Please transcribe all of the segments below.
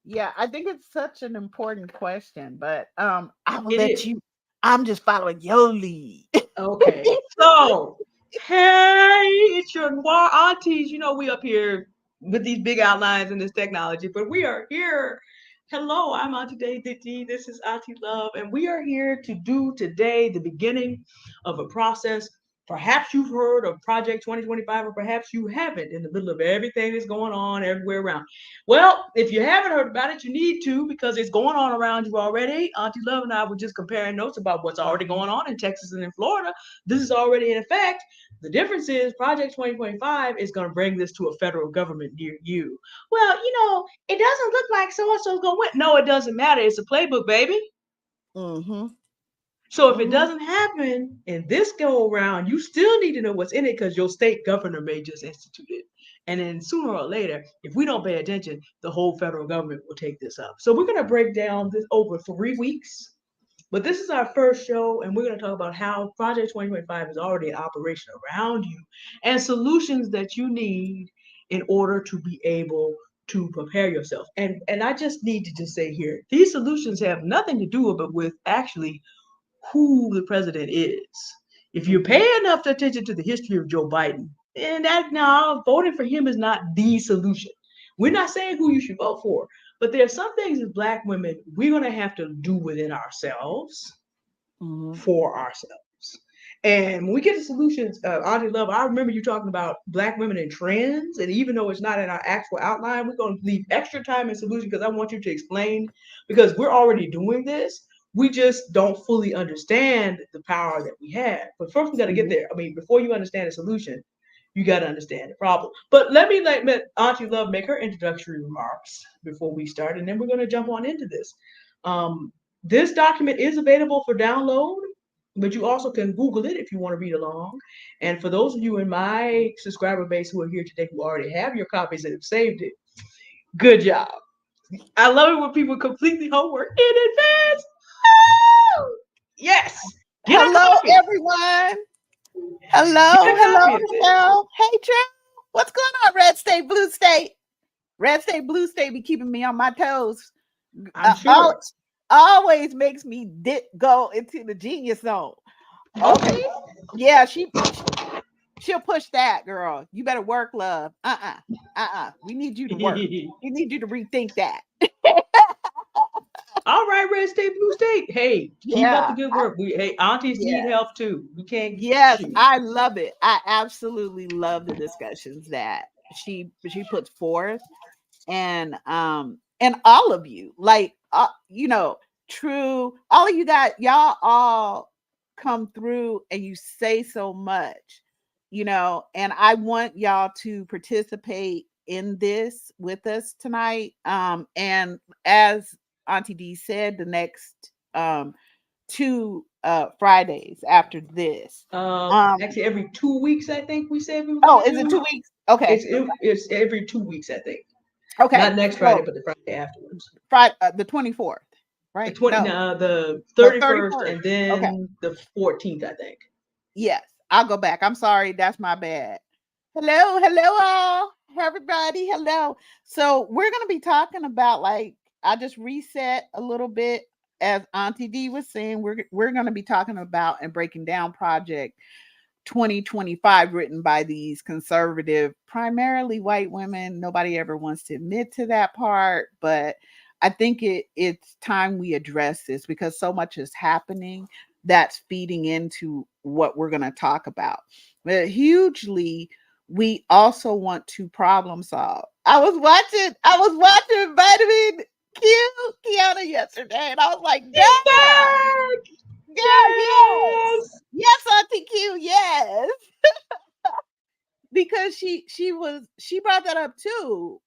Yeah, I think it's such an important question, but I will It let is. you. I'm just following your lead. Okay. So, hey, it's your Noir Aunties. You know, we up here with these big outlines and this technology, but we are here. Hello, I'm Auntie Day. This is Auntie Love, and we are here to do today the beginning of a process. Perhaps you've heard of Project 2025, or perhaps you haven't in the middle of everything that's going on everywhere around. Well, if you haven't heard about it, you need to because it's going on around you already. Auntie Love and I were just comparing notes about what's already going on in Texas and in Florida. This is already in effect. The difference is Project 2025 is going to bring this to a federal government near you. Well, it doesn't look like so and so's going to win. No, it doesn't matter. It's a playbook, baby. Mm-hmm. So if it Mm-hmm. doesn't happen in this go around, you still need to know what's in it because your state governor may just institute it. And then sooner or later, if we don't pay attention, the whole federal government will take this up. So we're going to break down this over 3 weeks. But this is our first show, and we're going to talk about how Project 2025 is already in operation around you and solutions that you need in order to be able to prepare yourself. And I just need to just say here, these solutions have nothing to do with actually who the president is. If you Mm-hmm. pay enough attention to the history of Joe Biden, and that now voting for him is not the solution. We're not saying who you should vote for, but there are some things as Black women we're going to have to do within ourselves Mm-hmm. for ourselves. And when we get to solutions, Auntie Love, I remember you talking about Black women and trends. And even though it's not in our actual outline, we're going to leave extra time in solution because I want you to explain, because we're already doing this. We just don't fully understand the power that we have. But first, we got to get Mm-hmm. there. I mean, before you understand the solution, you got to understand the problem. But let me let Auntie Love make her introductory remarks before we start, and then we're going to jump on into this. Um, this document is available for download, but you also can Google it if you want to read along. And for those of you in my subscriber base who are here today who already have your copies and have saved it, good job. I love it when people completely homework in advance. Woo! Yes, get a Hello, copy. everyone. Hello, Get a hello, copy of this. hello. Hey, Joe. What's going on, Red State, Blue State? Red State, Blue State be keeping me on my toes. I'm All, sure. always makes me go into the genius zone. Okay. Okay. Yeah, she'll push that, girl. You better work, love. We need you to work. We need you to rethink that. All right, red state, blue state. Hey, keep up the Yeah. good work. Hey, aunties need Yeah. help too. We can't Yes, shoot. I love it. I absolutely love the discussions that she puts forth, and all of you, like, true, all of you got y'all all come through and you say so much, and I want y'all to participate in this with us tonight. And as Auntie D said, the next two Fridays after this. Um Actually, every 2 weeks, I think we said we were gonna is it do. 2 weeks? Okay. It's every 2 weeks, I think. Okay. Not next Friday, So but the Friday afterwards. Friday, the 24th, The right? 20, No, the the 31st, 31st. and Okay. then the 14th, I think. Yes. I'll go back. I'm sorry. That's my bad. Hello. Hello, all. Everybody. Hello. So we're going to be talking about, like, I just reset a little bit. As Auntie D was saying, we're going to be talking about and breaking down Project 2025, written by these conservative, primarily white women. Nobody ever wants to admit to that part, but I think it's time we address this because so much is happening that's feeding into what we're going to talk about. But hugely, we also want to problem solve. I was watching Vitamin Q Kiana yesterday, and I was like, It's damn, back! girl, yes. Yes! Yes, Auntie Q, yes. Because she brought that up too.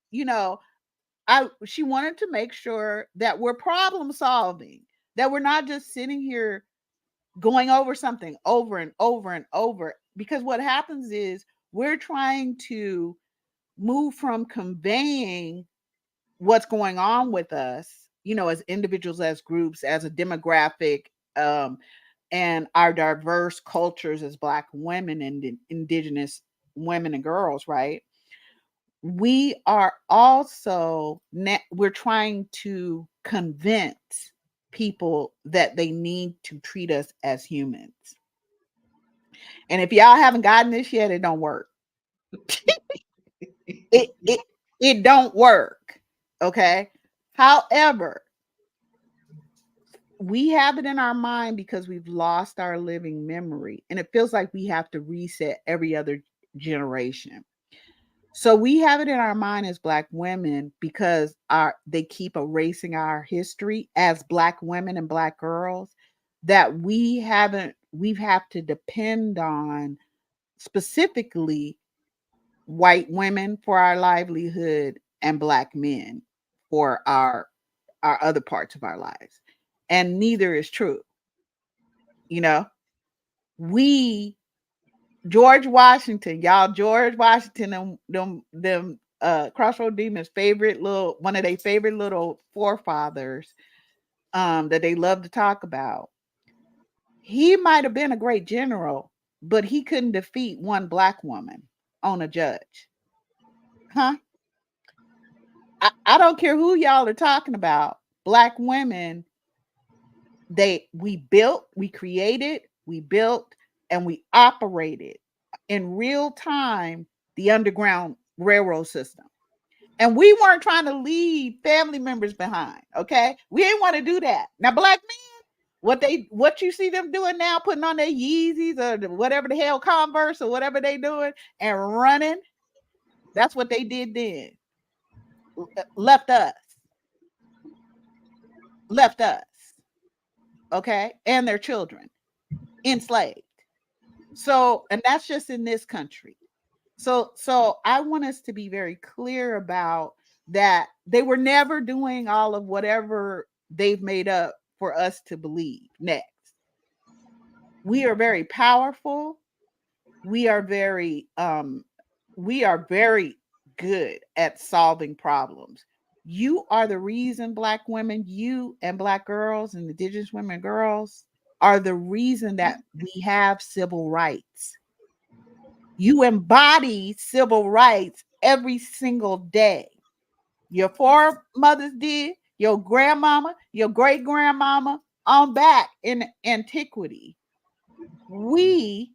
She wanted to make sure that we're problem solving, that we're not just sitting here going over something over and over and over. Because what happens is we're trying to move from conveying what's going on with us, as individuals, as groups, as a demographic, um, and our diverse cultures as Black women and indigenous women and girls, right? we are also we're trying to convince people that they need to treat us as humans. And if y'all haven't gotten this yet, it don't work. it don't work. Okay. However, we have it in our mind because we've lost our living memory, and it feels like we have to reset every other generation. So we have it in our mind as Black women because they keep erasing our history as Black women and Black girls, that we've have to depend on specifically white women for our livelihood and Black men for our other parts of our lives. And neither is true. You know, we George Washington, y'all, George Washington, them Crossroad Demons favorite little one of their favorite little forefathers that they love to talk about. He might have been a great general, but he couldn't defeat one Black woman on a judge. Huh? I don't care who y'all are talking about. Black women, we built, we created, we built, and we operated in real time the Underground Railroad system. And we weren't trying to leave family members behind. Okay. We didn't want to do that. Now, Black men, what you see them doing now, putting on their Yeezys or whatever the hell, Converse or whatever they doing and running, that's what they did then. Left us. Left us. Okay. And their children enslaved. So, and that's just in this country. So I want us to be very clear about that. They were never doing all of whatever they've made up for us to believe next. We are very powerful. We are very good at solving problems. You are the reason, Black women, you and Black girls and Indigenous women and girls are the reason that we have civil rights. You embody civil rights every single day. Your foremothers did, your grandmama, your great grandmama, on back in antiquity. We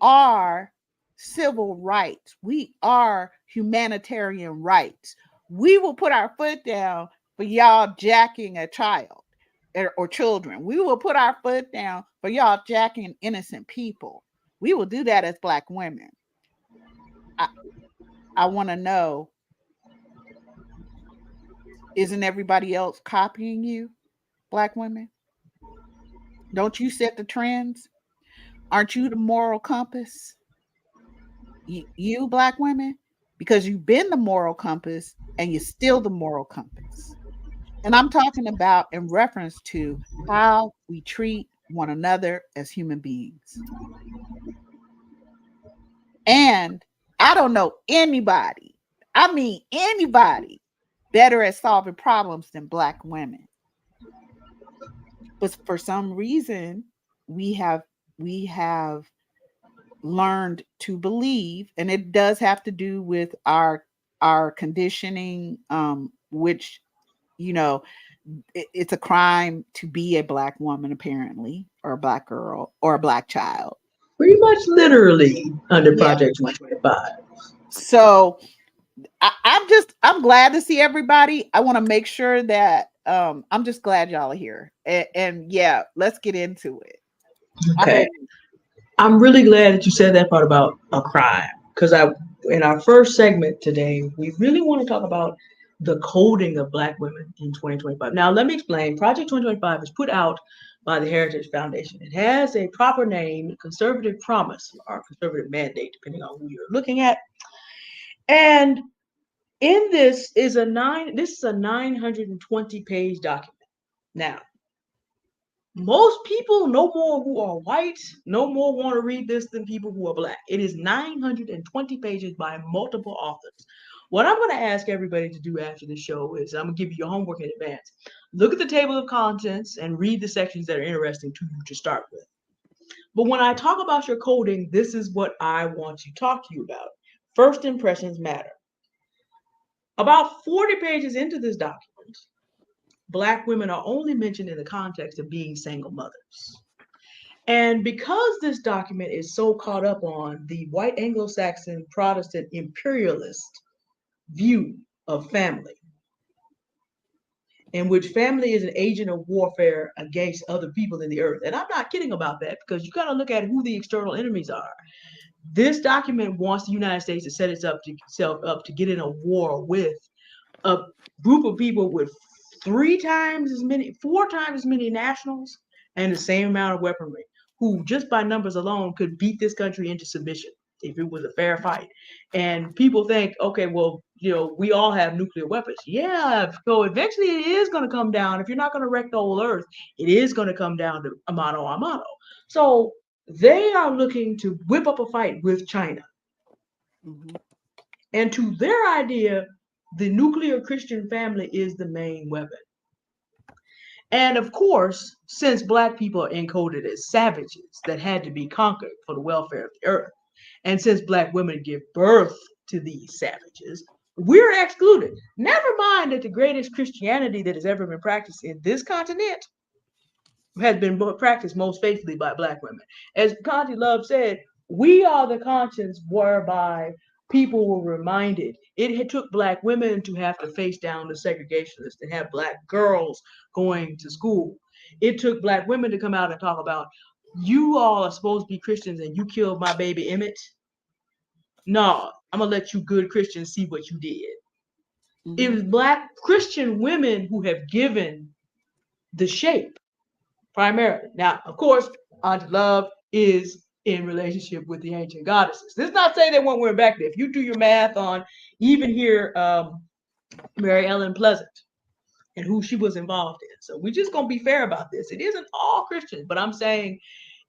are civil rights. We are humanitarian rights. We will put our foot down for y'all jacking a child or children. We will put our foot down for y'all jacking innocent people. We will do that as Black women. I want to know, isn't everybody else copying you, Black women? Don't you set the trends? Aren't you the moral compass? You Black women? Because you've been the moral compass and you're still the moral compass. And I'm talking about in reference to how we treat one another as human beings. And I don't know anybody, I mean anybody, better at solving problems than Black women. But for some reason, we have learned to believe, and it does have to do with our conditioning, which, you know, it's a crime to be a Black woman, apparently, or a Black girl or a Black child. Pretty much literally under Yeah. Project 125. So I'm glad to see everybody. I want to make sure that I'm just glad y'all are here. And yeah, let's get into it. Okay. I'm really glad that you said that part about a crime, because in our first segment today, we really want to talk about the coding of Black women in 2025. Now, let me explain. Project 2025 is put out by the Heritage Foundation. It has a proper name, conservative promise, or conservative mandate, depending on who you're looking at. And in this is a 920-page document. Now, most people no more who are white no more want to read this than people who are Black. It is 920 pages by multiple authors. What I'm going to ask everybody to do after the show is I'm going to give you your homework in advance. Look at the table of contents and read the sections that are interesting to you to start with. But when I talk about your coding, this is what I want to talk to you about. First impressions matter. About 40 pages into this document, Black women are only mentioned in the context of being single mothers. And because this document is so caught up on the white Anglo-Saxon Protestant imperialist view of family, in which family is an agent of warfare against other people in the earth. And I'm not kidding about that, because you got to look at who the external enemies are. This document wants the United States to set itself up to get in a war with a group of people with 4 times as many nationals and the same amount of weaponry, who just by numbers alone could beat this country into submission if it was a fair fight. And people think, okay, well, we all have nuclear weapons. Yeah, so eventually it is going to come down. If you're not going to wreck the whole earth, it is going to come down to a mano a mano. So they are looking to whip up a fight with China. Mm-hmm. And to their idea, the nuclear Christian family is the main weapon. And of course, since Black people are encoded as savages that had to be conquered for the welfare of the earth, and since Black women give birth to these savages, we're excluded. Never mind that the greatest Christianity that has ever been practiced in this continent has been practiced most faithfully by Black women. As Conti Love said, we are the conscience whereby people were reminded. It took Black women to have to face down the segregationists and have Black girls going to school. It took Black women to come out and talk about, you all are supposed to be Christians and you killed my baby Emmett. No, I'm going to let you good Christians see what you did. Mm-hmm. It was Black Christian women who have given the shape primarily. Now, of course, Auntie Love is in relationship with the ancient goddesses. This is not saying they weren't back there. If you do your math on even here, Mary Ellen Pleasant and who she was involved in. So we're just going to be fair about this. It isn't all Christians, but I'm saying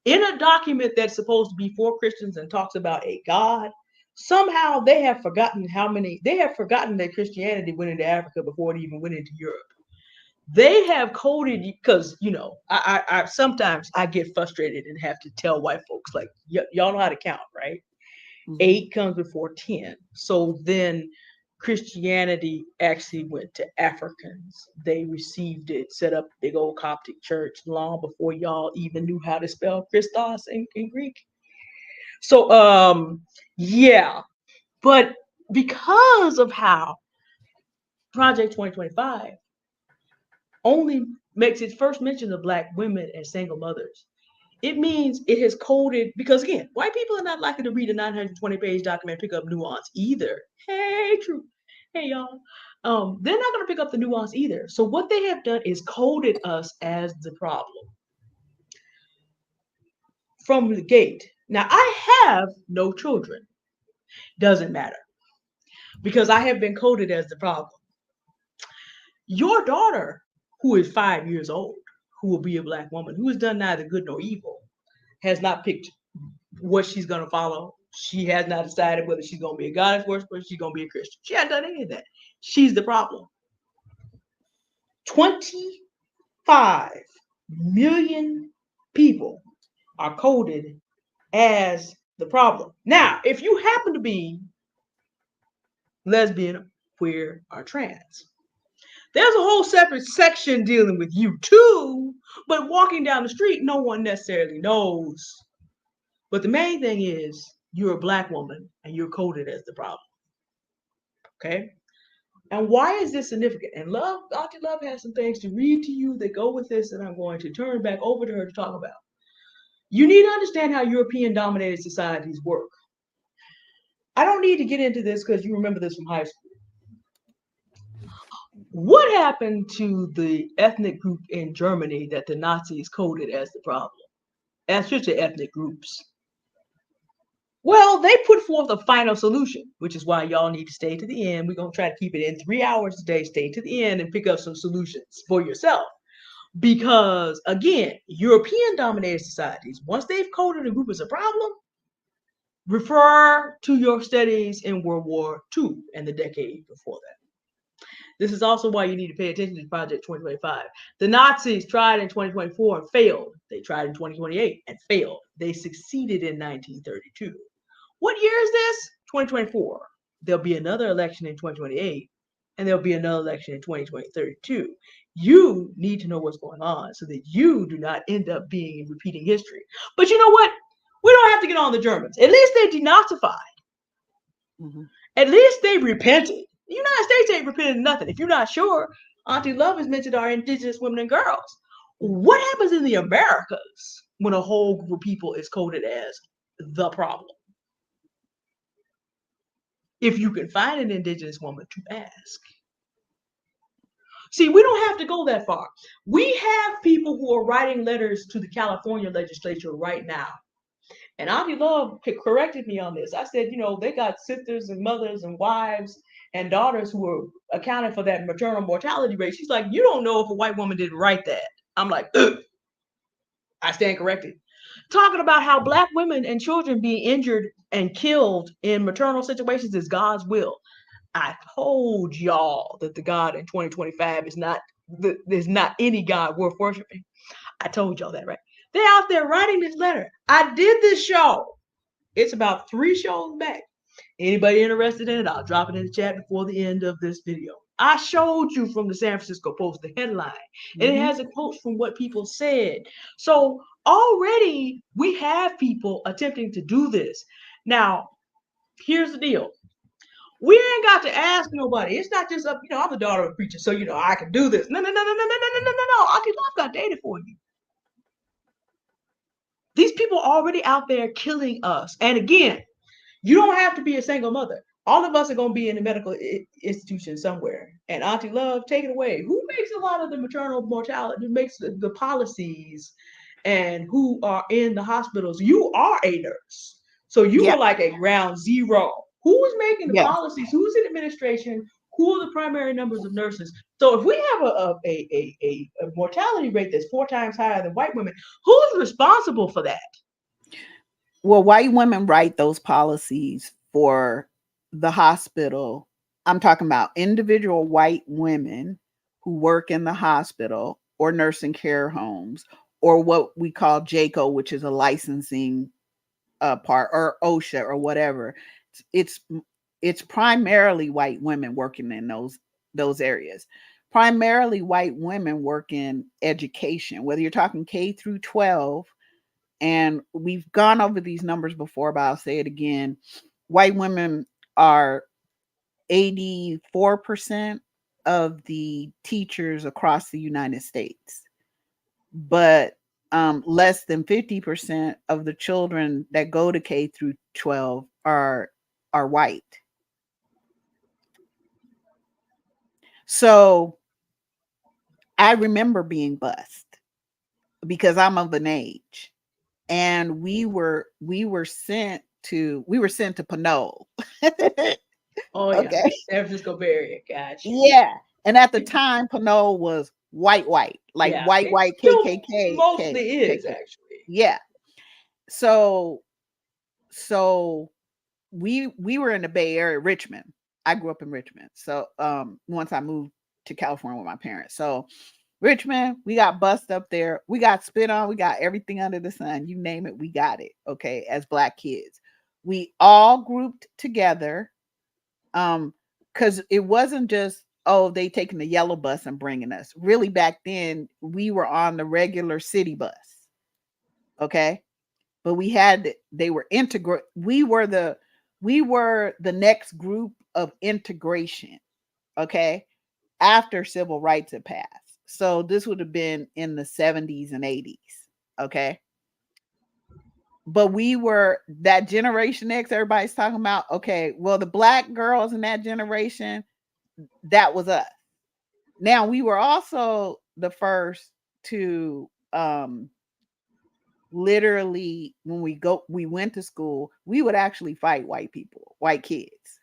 in a document that's supposed to be for Christians and talks about a God, somehow they have forgotten that Christianity went into Africa before it even went into Europe. They have coded, because I sometimes I get frustrated and have to tell white folks, like, y'all know how to count, right? Mm-hmm. 8 comes before 10. So then Christianity actually went to Africans. They received it, set up a big old Coptic church long before y'all even knew how to spell Christos in Greek. So yeah, but because of how Project 2025 only makes its first mention of Black women as single mothers, it means it has coded, because again, white people are not likely to read a 920-page document and pick up nuance either. Hey, true. Hey, y'all. They're not going to pick up the nuance either. So what they have done is coded us as the problem from the gate. Now, I have no children. Doesn't matter, because I have been coded as the problem. Your daughter, who is 5 years old, who will be a Black woman, who has done neither good nor evil, has not picked what she's going to follow. She has not decided whether she's going to be a goddess worshiper, she's going to be a Christian. She hasn't done any of that. She's the problem. 25 million people are coded as the problem. Now, if you happen to be lesbian, queer, or trans, there's a whole separate section dealing with you too, but walking down the street, no one necessarily knows. But the main thing is you're a Black woman and you're coded as the problem. Okay? And why is this significant? And Auntie Love has some things to read to you that go with this, and I'm going to turn back over to her to talk about. You need to understand how European-dominated societies work. I don't need to get into this because you remember this from high school. What happened to the ethnic group in Germany that the Nazis coded as the problem? As such ethnic groups. Well, they put forth a final solution, which is why y'all need to stay to the end. We're going to try to keep it in 3 hours today. Stay to the end and pick up some solutions for yourself. Because, again, European-dominated societies, once they've coded a group as a problem, refer to your studies in World War II and the decade before that. This is also why you need to pay attention to Project 2025. The Nazis tried in 2024 and failed. They tried in 2028 and failed. They succeeded in 1932. What year is this? 2024. There'll be another election in 2028. and there'll be another election in 2032. You need to know what's going on so that you do not end up being repeating history. But you know what? We don't have to get on the Germans. At least they denazified. Mm-hmm. At least they repented. The United States ain't repented nothing. If you're not sure, Auntie Love has mentioned our indigenous women and girls. What happens in the Americas when a whole group of people is coded as the problem? If you can find an indigenous woman to ask. See, we don't have to go that far. We have people who are writing letters to the California legislature right now. And Auntie Love corrected me on this. I said, they got sisters and mothers and wives and daughters who are accounting for that maternal mortality rate. She's like, you don't know if a white woman didn't write that. I'm like, ugh. I stand corrected. Talking about how Black women and children being injured and killed in maternal situations is God's will. I told y'all that the God in 2025 is not any God worth worshiping. I told y'all that, right? They're out there writing this letter. I did this show. It's about 3 shows back. Anybody interested in it, I'll drop it in the chat before the end of this video. I showed you from the San Francisco Post the headline, and it has a quote from what people said. So already we have people attempting to do this. Now, here's the deal. We ain't got to ask nobody. It's not just I'm the daughter of a preacher, so I can do this. No. Auntie Love got data for you. These people are already out there killing us. And again, you don't have to be a single mother. All of us are going to be in a medical institution somewhere. And Auntie Love, take it away. Who makes a lot of the maternal mortality? Who makes the policies and who are in the hospitals? You are a nurse. So you are like a ground zero. Who's making the policies? Who's in administration? Who are the primary numbers of nurses? So if we have a mortality rate that's 4 times higher than white women, who's responsible for that? Well, white women write those policies for the hospital. I'm talking about individual white women who work in the hospital or nursing care homes, or what we call JACO, which is a licensing part, or OSHA or whatever. It's primarily white women working in those areas. Primarily white women work in education, whether you're talking K through 12. And we've gone over these numbers before, but I'll say it again. White women are 84% of the teachers across the United States, but less than 50% of the children that go to K through 12 are white. So I remember being bused because I'm of an age. And we were sent to Pinole. Oh yeah, okay. San Francisco Bay Area, gotcha. Yeah, and at the time, Pinole was white, like white KKK. Mostly is actually. Yeah. So we were in the Bay Area, Richmond. I grew up in Richmond. So once I moved to California with my parents, so. Richmond, we got bussed up there. We got spit on. We got everything under the sun. You name it, we got it. Okay, as Black kids, we all grouped together, because it wasn't just they taking the yellow bus and bringing us. Really, back then we were on the regular city bus. Okay, but they were integrate. We were the next group of integration. Okay, after civil rights had passed. So this would have been in the 70s and 80s. Okay. But we were that Generation X everybody's talking about. Okay. Well, the Black girls in that generation, that was us. Now, we were also the first to literally, when we went to school, we would actually fight white people, white kids.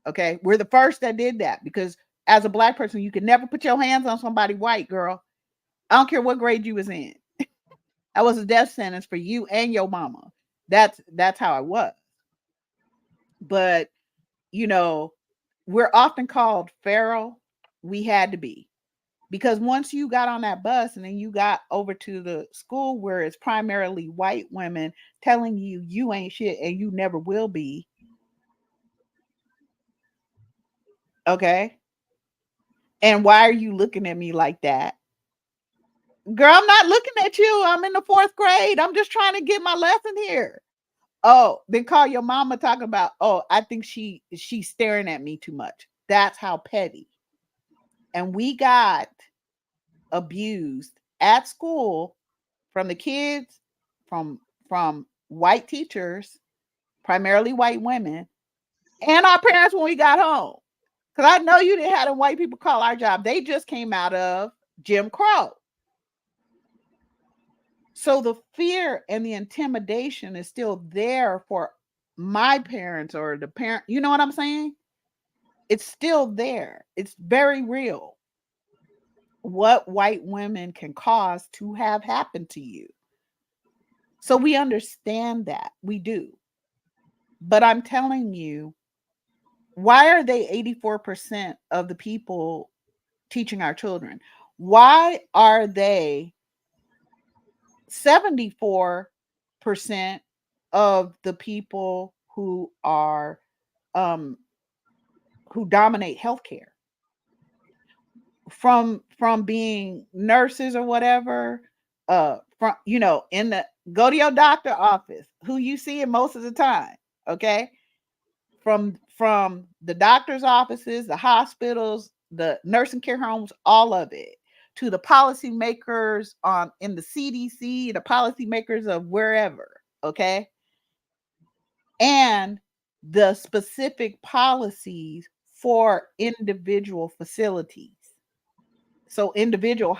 Okay. We're the first that did that, because as a Black person, you could never put your hands on somebody white, girl. I don't care what grade you was in. That was a death sentence for you and your mama. That's how it was. But, we're often called feral. We had to be. Because once you got on that bus and then you got over to the school where it's primarily white women telling you ain't shit and you never will be. Okay. And why are you looking at me like that? Girl, I'm not looking at you. I'm in the 4th grade. I'm just trying to get my lesson here. Oh, then call your mama talking about, oh, I think she's staring at me too much. That's how petty. And we got abused at school from the kids, from white teachers, primarily white women, and our parents when we got home. Because I know you didn't have them white people call our job. They just came out of Jim Crow. So the fear and the intimidation is still there for my parents or the parent. You know what I'm saying? It's still there. It's very real. What white women can cause to have happened to you. So we understand that. We do. But I'm telling you, why are they 84% of the people teaching our children? Why are they 74% of the people who are who dominate healthcare? From being nurses or whatever, from in the go to your doctor office, who you see it most of the time, okay? From the doctor's offices, the hospitals, the nursing care homes, all of it, to the policymakers on in the CDC, the policymakers of wherever, okay? And the specific policies for individual facilities. So individual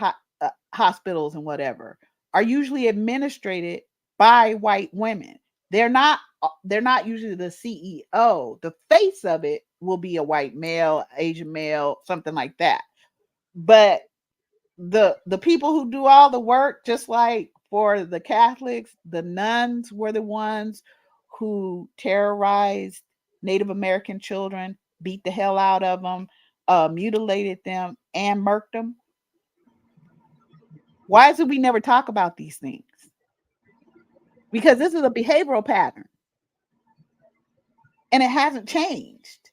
hospitals and whatever are usually administrated by white women. They're not usually the CEO. The face of it will be a white male, Asian male, something like that. But the people who do all the work, just like for the Catholics, the nuns were the ones who terrorized Native American children, beat the hell out of them, mutilated them, and murked them. Why is it we never talk about these things? Because this is a behavioral pattern and it hasn't changed.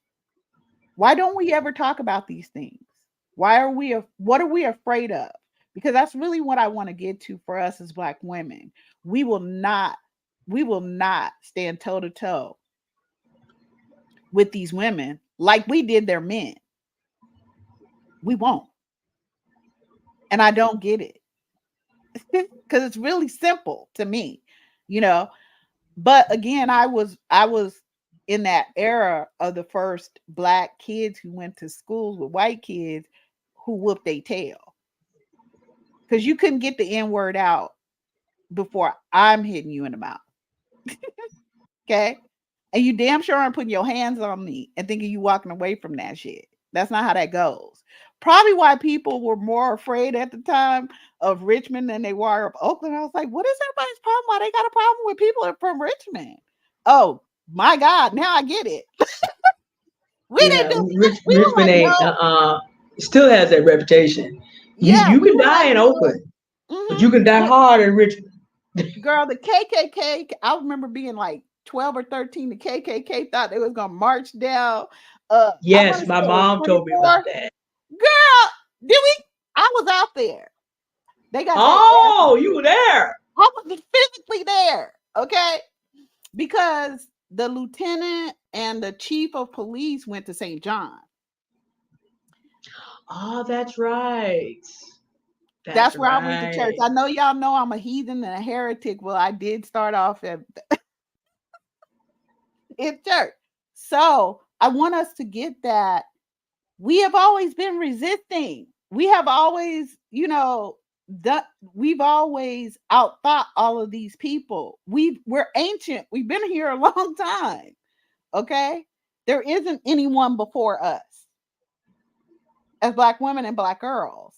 Why don't we ever talk about these things? What are we afraid of? Because that's really what I want to get to for us as Black women. We will not stand toe to toe with these women like we did their men. We won't. And I don't get it. Because it's really simple to me, But again, I was in that era of the first Black kids who went to schools with white kids who whooped their tail. Because you couldn't get the N word out before I'm hitting you in the mouth. Okay? And you damn sure aren't putting your hands on me and thinking you walking away from that shit. That's not how that goes. Probably why people were more afraid at the time of Richmond than they were of Oakland. I was like, what is everybody's problem? Why they got a problem with people from Richmond? Oh my God, now I get it. We didn't do we were Richmond like, ain't no. Still has that reputation. You We can were die like, in no. Oakland, but you can die hard in Richmond. Girl, the KKK, I remember being like 12 or 13. The KKK thought they was gonna march down. I want Yes, to say my it was mom told me 24. about that. Girl, did we? I was out there. They got their Oh, asses you beat. were there. I was physically there, okay? Because the lieutenant and the chief of police went to St. John. Oh, that's right. That's That's where I went to church. right. I know y'all know I'm a heathen and a heretic. Well, I did start off in church. So I want us to get that we have always been resisting. We have always, we've always outthought all of these people. We're ancient. We've been here a long time. Okay? There isn't anyone before us as Black women and Black girls.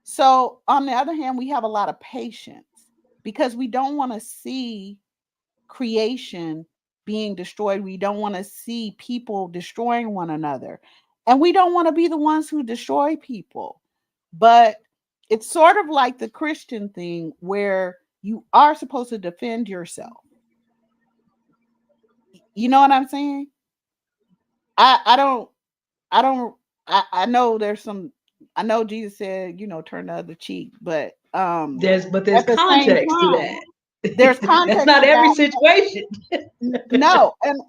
So on the other hand, we have a lot of patience because we don't want to see creation being destroyed. We don't want to see people destroying one another. And we don't want to be the ones who destroy people. But it's sort of like the Christian thing where you are supposed to defend yourself. You know what I'm saying? I know there's some I know Jesus said, turn the other cheek, but There's at the same context to time, that. there's That's context not to every that. situation. No, and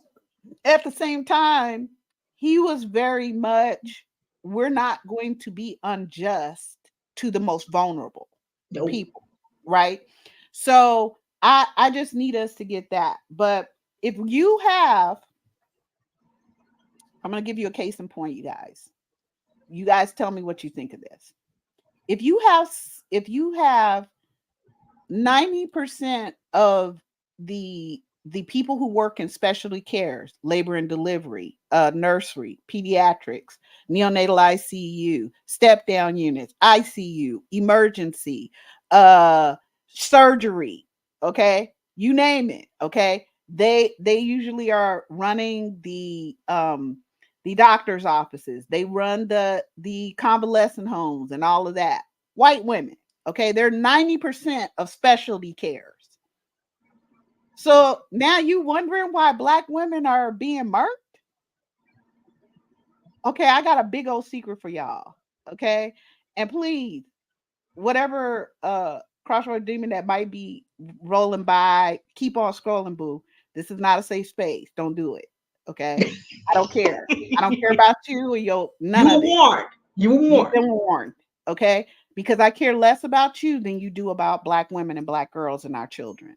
at the same time, he was very much, we're not going to be unjust to the most vulnerable Nope. people, right? So I just need us to get that. But if you have, I'm going to give you a case in point, you guys. You guys tell me what you think of this. If you have 90% of the people who work in specialty cares, labor and delivery, nursery, pediatrics, neonatal ICU, step down units, ICU, emergency, uh, surgery, okay, you name it, okay, they usually are running the doctor's offices, they run the convalescent homes and all of that. White women. Okay, they're 90% of specialty cares. So now you wondering why Black women are being murked? Okay, I got a big old secret for y'all. Okay, and please, whatever crossroad demon that might be rolling by, keep on scrolling, boo. This is not a safe space. Don't do it. Okay, I don't care. I don't care about you or your none You were of it. warned. You were You've warned. been warned. Okay, because I care less about you than you do about Black women and Black girls and our children.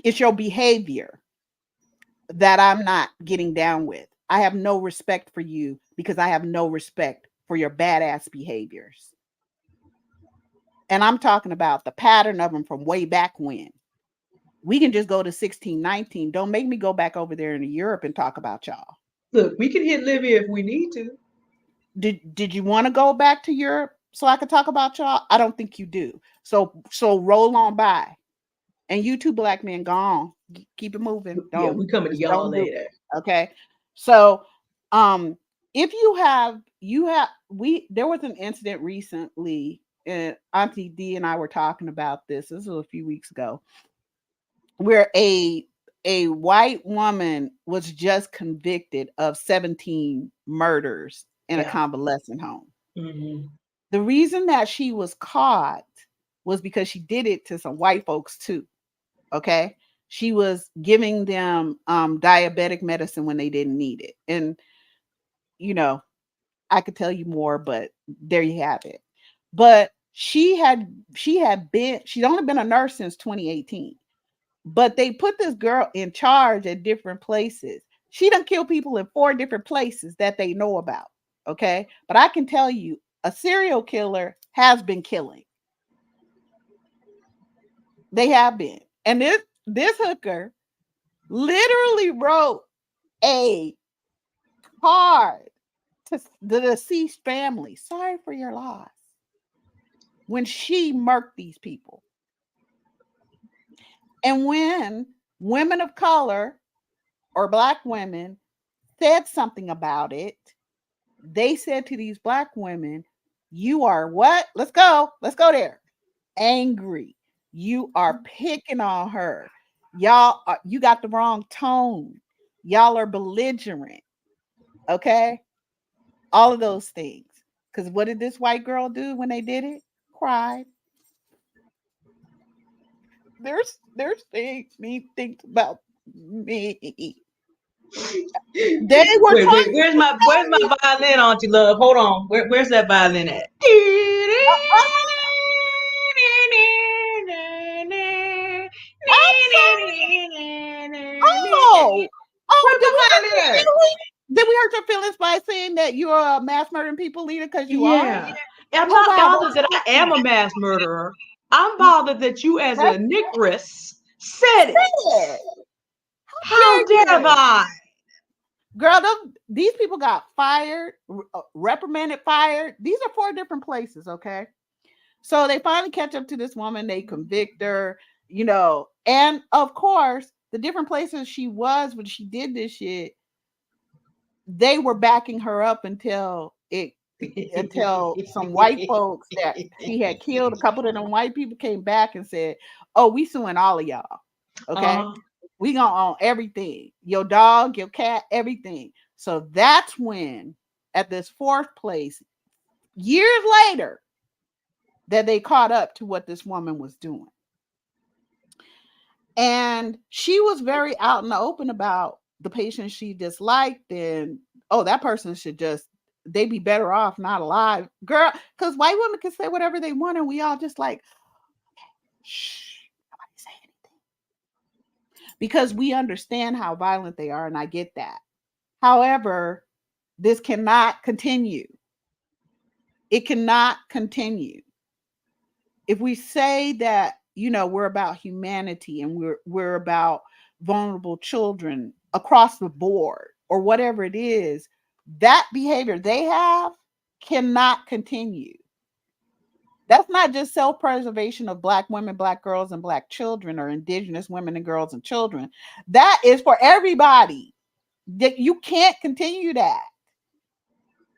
It's your behavior that I'm not getting down with. I have no respect for you because I have no respect for your badass behaviors. And I'm talking about the pattern of them from way back when. We can just go to 1619. Don't make me go back over there into Europe and talk about y'all. Look, we can hit Libya if we need to. Did you want to go back to Europe so I could talk about y'all? I don't think you do. So roll on by. And you two Black men, gone. Keep it moving. Yeah, we coming to y'all Don't do later. it. Okay. So if there was an incident recently, and Auntie D and I were talking about this. This was a few weeks ago, where a white woman was just convicted of 17 murders in a Yeah. convalescent home. Mm-hmm. The reason that she was caught was because she did it to some white folks too. Okay. She was giving them diabetic medicine when they didn't need it. And, I could tell you more, but there you have it. But she's only been a nurse since 2018. But they put this girl in charge at different places. She done killed people in 4 different places that they know about. Okay. But I can tell you, a serial killer has been killing. They have been. And this hooker literally wrote a card to the deceased family. Sorry for your loss. When she murked these people. And when women of color or Black women said something about it, they said to these Black women, you are what? Let's go there. Angry. You are picking on her. You got the wrong tone. Y'all are belligerent. Okay? All of those things. Because what did this white girl do when they did it? Cried. There's things me think about me. They were Wait. trying Where's to my violin, Auntie Love? Hold on. Where's that violin at? I'm sorry. Oh, Where's did my we violin at? hurt your feelings by saying that you're a mass murdering people leader because you are? Yeah. I'm Oh not wow, bothered that I am a mass murderer. I'm bothered that you, as a that's negress, said it. it. How dare You. I? Girl, these people got fired, reprimanded, fired. These are 4 different places, okay? So they finally catch up to this woman, they convict her, and of course, the different places she was when she did this shit, they were backing her up until some white folks that she had killed, a couple of them white people came back and said, oh, we suing all of y'all. Okay. We gonna own everything. Your dog, your cat, everything. So that's when at this fourth place years later that they caught up to what this woman was doing. And she was very out in the open about the patient she disliked, and that person should just, they'd be better off not alive. Girl, because white women can say whatever they want, and we all just like, okay, shh, nobody say anything. Because we understand how violent they are, and I get that. However, this cannot continue. It cannot continue. If we say that, we're about humanity and we're about vulnerable children across the board or whatever it is, that behavior they have cannot continue. That's not just self-preservation of Black women, Black girls, and Black children, or Indigenous women and girls and children. That is for everybody. That you can't continue that.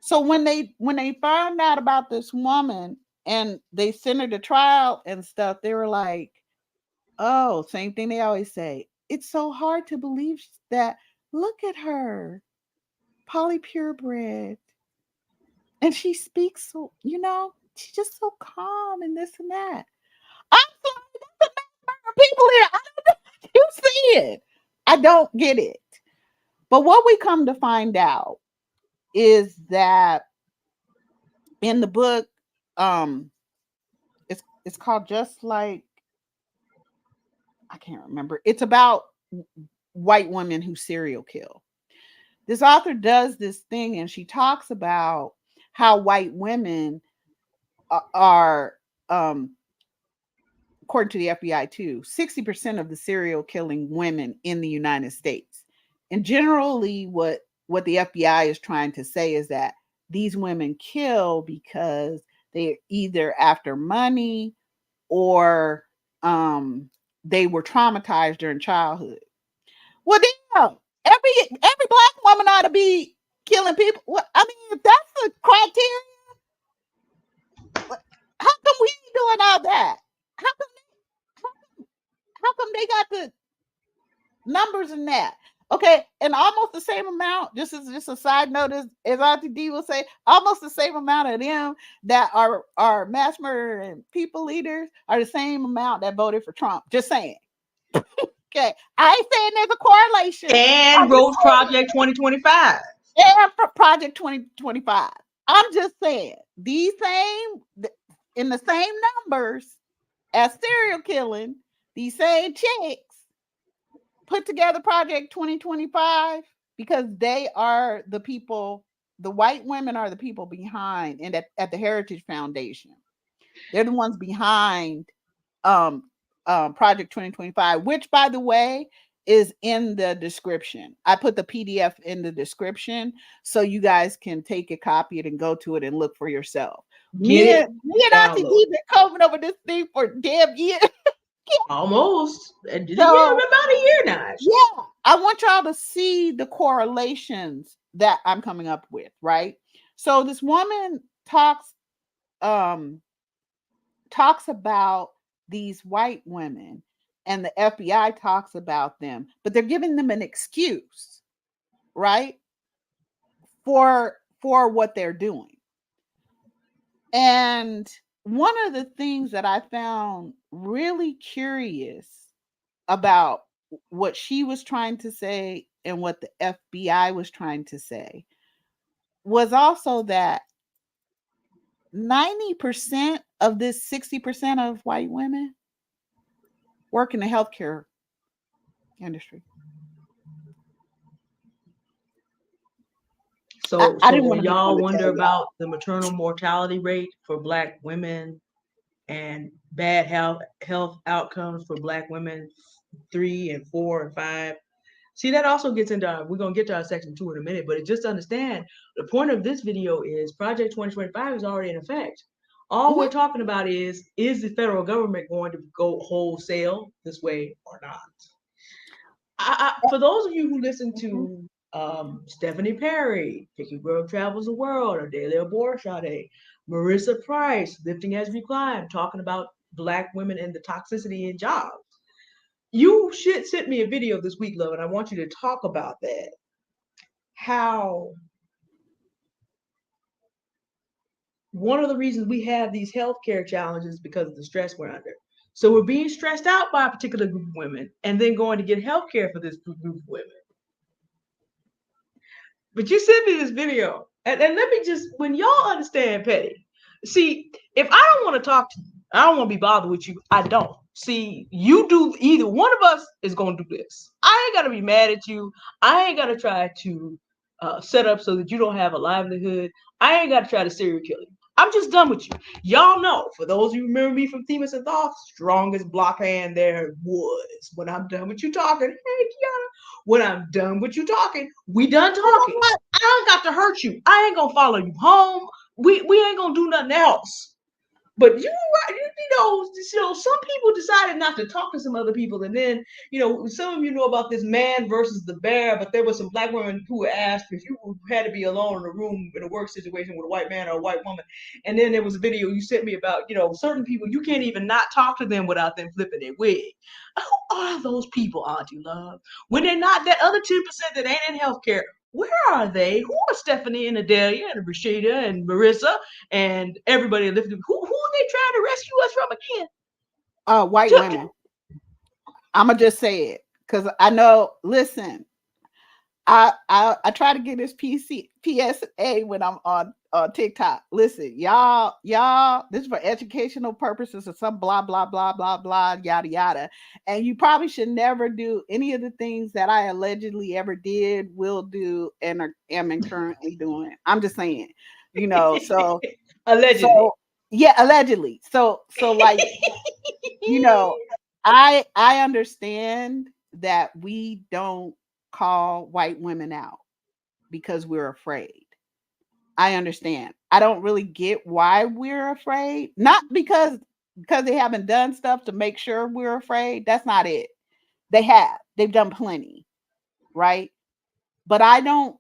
So when they found out about this woman and they sent her to trial and stuff, they were like, oh, same thing they always say. It's so hard to believe that, look at her, polypurebred. And she speaks so, she's just so calm and this and that. I'm sorry, that's a number of people here. I don't know if you see it. I don't get it. But what we come to find out is that in the book, it's called Just Like, I can't remember. It's about white women who serial kill. This author does this thing, and she talks about how white women are, according to the FBI too, 60% of the serial killing women in the United States. And generally what the FBI is trying to say is that these women kill because they're either after money or they were traumatized during childhood. Well, damn, every Black woman ought to be killing people. Well, I mean, if that's the criteria, how come we ain't doing all that? How come they got the numbers in that? Okay, and almost the same amount, just a side note, as Auntie D will say, almost the same amount of them that are mass murder and people leaders are the same amount that voted for Trump. Just saying. Okay, I ain't saying there's a correlation. And wrote Project 2025. And for Project 2025. I'm just saying, these in the same numbers as serial killing, these same chicks put together Project 2025 because they are the people, the white women are the people behind, and at the Heritage Foundation. They're the ones behind Project 2025, which, by the way, is in the description. I put the PDF in the description so you guys can take a copy it and go to it and look for yourself. Me and Auntie D been coming over this thing for damn years. Almost. Yeah, about a year now. Yeah, I want y'all to see the correlations that I'm coming up with, right? So this woman talks about these white women, and the FBI talks about them, but they're giving them an excuse, right? For what they're doing. And one of the things that I found really curious about what she was trying to say and what the FBI was trying to say was also that 90% of this 60% of white women work in the healthcare industry. So I didn't want y'all wonder about the maternal mortality rate for Black women and bad health outcomes for Black women 3 and 4 and 5. See, that also gets into we're going to get to our section 2 in a minute, but just to understand, the point of this video is Project 2025 is already in effect. All we're talking about is the federal government going to go wholesale this way or not? For those of you who listen to Stephanie Perry, Picky Girl Travels the World, or Daily Abortion, Marissa Price, Lifting as We Climb, talking about Black women and the toxicity in jobs. You should send me a video this week, love, and I want you to talk about that. How one of the reasons we have these healthcare challenges because of the stress we're under. So we're being stressed out by a particular group of women and then going to get healthcare for this group of women. But you sent me this video. And let me just, when y'all understand petty, see, if I don't want to talk to you, I don't want to be bothered with you, I don't. See, you do, either one of us is going to do this. I ain't got to be mad at you. I ain't got to try to set up so that you don't have a livelihood. I ain't got to try to serial kill you. I'm just done with you. Y'all know, for those of you who remember me from Themis and Thoughts, strongest block hand there was. When I'm done with you talking, hey, Kiana, when I'm done with you talking, we done talking. I don't got to hurt you. I ain't gonna follow you home. We ain't gonna do nothing else. But you know, some people decided not to talk to some other people, and then, you know, some of you know about this man versus the bear. But there were some black women who were asked if you had to be alone in a room in a work situation with a white man or a white woman, and then there was a video you sent me about, you know, certain people you can't even not talk to them without them flipping their wig. Who are those people, Auntie Love? When they're not that other 10% that ain't in healthcare, where are they? Who are Stephanie and Adelia and Rahshida and Marissa and everybody lifting? Who are they trying to rescue us from again? White women. I'ma just say it because I know. Listen, I try to get this PSA when I'm on TikTok. Listen, y'all, this is for educational purposes or some blah blah blah blah blah yada yada. And you probably should never do any of the things that I allegedly ever did, will do, and am currently doing. I'm just saying, you know. So allegedly. So, yeah, allegedly. So like, you know, I understand that we don't call white women out because we're afraid. I understand. I don't really get why we're afraid. Not because they haven't done stuff to make sure we're afraid. That's not it. They have. They've done plenty, right? But I don't.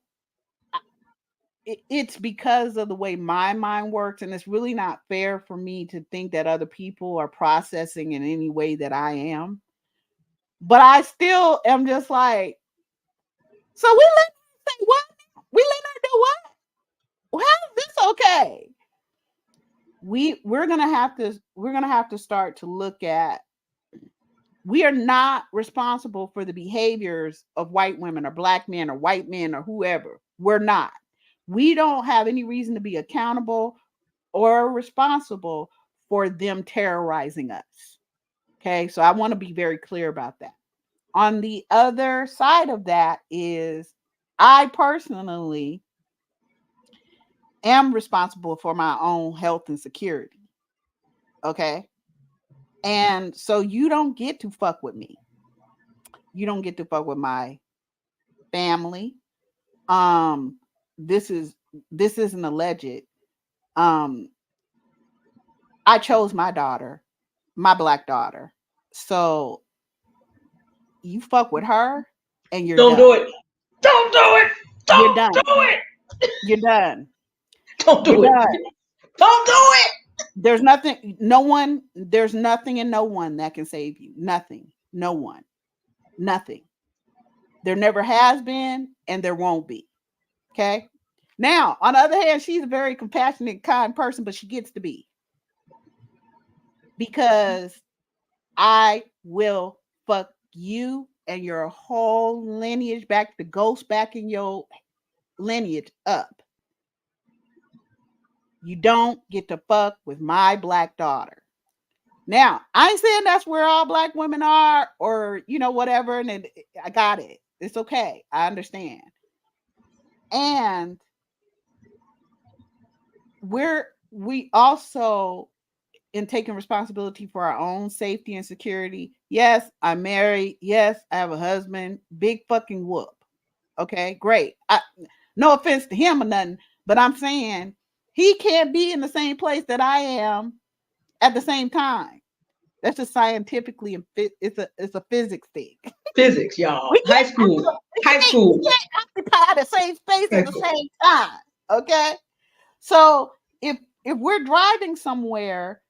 It's because of the way my mind works, and it's really not fair for me to think that other people are processing in any way that I am. But I still am just like, so we let her say what? We let her do what? How is this okay? We're gonna have to start to look at, we are not responsible for the behaviors of white women or black men or white men or whoever. We're not. We don't have any reason to be accountable or responsible for them terrorizing us. Okay, so I want to be very clear about that. On the other side of that is, I personally am responsible for my own health and security. Okay. And so you don't get to fuck with me. You don't get to fuck with my family. This isn't alleged. I chose my daughter, my black daughter. So you fuck with her and you're Don't done. do it. Don't do it. Don't You're done. do it. You're done. Don't do You're it. done. Don't do it. There's nothing and no one that can save you. Nothing. No one. Nothing. There never has been and there won't be. Okay. Now, on the other hand, she's a very compassionate, kind person, but she gets to be. Because I will fuck you and your whole lineage back, the ghost back in your lineage up. You don't get to fuck with my black daughter. Now, I ain't saying that's where all black women are or, you know, whatever. And I got it. It's okay. I understand. And we also, in taking responsibility for our own safety and security. Yes, I'm married. Yes, I have a husband. Big fucking whoop. Okay, great. No offense to him or nothing, but I'm saying he can't be in the same place that I am at the same time. That's just scientifically, it's a physics thing. Physics, y'all. High school. We can't occupy the same space at the same time. Okay, so if we're driving somewhere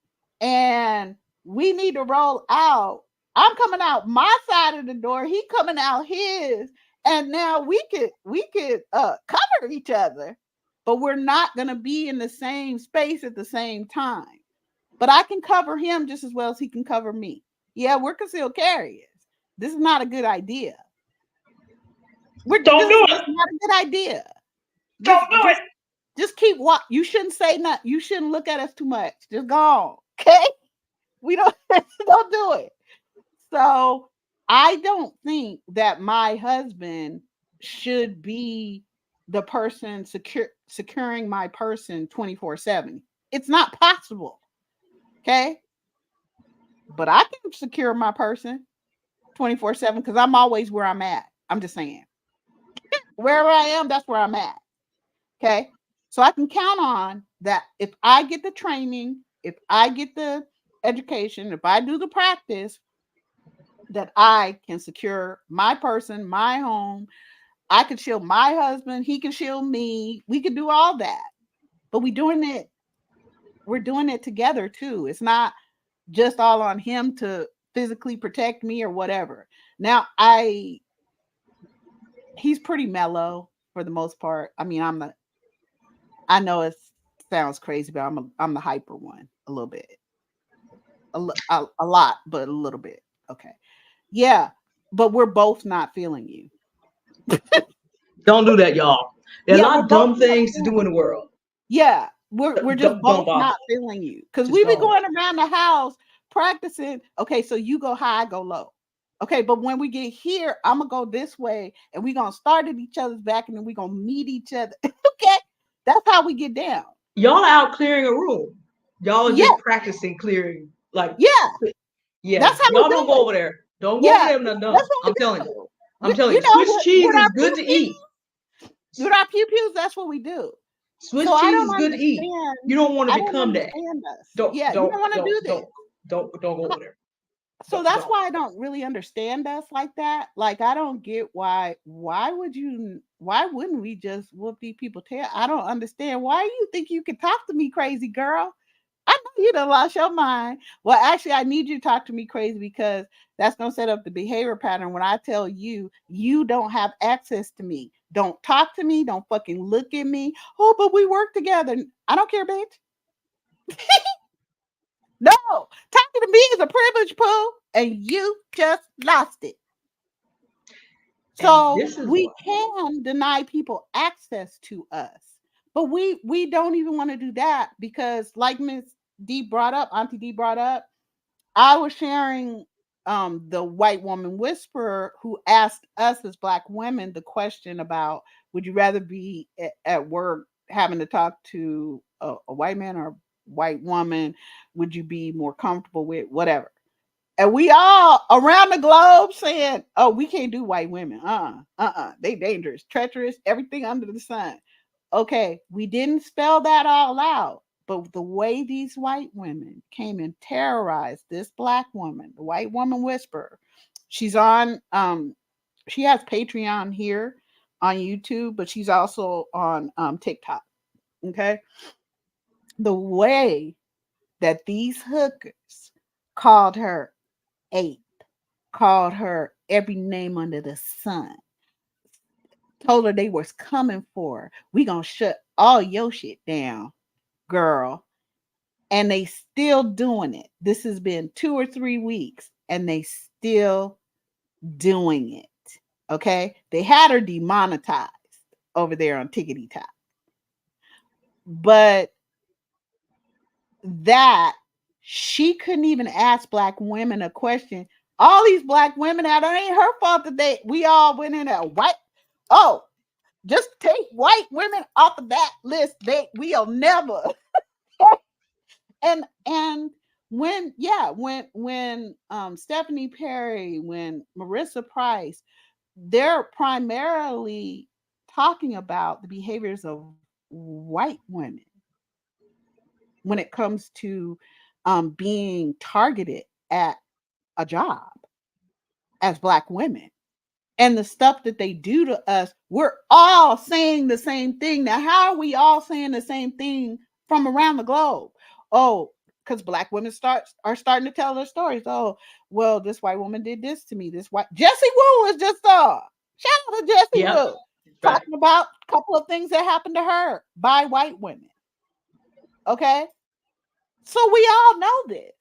and we need to roll out, I'm coming out my side of the door, he coming out his, and now we could cover each other. but we're not going to be in the same space at the same time. But I can cover him just as well as he can cover me. Yeah, we're concealed carriers. This is not a good idea. Don't do it. Not a good idea. Don't do it. Just keep watching. You shouldn't say nothing. You shouldn't look at us too much. Just go on. Okay? We don't do it. So I don't think that my husband should be the person securing my person 24/7. It's not possible. Okay? But I can secure my person 24/7 because I'm always where I'm at. I'm just saying. Wherever I am, that's where I'm at. Okay? So I can count on that if I get the training, if I get the education, if I do the practice, that I can secure my person, my home. I can shield my husband. He can shield me. We can do all that. But we're doing it together too. It's not just all on him to physically protect me or whatever. Now, he's pretty mellow for the most part. I mean, I know it sounds crazy, but I'm the hyper one a little bit. A lot, but a little bit. Okay. Yeah, but we're both not feeling you. Don't do that, y'all. There are a lot of dumb things to do in the world. Yeah, we're just both not feeling you. Because we be going around the house practicing. Okay, so you go high, I go low. Okay, but when we get here, I'm going to go this way, and we're going to start at each other's back, and then we're going to meet each other. Okay, that's how we get down. Y'all are out clearing a room. Y'all are just practicing clearing. Like, yeah. That's how y'all don't go over there. Don't go over there. No. I'm telling you. Swiss cheese is good to eat. With our pew-pews, that's what we do. Swiss cheese is good to eat. You don't want to become that. You don't want to do this. Don't go over there. So that's why I don't really understand us like that. Like, I don't get why wouldn't we just whoop these people tail? I don't understand. Why do you think you can talk to me crazy, girl? I know you done lost your mind. Well, actually, I need you to talk to me crazy because that's going to set up the behavior pattern when I tell you, you don't have access to me. Don't talk to me. Don't fucking look at me. Oh, but we work together. I don't care, bitch. No, talking to me is a privilege, Pooh, and you just lost it. So we can deny people access to us, but we don't even want to do that because, like Miss D brought up, Auntie D brought up, I was sharing the white woman whisperer who asked us as Black women the question about, would you rather be at work having to talk to a white man or a white woman? Would you be more comfortable with whatever? And we all around the globe saying, oh, we can't do white women. They dangerous, treacherous, everything under the sun. Okay, we didn't spell that all out. But the way these white women came and terrorized this Black woman, the white woman whisperer, she's on, she has Patreon here on YouTube, but she's also on TikTok. Okay. The way that these hookers called her ape, called her every name under the sun, told her they was coming for her. We gonna shut all your shit down, girl. And they still doing it. This has been 2 or 3 weeks and they still doing it. Okay. They had her demonetized over there on Tickety Top. But that she couldn't even ask Black women a question. All these Black women out, it ain't her fault that we all went in there white. Oh, just take white women off of that list. We'll never. And when Stephanie Perry, when Marissa Price, they're primarily talking about the behaviors of white women when it comes to being targeted at a job as Black women. And the stuff that they do to us, we're all saying the same thing. Now, how are we all saying the same thing from around the globe? Oh, because Black women are starting to tell their stories. Oh, well, this white woman did this to me. This white Jessie Woo is just Shout out to Jessie Woo. talking about a couple of things that happened to her by white women. Okay. So we all know this.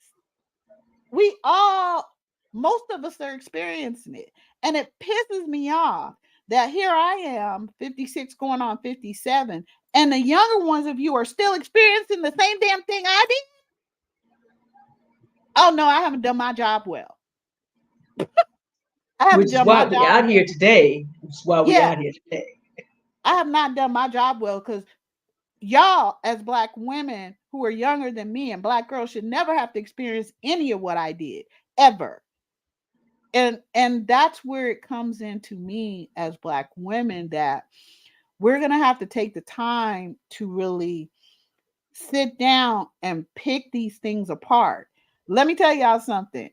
Most of us are experiencing it. And it pisses me off that here I am, 56 going on 57, and the younger ones of you are still experiencing the same damn thing I did. Oh no, I haven't done my job well. I haven't Which is done why my we job out well. here today. Which is why we Yeah, out here today. I have not done my job well because y'all, as Black women who are younger than me and Black girls, should never have to experience any of what I did ever. And that's where it comes into me as Black women, that we're going to have to take the time to really sit down and pick these things apart. Let me tell y'all something.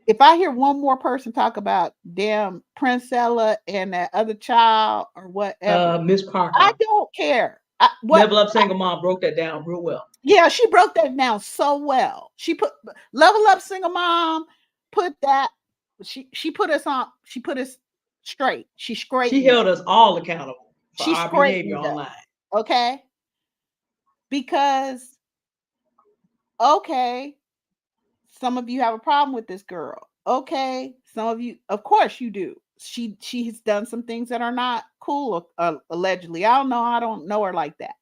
If I hear one more person talk about damn Princella and that other child or whatever, Miss I Parker. don't care. Level Up Single Mom broke that down real well. Yeah, she broke that down so well. She put Level Up Single Mom, put that, she put us on, she put us straight. She held us all accountable for She our behavior straightened us. online. Okay. Because, okay, some of you have a problem with this girl. Okay. Some of you, of course you do. She has done some things that are not cool, allegedly. I don't know her like that.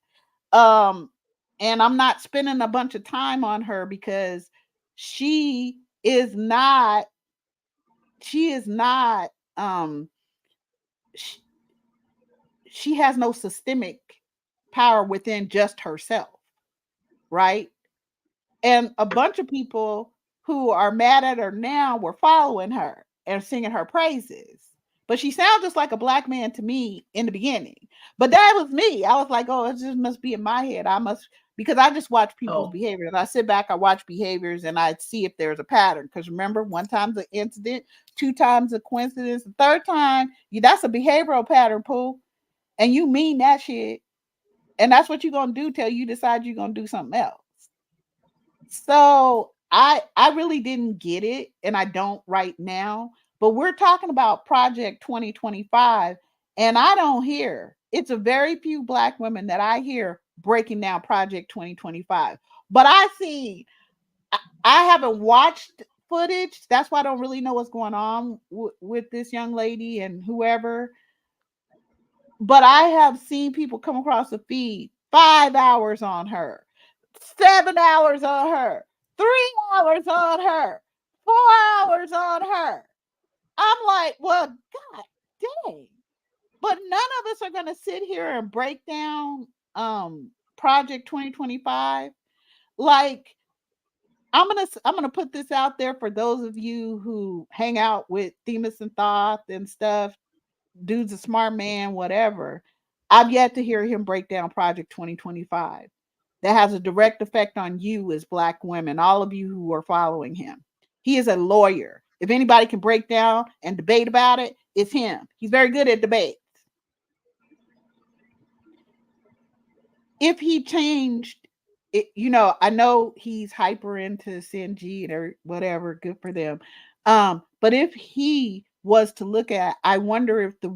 And I'm not spending a bunch of time on her because she is not she is not she, she has no systemic power within just herself, right? And a bunch of people who are mad at her now were following her and singing her praises. But she sounds just like a Black man to me in the beginning. But that was me. I was like, oh, it just must be in my head. Because I just watch people's behaviors. I sit back, I watch behaviors, and I see if there's a pattern. Because remember, one time's an incident, two times a coincidence, the third time, that's a behavioral pattern, Pooh. And you mean that shit. And that's what you're going to do till you decide you're going to do something else. So I really didn't get it, and I don't right now. But we're talking about Project 2025, and I don't hear. It's a very few Black women that I hear breaking down Project 2025. But I haven't watched footage. That's why I don't really know what's going on with this young lady and whoever. But I have seen people come across the feed 5 hours on her, 7 hours on her, 3 hours on her, 4 hours on her. I'm like, well, God dang. But none of us are going to sit here and break down Project 2025. Like, I'm gonna put this out there for those of you who hang out with Themis and Thoth and stuff. Dude's a smart man, whatever. I've yet to hear him break down Project 2025. That has a direct effect on you as Black women, all of you who are following him. He is a lawyer. If anybody can break down and debate about it, it's him. He's very good at debate. If he changed it, I know he's hyper into Sinji or whatever, good for them. But if he was to look at, I wonder if the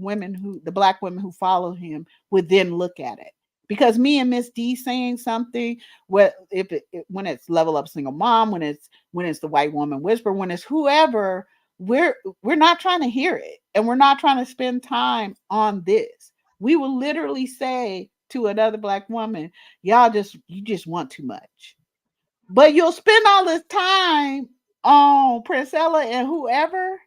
Black women who follow him would then look at it. Because me and Miss D saying something, when it's Level Up Single Mom, when it's the White Woman Whisper, when it's whoever, we're not trying to hear it, and we're not trying to spend time on this. We will literally say to another Black woman, you just want too much. But you'll spend all this time on Princella and whoever,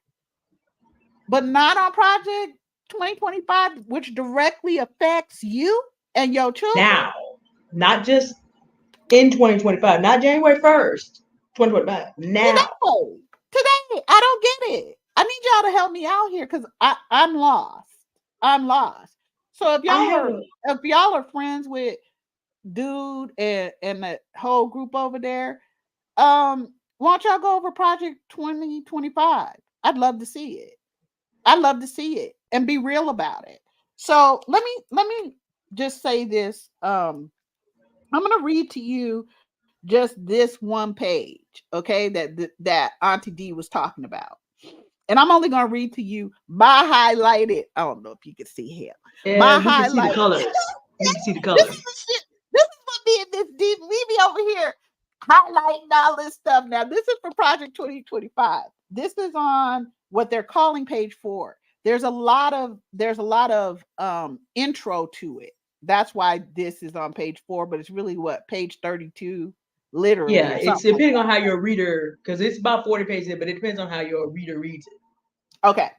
but not on Project 2025, which directly affects you and your children. Now, not just in 2025, not January 1st, 2025. Now. Today, I don't get it. I need y'all to help me out here because I'm lost. I'm lost. So if y'all are friends with Dude and the whole group over there, why don't y'all go over Project 2025? I'd love to see it. I'd love to see it and be real about it. So let me just say this. I'm gonna read to you just this one page, okay, that Auntie D was talking about. And I'm only going to read to you my highlighted. I don't know if you can see here. Yeah, My we can see the highlighted. colors. We can see the This colors. is the shit. This is what me and this deep. We be over here highlighting all this stuff. Now, this is for Project 2025. This is on what they're calling page 4. There's a lot of intro to it. That's why this is on page 4, but it's really what, page 32, literally, Yeah, or it's something like depending on how your reader, because it's about 40 pages, but it depends on how your reader reads it. Okay.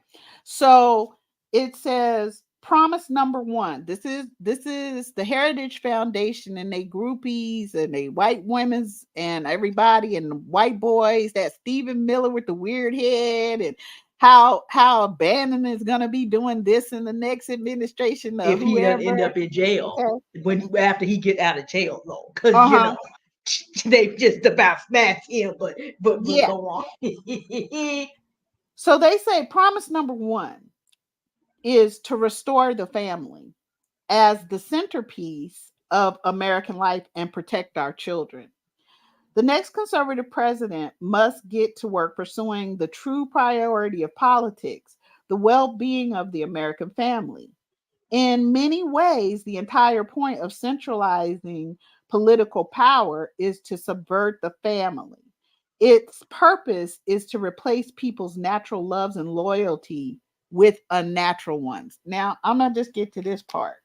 So it says promise number 1. This is the Heritage Foundation and they groupies and they white women's and everybody and white boys. That Stephen Miller with the weird head and how Bannon is gonna be doing this in the next administration of If he doesn't whoever. end up in jail, Okay. when after he get out of jail, though, because Uh-huh. they just about smashed him, but Yeah. go on. So they say promise number 1 is to restore the family as the centerpiece of American life and protect our children. The next conservative president must get to work pursuing the true priority of politics, the well being of the American family. In many ways, the entire point of centralizing political power is to subvert the family. Its purpose is to replace people's natural loves and loyalty with unnatural ones. Now, I'm going to just get to this part.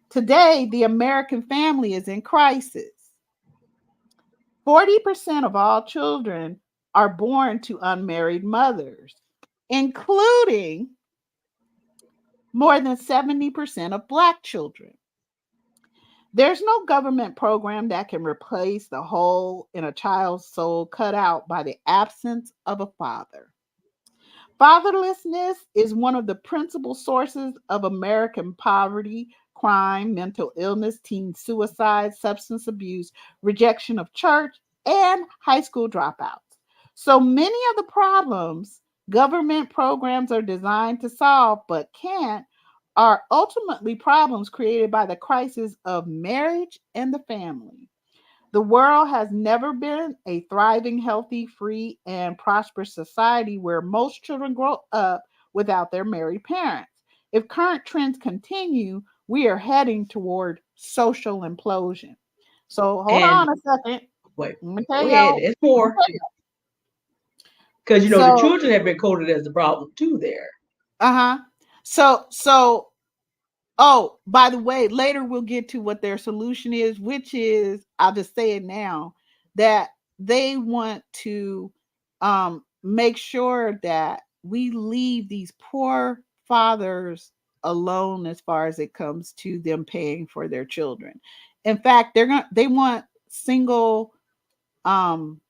Today, the American family is in crisis. 40% of all children are born to unmarried mothers, including more than 70% of Black children. There's no government program that can replace the hole in a child's soul cut out by the absence of a father. Fatherlessness is one of the principal sources of American poverty, crime, mental illness, teen suicide, substance abuse, rejection of church, and high school dropouts. So many of the problems government programs are designed to solve but can't are ultimately problems created by the crisis of marriage and the family. The world has never been a thriving, healthy, free, and prosperous society where most children grow up without their married parents. If current trends continue, we are heading toward social implosion. So hold And on a second. wait, Let me go tell ahead. y'all. There's Let me more, tell y'all. because the So, children have been coded as the problem too. There. uh-huh. So oh, by the way, later we'll get to what their solution is, which is, I'll just say it now, that they want to make sure that we leave these poor fathers alone as far as it comes to them paying for their children. In fact, they want single um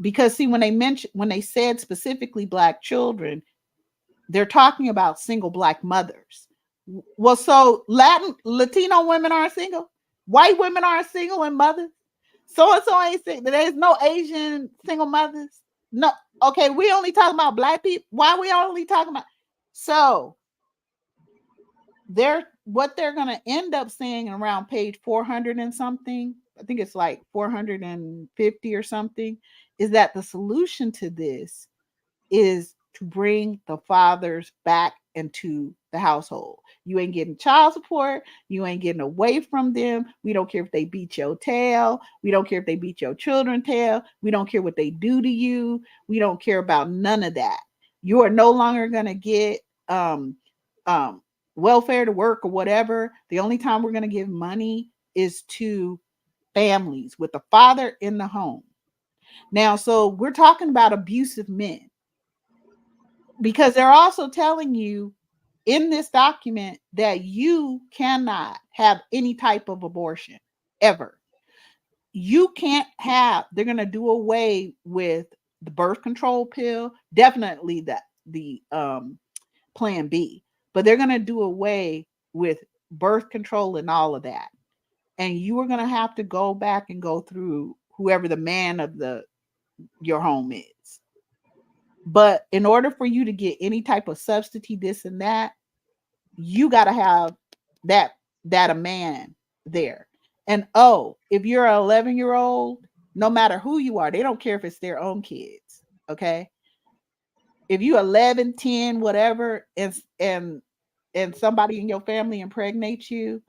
because see when they said specifically Black children, they're talking about single Black mothers. Well, so Latino women aren't single, white women aren't single and mothers. So and so ain't single. There's no Asian single mothers. No, okay, we only talking about Black people. Why we only talking about? So what they're gonna end up saying around page 400 and something. I think it's like 450 or something. Is that the solution to this is to bring the fathers back into the household. You ain't getting child support. You ain't getting away from them. We don't care if they beat your tail. We don't care if they beat your children's tail. We don't care what they do to you. We don't care about none of that. You are no longer going to get um, welfare to work or whatever. The only time we're going to give money is to families with the father in the home. Now, so we're talking about abusive men because they're also telling you in this document that you cannot have any type of abortion ever. You can't have, they're going to do away with the birth control pill, definitely the plan B, but they're going to do away with birth control and all of that. And you are going to have to go back and go through whoever the man of your home is. But in order for you to get any type of substitute, this and that, you got to have that a man there. And oh, if you're an 11-year-old, no matter who you are, they don't care if it's their own kids. Okay. If you 11, 10, whatever, and somebody in your family impregnates you,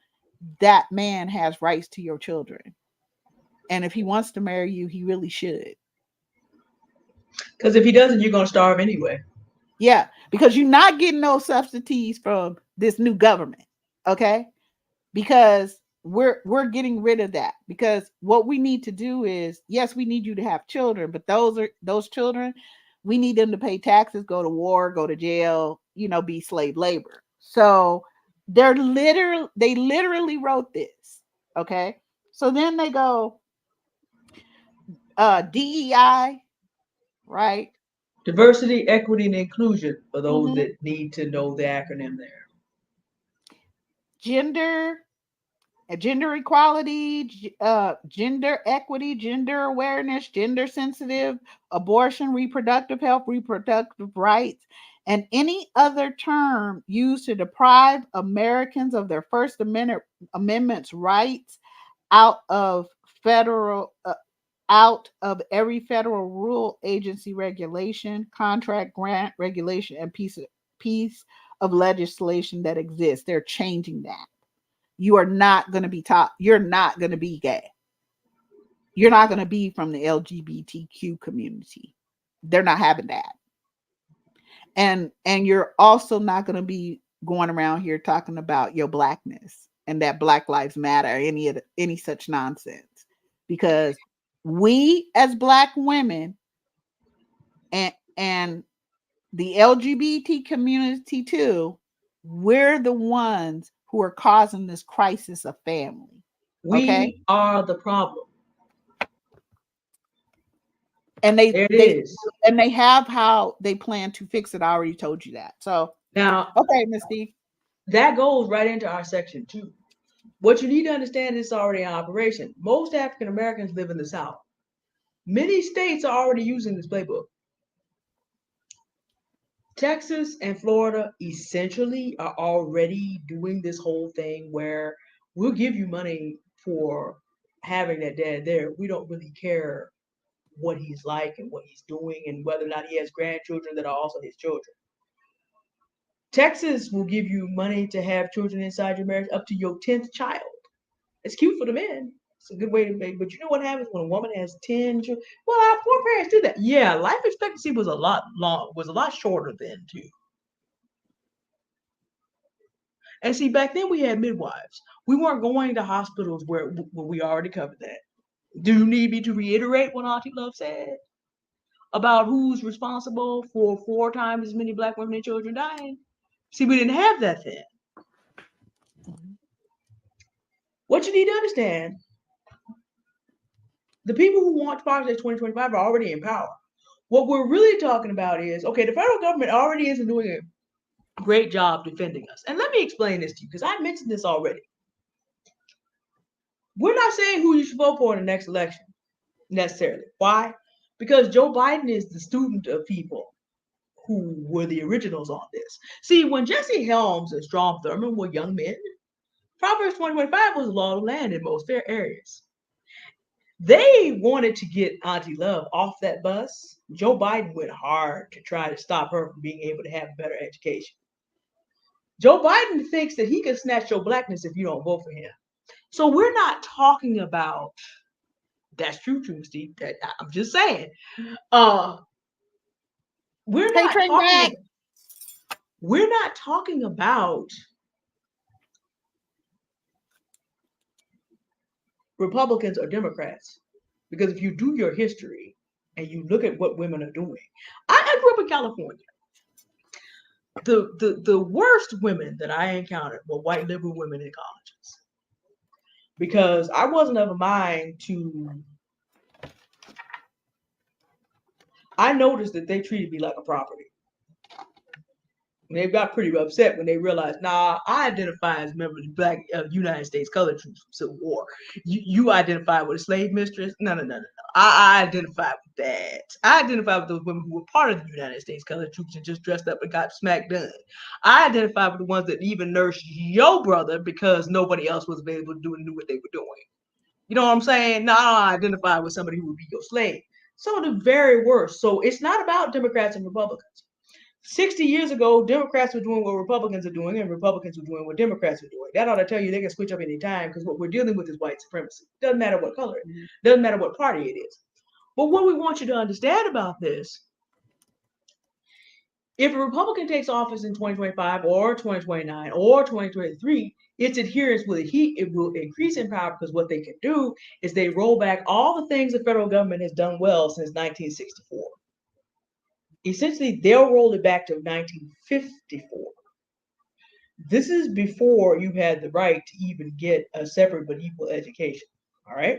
that man has rights to your children. And if he wants to marry you, he really should. Because if he doesn't, you're gonna starve anyway. Yeah, because you're not getting no subsidies from this new government. Okay? Because we're getting rid of that, because what we need to do is, yes, we need you to have children, but those children, we need them to pay taxes, go to war, go to jail, be slave labor. So they literally wrote this. Okay, so then they go DEI, right? Diversity, equity, and inclusion for those Mhm. that need to know the acronym there. Gender gender equality, gender equity, gender awareness, gender sensitive, abortion, reproductive health, reproductive rights, and any other term used to deprive Americans of their First Amendment's rights out of federal. Out of every federal rule, agency regulation, contract, grant, regulation, and piece of legislation that exists. They're changing that. You are not going to be taught, you're not going to be gay. You're not going to be from the LGBTQ community. They're not having that. And you're also not going to be going around here talking about your blackness and that Black Lives Matter, any such nonsense. Because we as Black women and the LGBT community too, we're the ones who are causing this crisis of family. Okay? We are the problem. And There it is. they have how they plan to fix it. I already told you that. So Now, okay, Miss D. that goes right into our section 2. What you need to understand is already in operation. Most African Americans live in the South. Many states are already using this playbook. Texas and Florida essentially are already doing this whole thing where we'll give you money for having that dad there. We don't really care what he's like and what he's doing and whether or not he has grandchildren that are also his children. Texas will give you money to have children inside your marriage up to your 10th child. It's cute for the men. It's a good way to make. But you know what happens when a woman has 10 children? Well, our foreparents do that. Yeah, life expectancy was a lot shorter then too. And see, back then we had midwives. We weren't going to hospitals where we already covered that. Do you need me to reiterate what Auntie Love said about who's responsible for 4 times as many Black women and children dying? See, we didn't have that then. What you need to understand, the people who want Project 2025 are already in power. What we're really talking about is, okay, the federal government already isn't doing a great job defending us. And let me explain this to you, because I mentioned this already. We're not saying who you should vote for in the next election, necessarily. Why? Because Joe Biden is the student of people who were the originals on this. See, when Jesse Helms and Strom Thurmond were young men, Proverbs 2025 was the law of land in most fair areas. They wanted to get Auntie Love off that bus. Joe Biden went hard to try to stop her from being able to have a better education. Joe Biden thinks that he can snatch your blackness if you don't vote for him. So we're not talking about, that's true, Steve. I'm just saying. We're Hey, not train talking back. about, we're not talking about Republicans or Democrats. Because if you do your history and you look at what women are doing, I grew up in California. The worst women that I encountered were white liberal women in colleges. Because I wasn't of a mind to, I noticed that they treated me like a property. And they got pretty upset when they realized, nah, I identify as a member of the Black United States Colored Troops from Civil War. You identify with a slave mistress? No. I identify with that. I identify with those women who were part of the United States Colored Troops and just dressed up and got smack done. I identify with the ones that even nursed your brother because nobody else was able to do and knew what they were doing. You know what I'm saying? No, I identify with somebody who would be your slave. Some of the very worst. So it's not about Democrats and Republicans. 60 years ago, Democrats were doing what Republicans are doing, and Republicans were doing what Democrats are doing. That ought to tell you they can switch up any time, because what we're dealing with is white supremacy. Doesn't matter what color, doesn't matter what party it is. But what we want you to understand about this, if a Republican takes office in 2025 or 2029 or 2023, its adherence will increase in power, because what they can do is they roll back all the things the federal government has done well since 1964. Essentially, they'll roll it back to 1954. This is before you had the right to even get a separate but equal education. All right.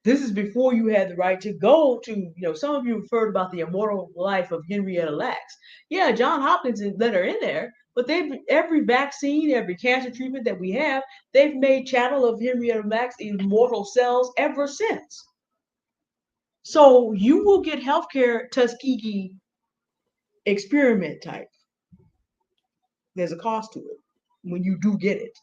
This is before you had the right to go to, some of you have heard about the immortal life of Henrietta Lacks. Yeah, John Hopkins let her in there, but every vaccine, every cancer treatment that we have, they've made chattel of Henrietta Lacks' immortal cells ever since. So you will get healthcare Tuskegee experiment type. There's a cost to it when you do get it.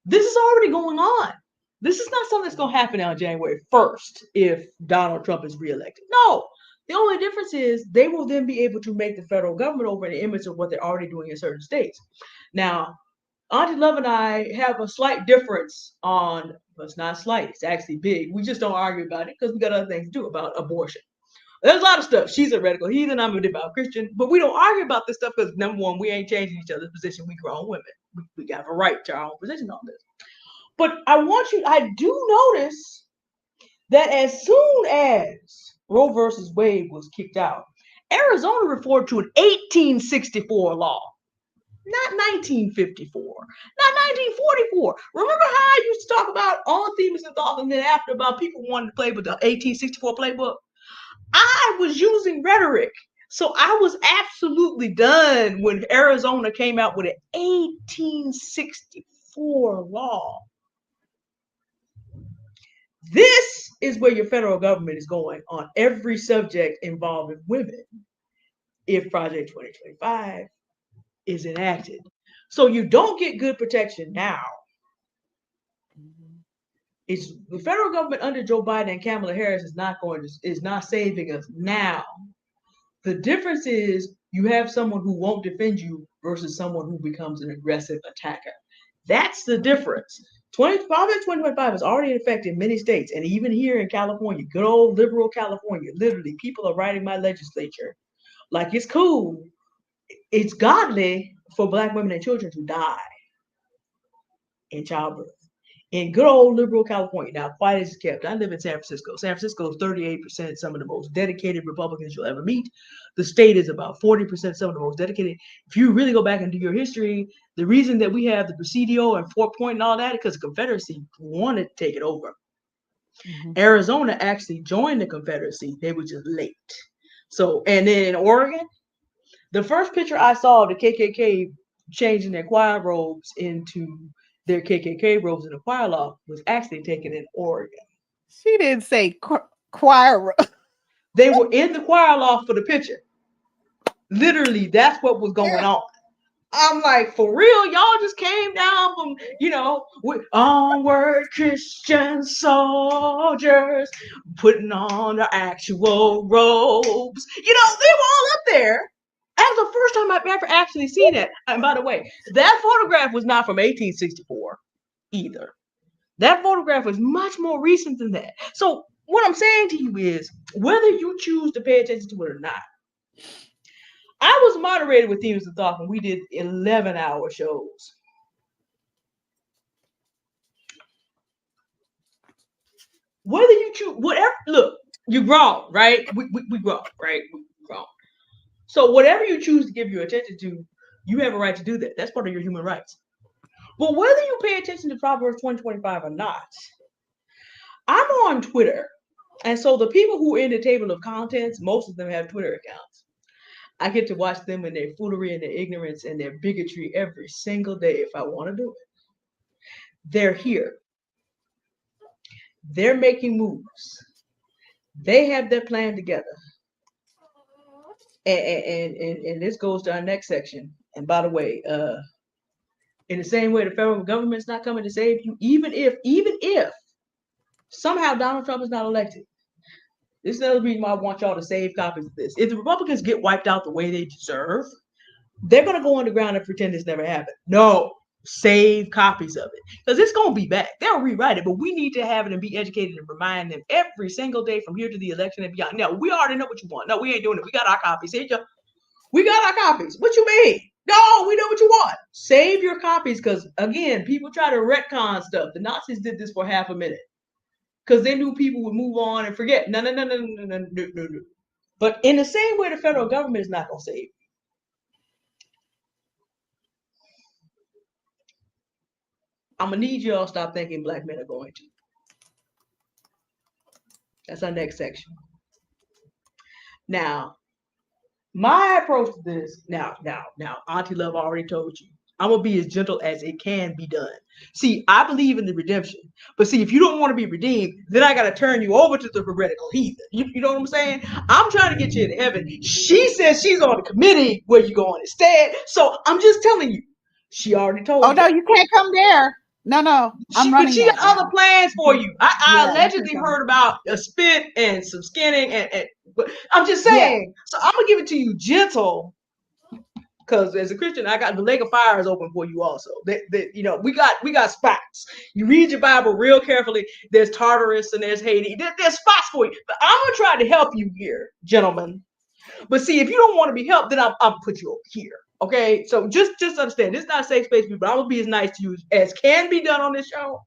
This is already going on. This is not something that's going to happen on January 1st if Donald Trump is reelected. No, the only difference is they will then be able to make the federal government over an image of what they're already doing in certain states. Now, Auntie Love and I have a slight difference on, well, it's not slight, it's actually big. We just don't argue about it because we got other things to do about abortion. There's a lot of stuff. She's a radical heathen, I'm a devout Christian, but we don't argue about this stuff because, number one, we ain't changing each other's position. We grown women. We got a right to our own position on this. But I do notice that as soon as Roe versus Wade was kicked out, Arizona referred to an 1864 law, not 1954, not 1944. Remember how I used to talk about on themes and thought, and then after about people wanting to play with the 1864 playbook? I was using rhetoric. So I was absolutely done when Arizona came out with an 1864 law. This is where your federal government is going on every subject involving women if Project 2025 is enacted. So you don't get good protection now. It's the federal government under Joe Biden and Kamala Harris is not saving us now. The difference is you have someone who won't defend you versus someone who becomes an aggressive attacker. That's the difference. Project 2025 is already in effect in many states, and even here in California, good old liberal California, literally people are writing my legislature like it's cool, it's godly for Black women and children to die in childbirth. In good old liberal California, now quiet as kept. I live in San Francisco. San Francisco is 38% some of the most dedicated Republicans you'll ever meet. The state is about 40% some of the most dedicated. If you really go back into your history, the reason that we have the Presidio and Fort Point and all that is because the Confederacy wanted to take it over. Mm-hmm. Arizona actually joined the Confederacy. They were just late. So, and then in Oregon, the first picture I saw of the KKK changing their choir robes into their KKK robes in the choir loft was actually taken in Oregon. She didn't say choir. They were in the choir loft for the picture. Literally, that's what was going on. I'm like, for real, y'all just came down from, with onward Christian soldiers putting on their actual robes. They were all up there. That was the first time I've ever actually seen it. And by the way, that photograph was not from 1864 either. That photograph was much more recent than that. So what I'm saying to you is, whether you choose to pay attention to it or not, I was moderated with Themes of Thought when we did 11-hour shows. Whether you choose, whatever, look, you're grown, right? We grown, right? We grown. So whatever you choose to give your attention to, you have a right to do that. That's part of your human rights. But whether you pay attention to Proverbs 2025 or not, I'm on Twitter. And so the people who are in the table of contents, most of them have Twitter accounts. I get to watch them in their foolery and their ignorance and their bigotry every single day if I want to do it. They're here. They're making moves. They have their plan together. And this goes to our next section. And by the way, in the same way the federal government's not coming to save you, even if somehow Donald Trump is not elected, This is another reason why I want y'all to save copies of this. If the Republicans get wiped out the way they deserve, they're going to go underground and pretend this never happened. No, save copies of it because it's going to be back. They'll rewrite it, but we need to have it and be educated and remind them every single day from here to the election and beyond. Now, we already know what you want. No, we ain't doing it. We got our copies. We got our copies. What you mean? No, we know what you want. Save your copies because, again, people try to retcon stuff. The Nazis did this for half a minute because they knew people would move on and forget. No. But in the same way, the federal government is not going to save you. I'm going to need y'all to stop thinking black men are going to. That's our next section. Now, my approach to this, now, Auntie Love already told you, I'm going to be as gentle as it can be done. See, I believe in the redemption. But see, if you don't want to be redeemed, then I got to turn you over to the heretical heathen. You know what I'm saying? I'm trying to get you into heaven. She says she's on the committee where you going instead. So I'm just telling you. She already told you. Oh, no, you can't come there. No. But she got other plans for you. I allegedly heard about a spit and some skinning, but I'm just saying. Yeah. So I'm gonna give it to you gentle, because as a Christian, I got the lake of fire is open for you also. We got spots. You read your Bible real carefully. There's Tartarus and there's Haiti. There's spots for you. But I'm gonna try to help you here, gentlemen. But see, if you don't want to be helped, then I'll put you over here. Okay, so just understand, this is not a safe space, but I'm gonna be as nice to you as can be done on this show.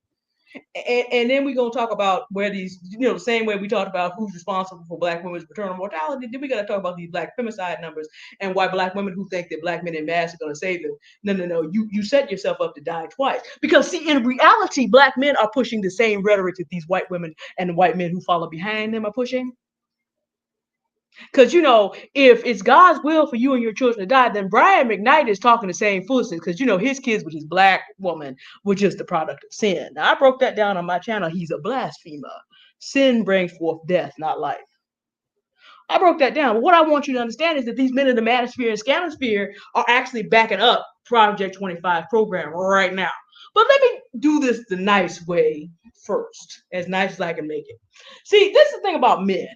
And then we're gonna talk about where these, the same way we talked about who's responsible for black women's maternal mortality. Then we gotta talk about these black femicide numbers and why black women who think that black men in mass are gonna save them. No. You set yourself up to die twice. Because see, in reality, black men are pushing the same rhetoric that these white women and the white men who follow behind them are pushing. Because, if it's God's will for you and your children to die, then Brian McKnight is talking the same foolishness because, his kids with his black woman were just the product of sin. Now, I broke that down on my channel. He's a blasphemer. Sin brings forth death, not life. I broke that down. But what I want you to understand is that these men in the manosphere and scanosphere are actually backing up Project 25 program right now. But let me do this the nice way first, as nice as I can make it. See, this is the thing about men.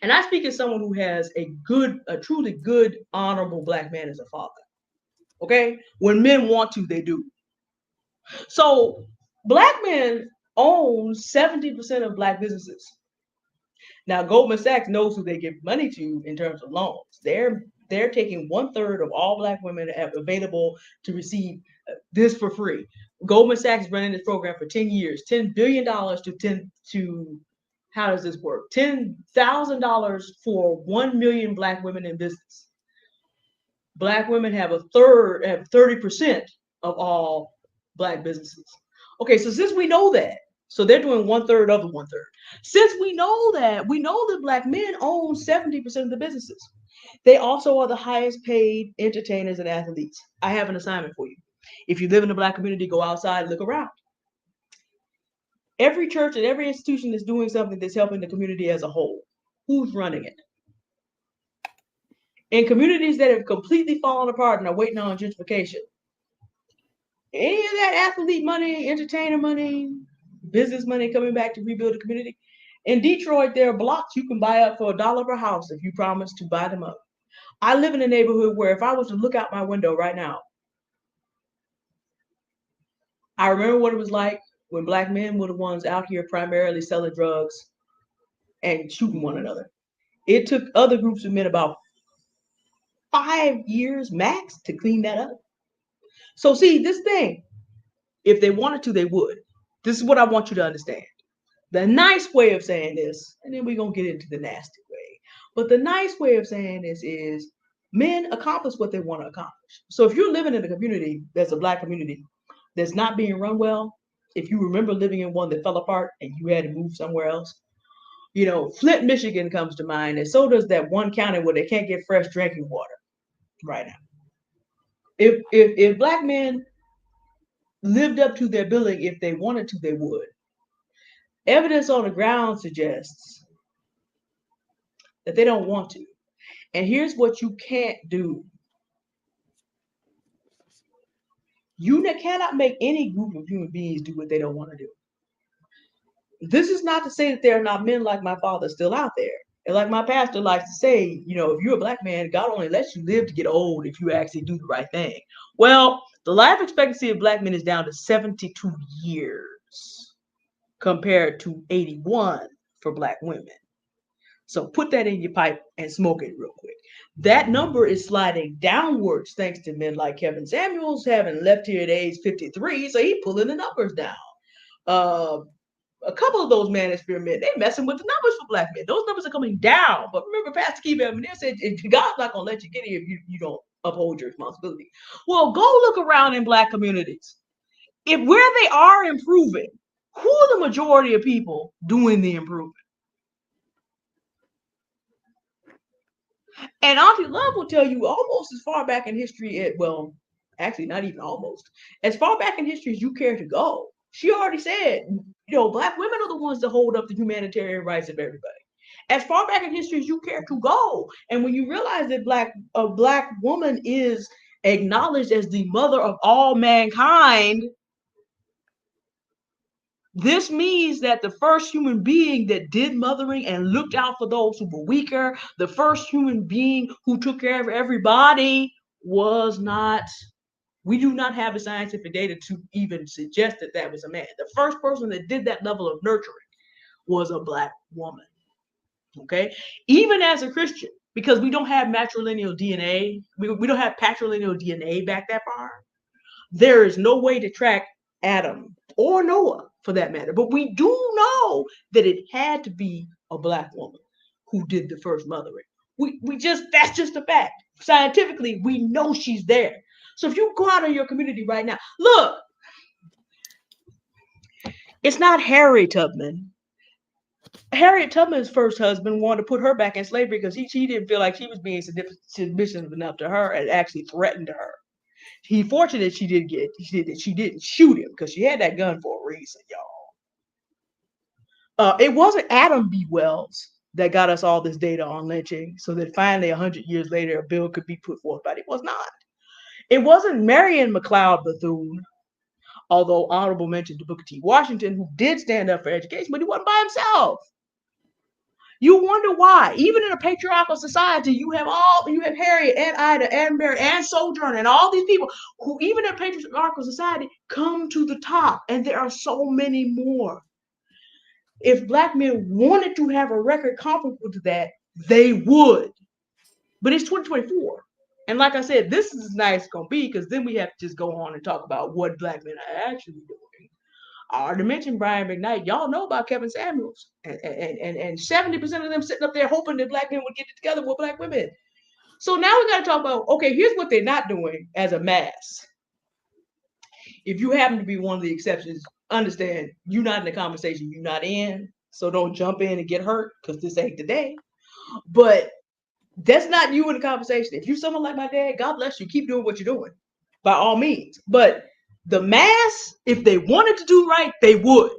And I speak as someone who has a truly good, honorable black man as a father. Okay? When men want to, they do. So black men own 70% of black businesses. Now, Goldman Sachs knows who they give money to in terms of loans. They're taking 1/3 of all black women available to receive this for free. Goldman Sachs is running this program for 10 years, $10 billion to how does this work? $10,000 for 1 million black women in business. Black women have 30% of all black businesses. Okay, so since we know that, so they're doing 1/3 of the 1/3. Since we know that black men own 70% of the businesses. They also are the highest paid entertainers and athletes. I have an assignment for you. If you live in the black community, go outside and look around. Every church and every institution is doing something that's helping the community as a whole. Who's running it? In communities that have completely fallen apart and are waiting on gentrification, any of that athlete money, entertainer money, business money coming back to rebuild the community? In Detroit, there are blocks you can buy up for $1 per house if you promise to buy them up. I live in a neighborhood where if I was to look out my window right now, I remember what it was like when black men were the ones out here primarily selling drugs and shooting one another. It took other groups of men about 5 years max to clean that up. So see, this thing, if they wanted to, they would. This is what I want you to understand. The nice way of saying this, and then we're going to get into the nasty way, but the nice way of saying this is men accomplish what they want to accomplish. So if you're living in a community that's a black community that's not being run well, if you remember living in one that fell apart and you had to move somewhere else, Flint, Michigan comes to mind, and so does that one county where they can't get fresh drinking water right now. If black men lived up to their billing, if they wanted to, they would. Evidence on the ground suggests that they don't want to. And here's what you can't do. You cannot make any group of human beings do what they don't want to do. This is not to say that there are not men like my father still out there. And like my pastor likes to say, you know, if you're a black man, God only lets you live to get old if you actually do the right thing. Well, the life expectancy of black men is down to 72 years compared to 81 for black women. So put that in your pipe and smoke it real quick. That number is sliding downwards thanks to men like Kevin Samuels having left here at age 53, so he's pulling the numbers down. Uh, a couple of those manosphere men, they messing with the numbers for black men. Those numbers are coming down. But remember, Pastor Keith said, God's not going to let you get here if you don't uphold your responsibility. Well, go look around in black communities. If where they are improving, who are the majority of people doing the improvement? And Auntie Love will tell you almost as far back in history, well, actually not even almost, as far back in history as you care to go. She already said, you know, black women are the ones that hold up the humanitarian rights of everybody. As far back in history as you care to go. And when you realize that a black woman is acknowledged as the mother of all mankind, this means that the first human being that did mothering and looked out for those who were weaker, the first human being who took care of everybody was not, we do not have the scientific data to even suggest that that was a man. The first person that did that level of nurturing was a black woman. Okay? Even as a Christian, because we don't have matrilineal DNA, we don't have patrilineal DNA back that far, there is no way to track Adam or Noah for that matter. But we do know that it had to be a black woman who did the first mothering. That's just a fact. Scientifically, we know she's there. So if you go out in your community right now, look, it's not Harriet Tubman. Harriet Tubman's first husband wanted to put her back in slavery because she didn't feel like she was being submissive enough to her and actually threatened her. He fortunate she didn't shoot him because she had that gun for a reason, y'all. It wasn't Adam B. Wells that got us all this data on lynching so that finally 100 years later a bill could be put forth, but it was not. It wasn't Marion McLeod Bethune, although honorable mention to Booker T. Washington, who did stand up for education, but he wasn't by himself. You wonder why, even in a patriarchal society, you have Harriet and Ida and Mary and Sojourner and all these people who, even in a patriarchal society, come to the top, and there are so many more. If black men wanted to have a record comparable to that, they would. But it's 2024. And like I said, this is as nice as going to be because then we have to just go on and talk about what black men are actually doing. To mention Brian McKnight, y'all know about Kevin Samuels, and 70% of them sitting up there hoping that black men would get together with black women. So now we got to talk about, okay, here's what they're not doing as a mass. If you happen to be one of the exceptions, understand you're not in the conversation, you're not in, so don't jump in and get hurt because this ain't the day. But that's not you in the conversation. If you're someone like my dad, God bless you, keep doing what you're doing, by all means. But the mass, if they wanted to do right, they would.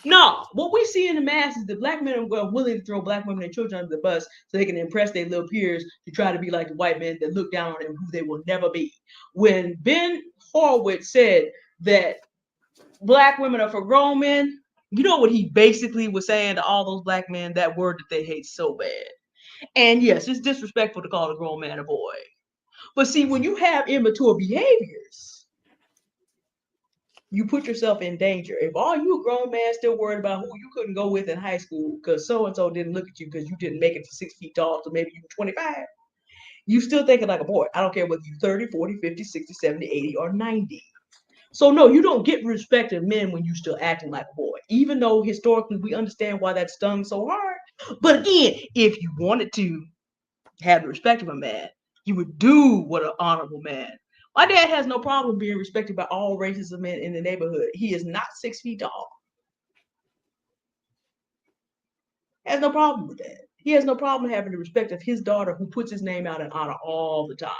No, what we see in the mass is that black men are willing to throw black women and children under the bus so they can impress their little peers to try to be like the white men that look down on them who they will never be. When Ben Horowitz said that black women are for grown men, you know what he basically was saying to all those black men? That word that they hate so bad. And yes, it's disrespectful to call a grown man a boy. But see, when you have immature behaviors, you put yourself in danger. If all you a grown man still worried about who you couldn't go with in high school because so-and-so didn't look at you because you didn't make it to 6 feet tall, so maybe you were 25, you still thinking like a boy. I don't care whether you're 30, 40, 50, 60, 70, 80, or 90. So no, you don't get respect of men when you're still acting like a boy, even though historically we understand why that stung so hard. But again, if you wanted to have the respect of a man, you would do what an honorable man. My dad has no problem being respected by all races of men in the neighborhood. He is not 6 feet tall. Has no problem with that. He has no problem having the respect of his daughter who puts his name out in honor all the time.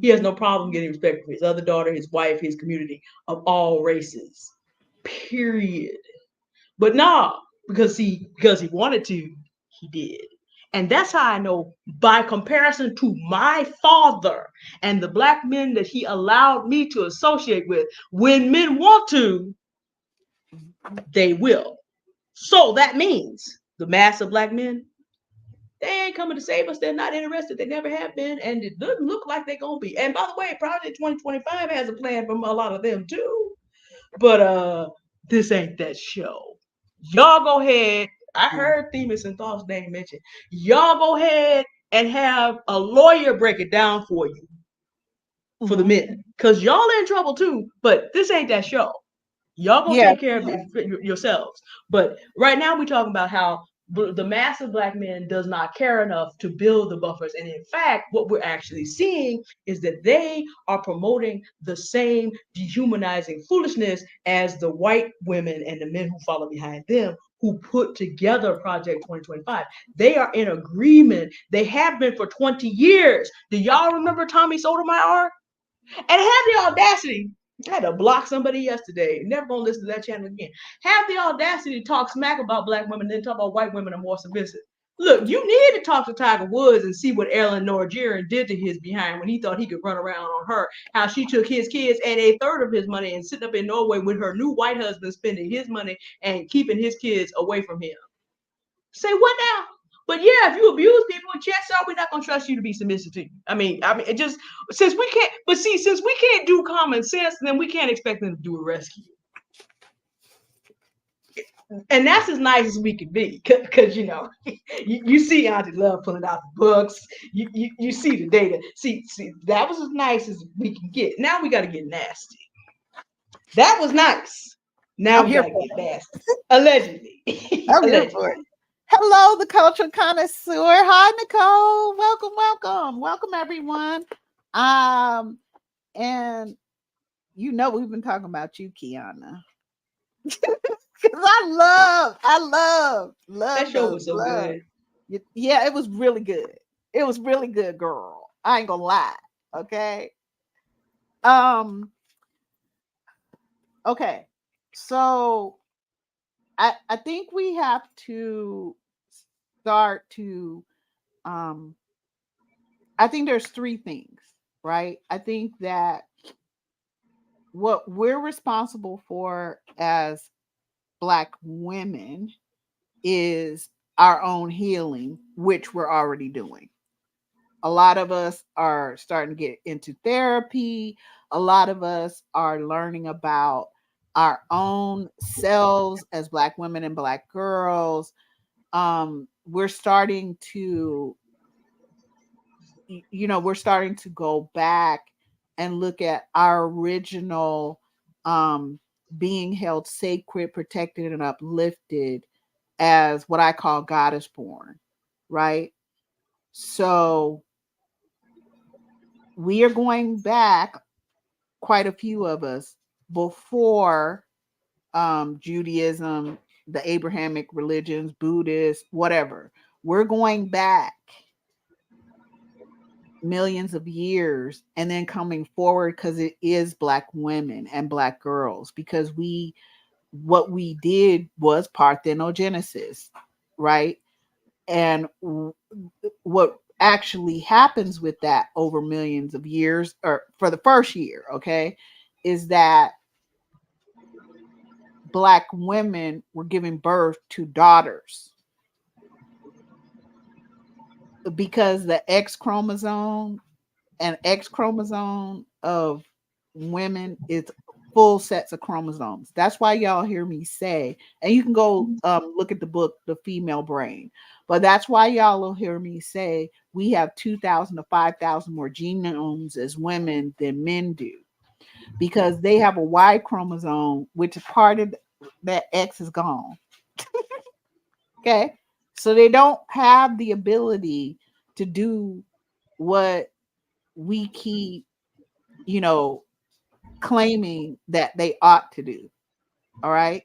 He has no problem getting respect for his other daughter, his wife, his community of all races. Period. But nah, because he wanted to, he did. And that's how I know, by comparison to my father and the black men that he allowed me to associate with, when men want to, they will. So that means the mass of black men, they ain't coming to save us. They're not interested. They never have been, and it doesn't look like they're gonna be. And by the way, Project 2025 has a plan for a lot of them too. But this ain't that show. Y'all go ahead. I heard Themis and Thoughts name mentioned. Y'all go ahead and have a lawyer break it down for you for the men, because y'all in trouble too. But this ain't that show. Y'all gonna take care of yourselves. But right now we're talking about how the mass of black men does not care enough to build the buffers. And in fact, what we're actually seeing is that they are promoting the same dehumanizing foolishness as the white women and the men who follow behind them, who put together Project 2025. They are in agreement. They have been for 20 years. Do y'all remember Tommy Sotomayor? And have the audacity, I had to block somebody yesterday, never gonna listen to that channel again. Have the audacity to talk smack about black women, then talk about white women are more submissive. Look, you need to talk to Tiger Woods and see what Ellen Nigerian did to his behind when he thought he could run around on her. How she took his kids and a third of his money and sitting up in Norway with her new white husband, spending his money and keeping his kids away from him. Say what now? But yeah, if you abuse people, chances are we're not gonna trust you to be submissive to you. I mean, it just, since we can't. But see, since we can't do common sense, then we can't expect them to do a rescue. And that's as nice as we can be, because you see Auntie Love pulling out the books. You see the data. See, that was as nice as we can get. Now we got to get nasty. That was nice. Now we got to get nasty. Allegedly. I'm here for it. Hello, the cultural connoisseur. Hi, Nicole. Welcome, everyone. And we've been talking about you, Kiana. Because I love that show was so good. Yeah, it was really good. It was really good, girl. I ain't gonna lie. Okay. Okay. So I think we have to start to I think there's three things, right? I think that what we're responsible for as Black women is our own healing, which we're already doing. A lot of us are starting to get into therapy. A lot of us are learning about our own selves as Black women and Black girls. We're starting to, we're starting to go back and look at our original being held sacred, protected, and uplifted as what I call goddess born, right? So we are going back, quite a few of us, before Judaism, the Abrahamic religions, Buddhist, whatever. We're going back millions of years and then coming forward, because it is Black women and Black girls, because what we did was parthenogenesis, right? And what actually happens with that over millions of years, or for the first year, okay, is that Black women were giving birth to daughters, because the X chromosome of women is full sets of chromosomes. That's why y'all hear me say, and you can go look at the book, The Female Brain, but that's why y'all will hear me say we have 2,000 to 5,000 more genomes as women than men do, because they have a Y chromosome, which is part of that X is gone. Okay. So they don't have the ability to do what we keep, claiming that they ought to do. All right.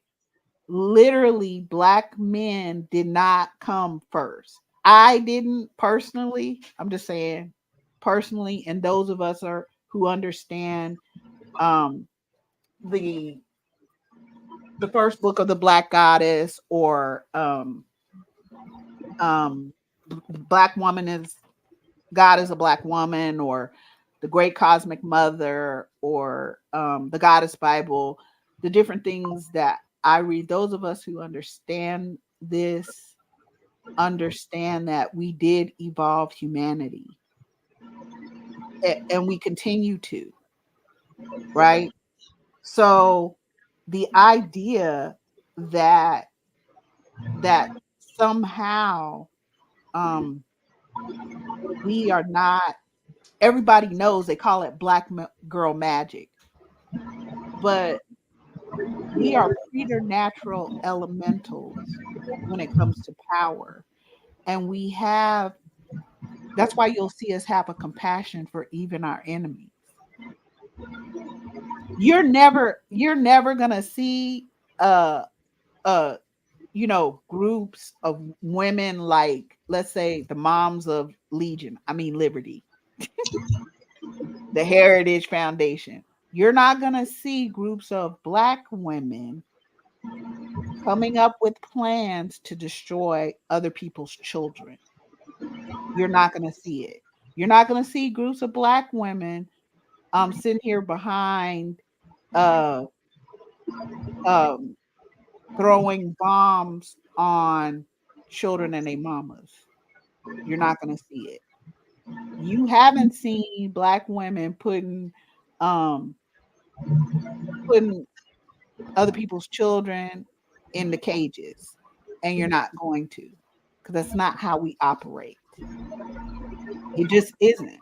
Literally, Black men did not come first. I didn't personally. I'm just saying personally, and those of us who understand the first book of the Black Goddess, or Black woman is God is a Black woman, or the Great Cosmic Mother, or the Goddess Bible, the different things that I read, those of us who understand this understand that we did evolve humanity, and we continue to, right? So the idea that that somehow um we are not, everybody knows they call it girl magic, but we are preternatural elementals when it comes to power. And we have, that's why you'll see us have a compassion for even our enemies. You're never gonna see uh groups of women, like, let's say, the moms of Liberty, the Heritage Foundation. You're not gonna see groups of Black women coming up with plans to destroy other people's children. You're not gonna see it. You're not gonna see groups of Black women sitting here behind uh um throwing bombs on children and their mamas. You're not going to see it. You haven't seen Black women um putting other people's children in the cages, and you're not going to, because that's not how we operate. It just isn't.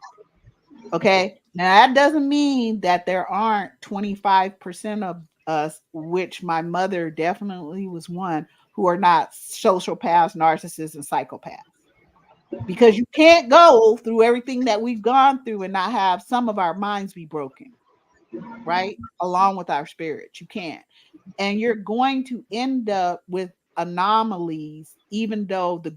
Okay. Now, that doesn't mean that there aren't 25% of us, which my mother definitely was one, who are not sociopaths, narcissists, and psychopaths. Because you can't go through everything that we've gone through and not have some of our minds be broken, right? Along with our spirits. You can't. And you're going to end up with anomalies, even though the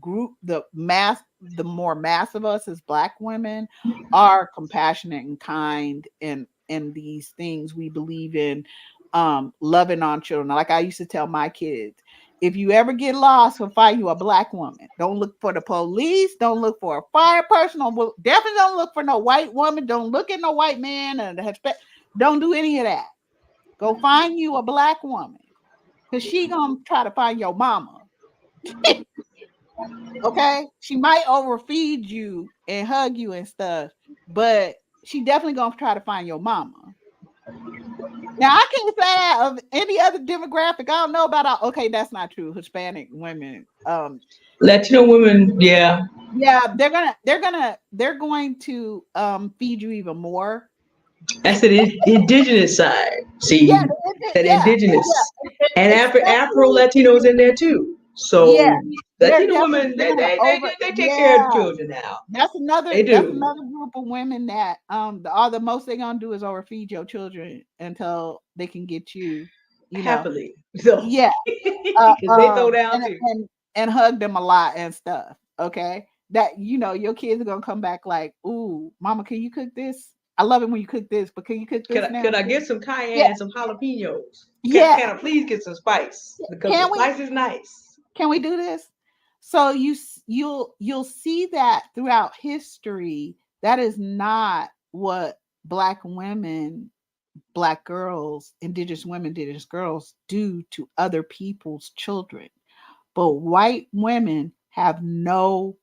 more mass of us as Black women are compassionate and kind, and these things we believe in, loving on children. Like I used to tell my kids, if you ever get lost, we'll find you a Black woman. Don't look for the police. Don't look for a fire person. Definitely don't look for no white woman. Don't look at no white man. Don't do any of that. Go find you a Black woman, because she gonna try to find your mama. Okay? She might overfeed you and hug you and stuff, but she definitely gonna try to find your mama. Now, I can't say that of any other demographic. I don't know about okay, that's not true. Hispanic women. Latino women, yeah. Yeah, they're going to feed you even more. That's the indigenous side. See, Yeah, that yeah, indigenous. And Afro especially, Latinos in there too. yeah, So they're Latino definitely women, they're gonna they take care of the yeah. children now. That's another They that's do. another group of women that all the most they're gonna do is overfeed your children until they can get you, you know. Happily. So Yeah. because they throw down And, too. and hug them a lot and stuff. Okay. That your kids are gonna come back like, ooh, mama, can you cook this? I love it when you cook this, but can you cook this now Could I too? get some Yeah, cayenne, some jalapenos? Can yeah. I please get some spice? Because the Can we spice is nice. can we do this? So you'll see that throughout history, that is not what Black women, Black girls, Indigenous women, Indigenous girls do to other people's children. But white women have no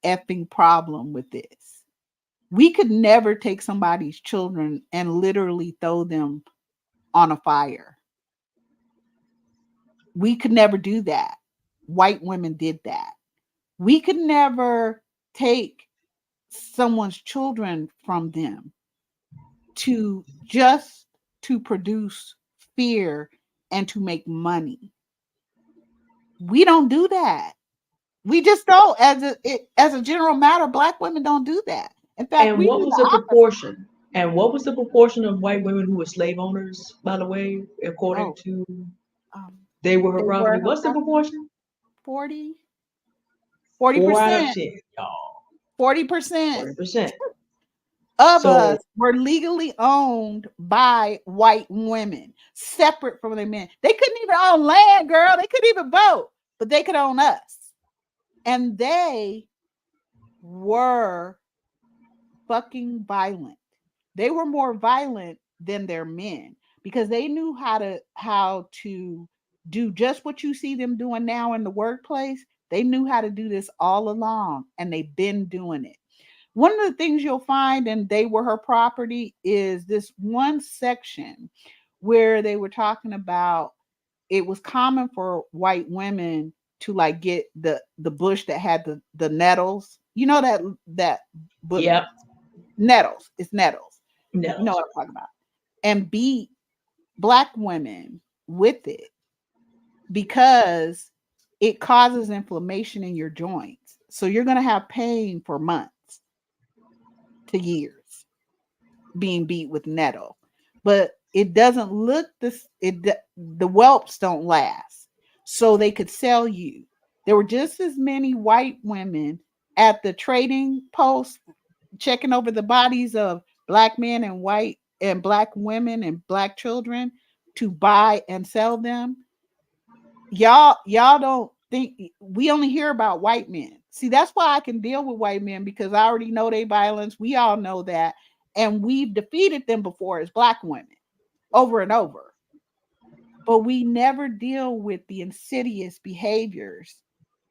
effing problem with this. We could never take somebody's children and literally throw them on a fire. We could never do that. White women did that. We could never take someone's children from them to just to produce fear and to make money. We don't do that. We just don't. As a general matter, Black women don't do that. In fact, And we what do was the the opposite. proportion? And what was the proportion of white women who were slave owners, by the way, according Oh, to um, they were her they were property? her What's the property. proportion? 40, 4 out of 40%, 10, y'all. 40% 40%. of So us were legally owned by white women, separate from their men. They couldn't even own land, girl. They couldn't even vote, but they could own us. And they were fucking violent. They were more violent than their men because they knew how to do just what you see them doing now in the workplace. They knew how to do this all along and they've been doing it. One of the things you'll find in They Were Her Property is this one section where they were talking about it was common for white women to like get the bush that had the nettles. You know that bush, Yep. nettles. It's nettles. You know No. what I'm talking about. And beat black women with it because it causes inflammation in your joints. So you're going to have pain for months to years being beat with nettle. But it doesn't look this the whelps don't last. So they could sell you. There were just as many white women at the trading post checking over the bodies of black men and white and black women and black children to buy and sell them. Y'all don't think we only hear about white men. See, that's why I can deal with white men because I already know their violence. We all know that. And we've defeated them before as black women over and over. But we never deal with the insidious behaviors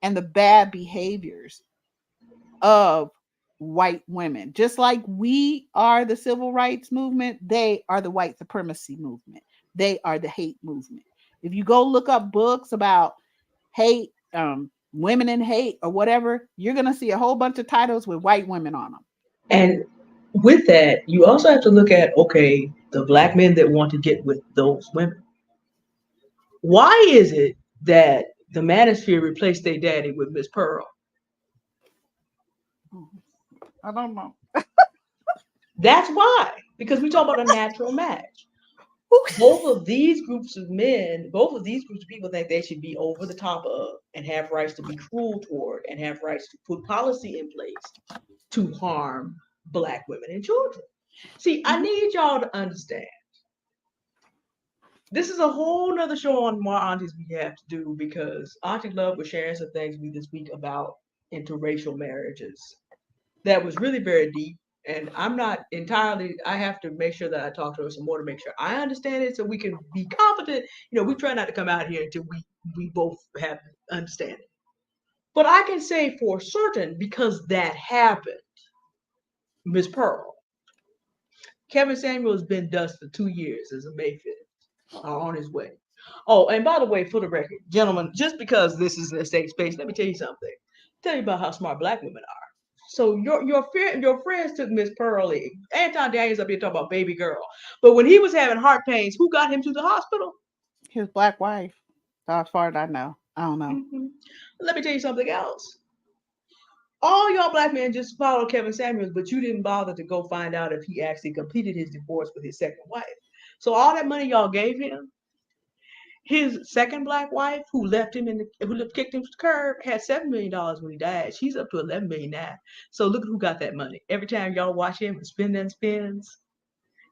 and the bad behaviors of white women. Just like we are the civil rights movement, they are the white supremacy movement. They are the hate movement. If you go look up books about hate, women in hate or whatever, you're going to see a whole bunch of titles with white women on them. And with that, you also have to look at, okay, the black men that want to get with those women. Why is it that the Manosphere replaced their daddy with Miss Pearl? I don't know. That's why. Because we talk about a natural match. Both of these groups of men, both of these groups of people think they should be over the top of and have rights to be cruel toward and have rights to put policy in place to harm black women and children. See, I need y'all to understand. This is a whole nother show on more aunties we have to do because Auntie Love was sharing some things with me this week about interracial marriages. That was really very deep. And I'm not entirely, I have to make sure that I talk to her some more to make sure I understand it so we can be competent. You know, we try not to come out here until we both have understanding. But I can say for certain, because that happened, Miss Pearl, Kevin Samuel has been dust for 2 years as a Mayfield on his way. Oh, and by the way, for the record, gentlemen, just because this is a safe space, let me tell you something. Tell you about how smart black women are. So your friends took Miss Pearlie. Anton Daniels up here talking about baby girl. But when he was having heart pains, who got him to the hospital? His black wife. As far as I know. I don't know. Mm-hmm. Let me tell you something else. All y'all black men just followed Kevin Samuels, but you didn't bother to go find out if he actually completed his divorce with his second wife. So all that money y'all gave him, his second black wife, who left him who kicked him to the curb, had $7 million when he died. She's up to $11 million now. So look at who got that money. Every time y'all watch him spend and spins,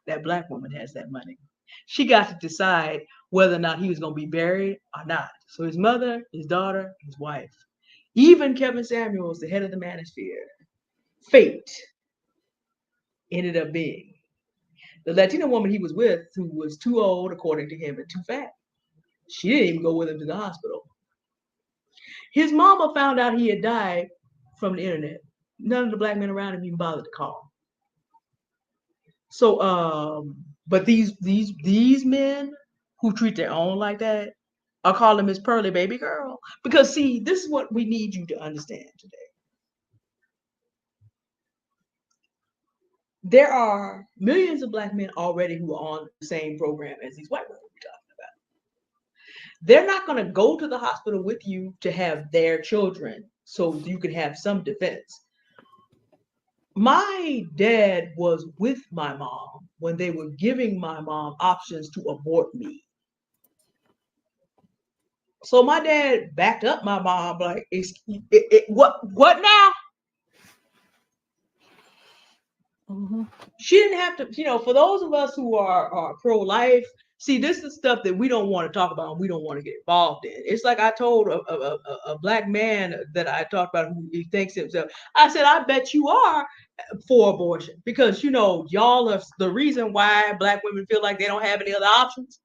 that black woman has that money. She got to decide whether or not he was going to be buried or not. So his mother, his daughter, his wife, even Kevin Samuels, the head of the Manosphere, fate ended up being the Latina woman he was with, who was too old, according to him, and too fat. She didn't even go with him to the hospital. His mama found out he had died from the internet. None of the black men around him even bothered to call. So, but these men who treat their own like that are calling Miss Pearly baby girl. Because see, this is what we need you to understand today. There are millions of black men already who are on the same program as these white women we're talking about. They're not going to go to the hospital with you to have their children so you can have some defense. My dad was with my mom when they were giving my mom options to abort me. So my dad backed up my mom like, what now? Mm-hmm. She didn't have to, for those of us who are pro-life, see, this is stuff that we don't want to talk about and we don't want to get involved in. It's like I told a black man that I talked about who he thinks himself. I said, I bet you are for abortion because, y'all are the reason why black women feel like they don't have any other options.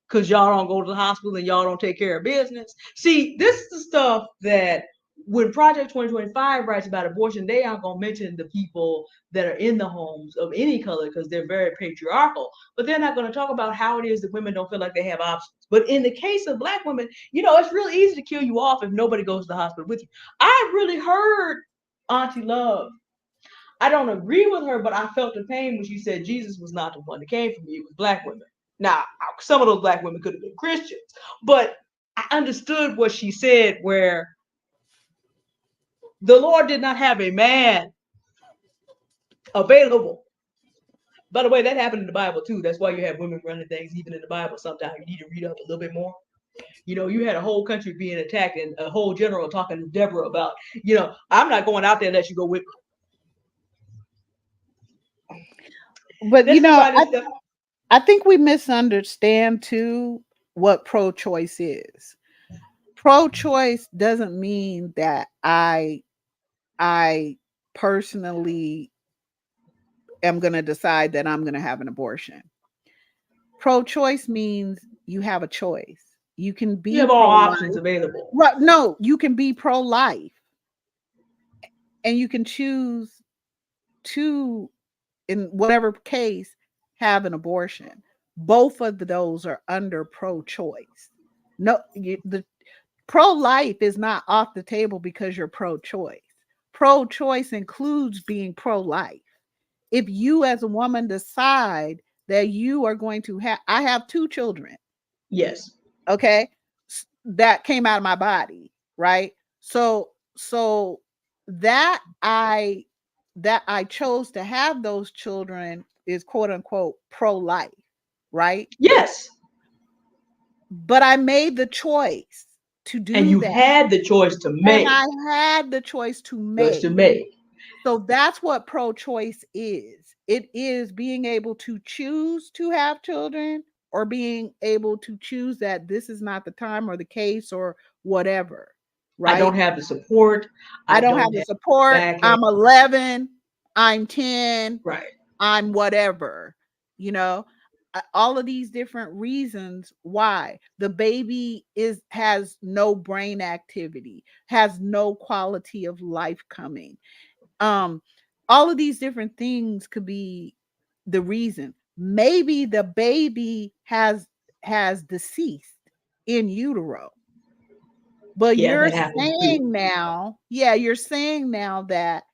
because y'all don't go to the hospital and y'all don't take care of business. See, this is the stuff that when Project 2025 writes about abortion, they aren't going to mention the people that are in the homes of any color because they're very patriarchal. But they're not going to talk about how it is that women don't feel like they have options. But in the case of Black women, it's really easy to kill you off if nobody goes to the hospital with you. I really heard Auntie Love. I don't agree with her, but I felt the pain when she said Jesus was not the one that came for me. It was Black women. Now, some of those Black women could have been Christians, but I understood what she said, where the Lord did not have a man available. By the way, that happened in the Bible too. That's why you have women running things even in the Bible. Sometimes you need to read up a little bit more. You had a whole country being attacked and a whole general talking to Deborah about, I'm not going out there unless you go with me. But I think we misunderstand too what pro-choice is. Pro-choice doesn't mean that I personally am going to decide that I'm going to have an abortion. Pro-choice means you have a choice. You can be, you have all options available. Right? No, you can be pro-life, and you can choose to, in whatever case, have an abortion. Both of those are under pro-choice. No, the pro-life is not off the table because you're pro-choice. Pro-choice includes being pro-life. If you as a woman decide that you are going to I have 2 children. Yes. Okay. That came out of my body. Right. So that I chose to have those children is quote unquote pro-life. Right. Yes. But I made the choice to do that. And you had the choice to make. And I had the choice to make. So that's what pro-choice is. It is being able to choose to have children or being able to choose that this is not the time or the case or whatever. Right? I don't have the support. I don't have the support. I'm 11. I'm 10. Right. I'm whatever. All of these different reasons why the baby has no brain activity, has no quality of life coming. All of these different things could be the reason. Maybe the baby has deceased in utero. But you're saying now that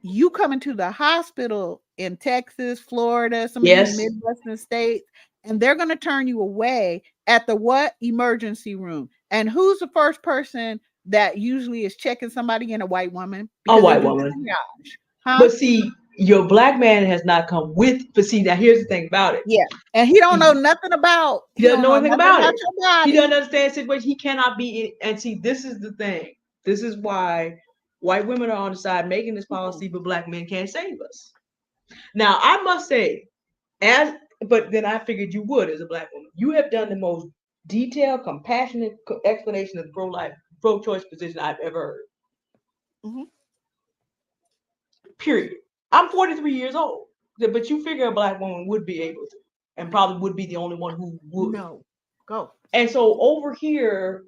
you come into the hospital in Texas, Florida, some of these Midwestern states, and they're going to turn you away at the emergency room. And who's the first person that usually is checking somebody in? A white woman. A white woman. Huh? But see, your Black man has not come with. But see, now here's the thing about it. Yeah, and he don't know nothing about. He doesn't know anything about it. He doesn't understand the situation. He cannot be. And see, this is the thing. This is why white women are on the side making this policy, but Black men can't save us. Now, I must say, but then I figured you would as a Black woman. You have done the most detailed, compassionate explanation of the pro-life, pro-choice position I've ever heard. Mm-hmm. Period. I'm 43 years old, but you figure a Black woman would be able to, and probably would be the only one who would. No, go. And so over here,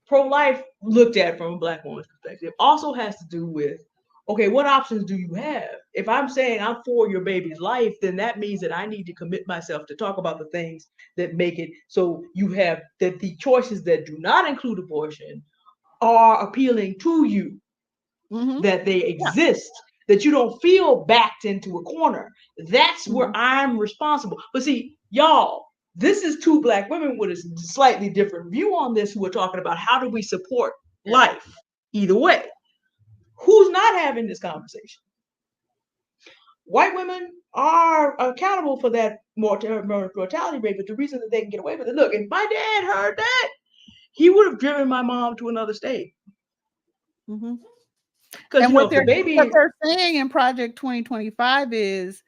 pro-life looked at from a Black woman's perspective also has to do with, okay, what options do you have? If I'm saying I'm for your baby's life, then that means that I need to commit myself to talk about the things that make it so you have that the choices that do not include abortion are appealing to you. Mm-hmm. That they exist, that you don't feel backed into a corner. That's where I'm responsible. But see, y'all, this is 2 Black women with a slightly different view on this who are talking about how do we support life either way. Who's not having this conversation? White women are accountable for that mortality rate, but the reason that they can get away with it, look, if my dad heard that, he would have driven my mom to another state. Mm-hmm. And what they're saying in Project 2025 is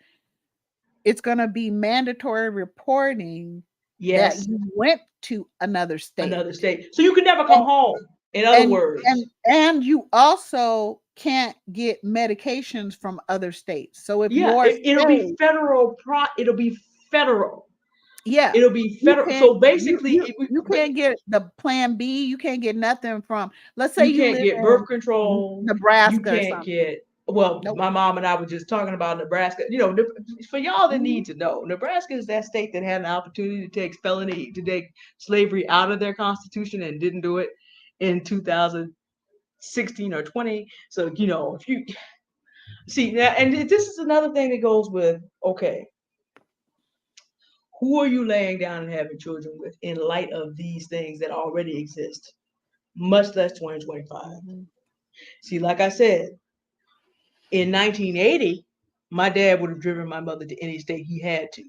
it's going to be mandatory reporting that you went to another state. So you can never come home, in other words. And you also can't get medications from other states. So if it'll be federal. Yeah. It'll be You federal. can't, So basically, you can't get the plan B. You can't get nothing from, let's say you you can't live get birth in control. You Nebraska or can't something. get, well, Nope. my mom and I were just talking about Nebraska. You know, for y'all that Mhm. need to know, Nebraska is that state that had an opportunity to take slavery out of their constitution and didn't do it in 2016 or 20. So, you know, if you see that, and this is another thing that goes with, okay, who are you laying down and having children with in light of these things that already exist, much less 2025? Mhm. See, like I said, in 1980, my dad would have driven my mother to any state he had to.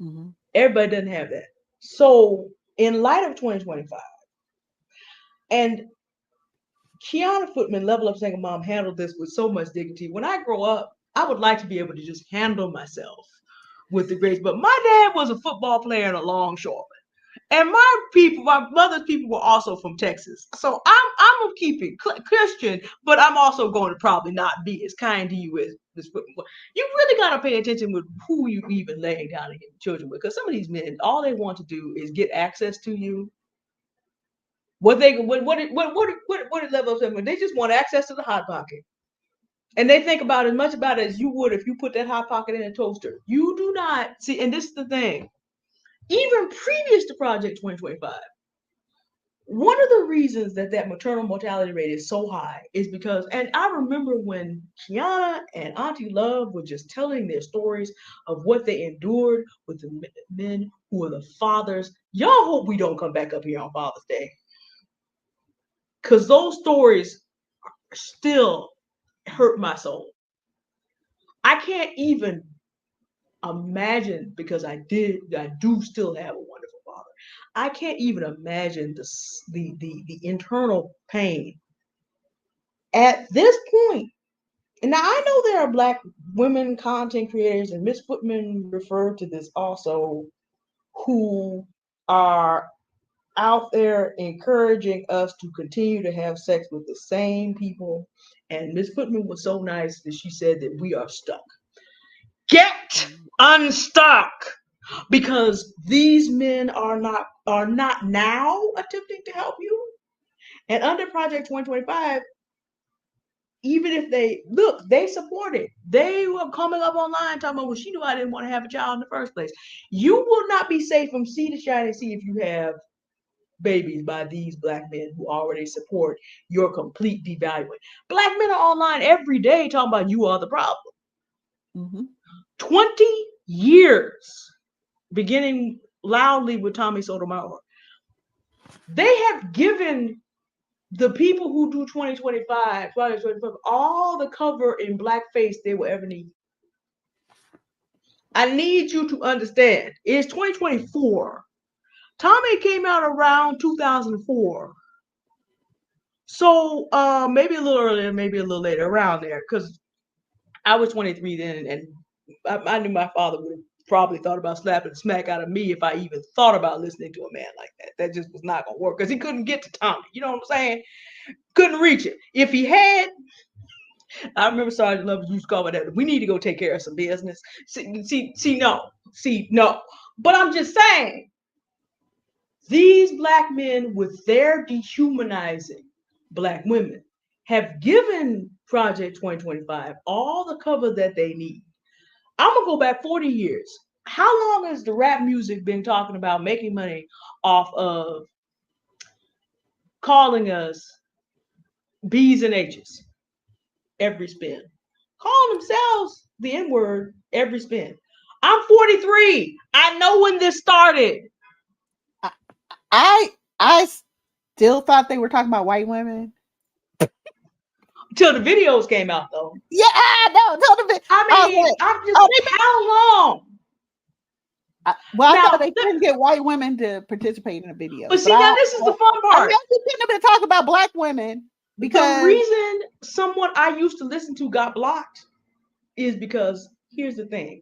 Mhm. Everybody doesn't have that. So, in light of 2025, and Kiana Footman, Level Up Single Mom, handled this with so much dignity. When I grow up, I would like to be able to just handle myself with the grace. But my dad was a football player and a longshoreman. And my mother's people were also from Texas. So I'm gonna keep it Christian, but I'm also going to probably not be as kind to you as this. You really gotta pay attention with who you even laying down and getting children with, because some of these men, all they want to do is get access to you. What level of them? They just want access to the hot pocket, and they think about as much about it as you would if you put that hot pocket in a toaster. You do not see, and this is the thing. Even previous to Project 2025. One of the reasons that maternal mortality rate is so high is because, and I remember when Kiana and Auntie Love were just telling their stories of what they endured with the men who were the fathers. Y'all hope we don't come back up here on Father's Day, because those stories still hurt my soul. I can't even imagine, because I do still have a wonderful father. I can't even imagine the internal pain at this point. And now I know there are Black women content creators, and Miss Footman referred to this also, who are out there encouraging us to continue to have sex with the same people. And Miss Footman was so nice that she said that we are stuck. Get unstuck, because these men are not now attempting to help you. And under Project 2025, even if they support it. They were coming up online talking about, well, she knew I didn't want to have a child in the first place. You will not be safe from sea to shining sea if you have babies by these Black men who already support your complete devaluing. Black men are online every day talking about you are the problem. Mhm. 20 years, beginning loudly with Tommy Sotomayor, they have given the people who do 2025 all the cover in blackface they will ever need. I need you to understand, it's 2024. Tommy came out around 2004. So maybe a little earlier, maybe a little later, around there, because I was 23 then, and I knew my father would have probably thought about slapping the smack out of me if I even thought about listening to a man like that. That just was not gonna work, because he couldn't get to Tommy. You know what I'm saying? Couldn't reach it. If he had, I remember Sergeant Lovers used to call me that. We need to go take care of some business. No. But I'm just saying, these Black men, with their dehumanizing Black women, have given Project 2025 all the cover that they need. I'm gonna go back 40 years. How long has the rap music been talking about making money off of calling us B's and H's every spin? Calling themselves the N-word every spin. I'm 43. I know when this started. I still thought they were talking about white women. Till the videos came out, though. Yeah, no, tell them. I mean, I'm just, how long? Well, I Now, thought they couldn't get white women to participate in the video. But see, now this is the fun I part. know you couldn't talk about Black women, because the reason someone I used to listen to got blocked is because, here's the thing.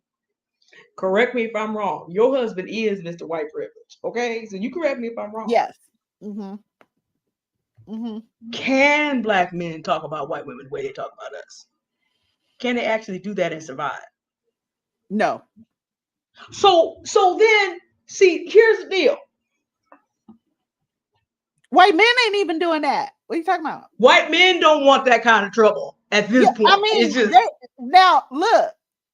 Correct me if I'm wrong. Your husband is Mr. White Privilege, okay? So you correct me if I'm wrong. Yes. Mm-hmm. Mm-hmm. Can Black men talk about white women the way they talk about us? Can they actually do that and survive? No. So then See, here's the deal. White men ain't even doing that. What are you talking about? White men don't want that kind of trouble at this Yeah, I point. mean, It's just now look,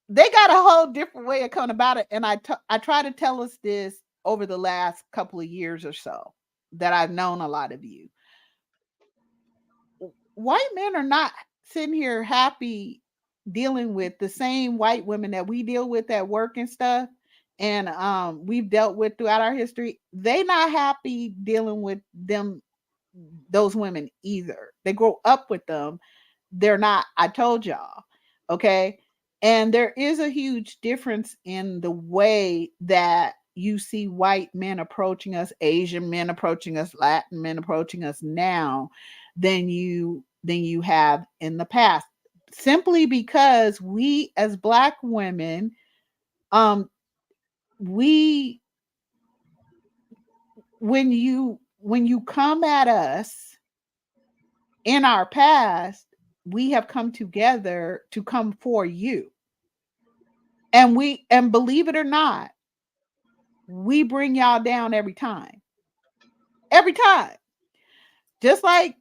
they got a whole different way of coming about it, and I try to tell us this over the last couple of years or so that I've known a lot of you. White men are not sitting here happy dealing with the same white women that we deal with at work and stuff, and we've dealt with throughout our history. They not happy dealing with those women either. They grow up with them. They're not. I told y'all. Okay. And there is a huge difference in the way that you see white men approaching us, Asian men approaching us, Latin men approaching us now than you have in the past. Simply because we as Black women, we when you come at us in our past, we have come together to come for you. And believe it or not, we bring y'all down every time. Every time. Just like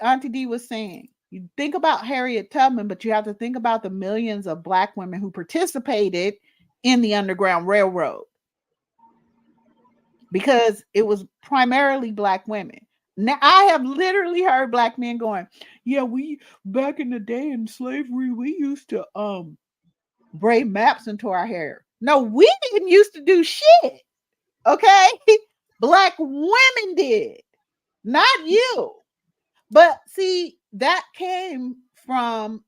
Auntie D was saying. You think about Harriet Tubman, but you have to think about the millions of Black women who participated in the Underground Railroad. Because it was primarily Black women. Now I have literally heard Black men going, yeah, we back in the day in slavery, we used to braid maps into our hair. No, we didn't used to do shit. Okay? Black women did, not you. But see, that came from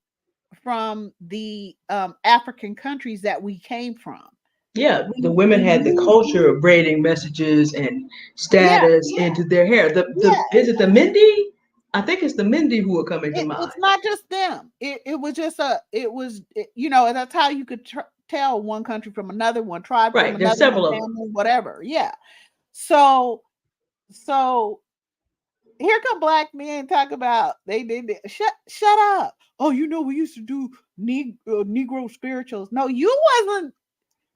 the African countries that we came from. yeah, the women had the culture of braiding messages and status into their hair. The is it the Mindy? I think it's the Mindy who are coming to mind. It's not just them. It was just and that's how you could tell one country from another, one tribe from another, there's several of family, whatever. Yeah. So here come Black men talk about they did it. Shut up. Oh, we used to do Negro spirituals. No, you wasn't.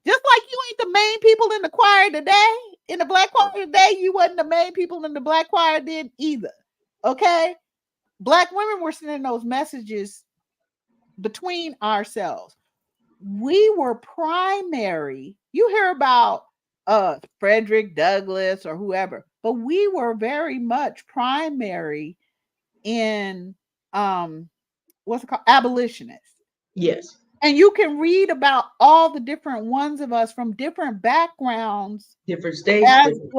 Just like you ain't the main people in the choir today, in the Black choir today, you wasn't the main people in the Black choir then either. Okay? Black women were sending those messages between ourselves. We were primary. You hear about Frederick Douglass or whoever, but we were very much primary in what's it called? Abolitionists. Yes. And you can read about all the different ones of us from different backgrounds, different states, as different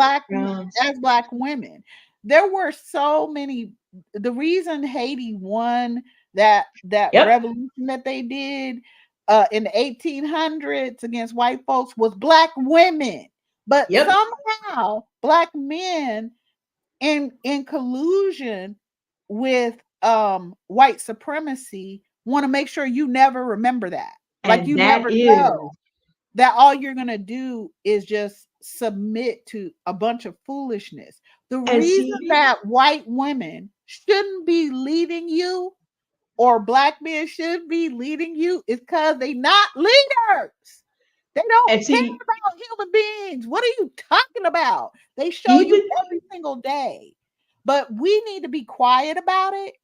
Black women. There were so many. The reason Haiti won that revolution that they did in the 1800s against white folks was Black women. But somehow Black men in collusion with white supremacy want to make sure you never remember that. Like you never know that all you're going to do is just submit to a bunch of foolishness. The reason that white women shouldn't be leading you or Black men should be leading you is because they're not leaders. They don't care about human beings. What are you talking about? They show you every single day. But we need to be quiet about it.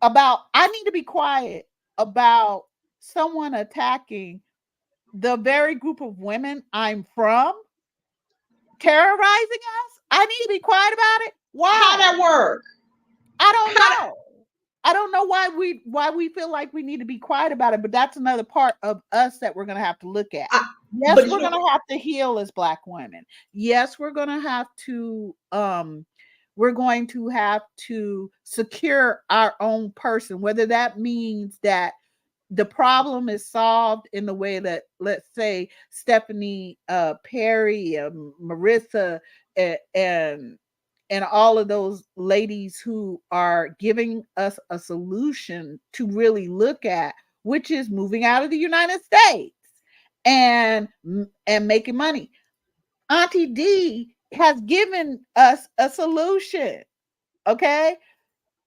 I need to be quiet about someone attacking the very group of women I'm from, terrorizing us. I need to be quiet about it. Why? How that work? I don't know. I don't know why we feel like we need to be quiet about it, but that's another part of us that we're going to have to look at. Yes, we're going to have to heal as Black women. Yes, we're going to have to secure our own person, whether that means that the problem is solved in the way that, let's say, Stephanie Perry, Marissa, and all of those ladies who are giving us a solution to really look at, which is moving out of the United States and making money. Auntie D has given us a solution. Okay,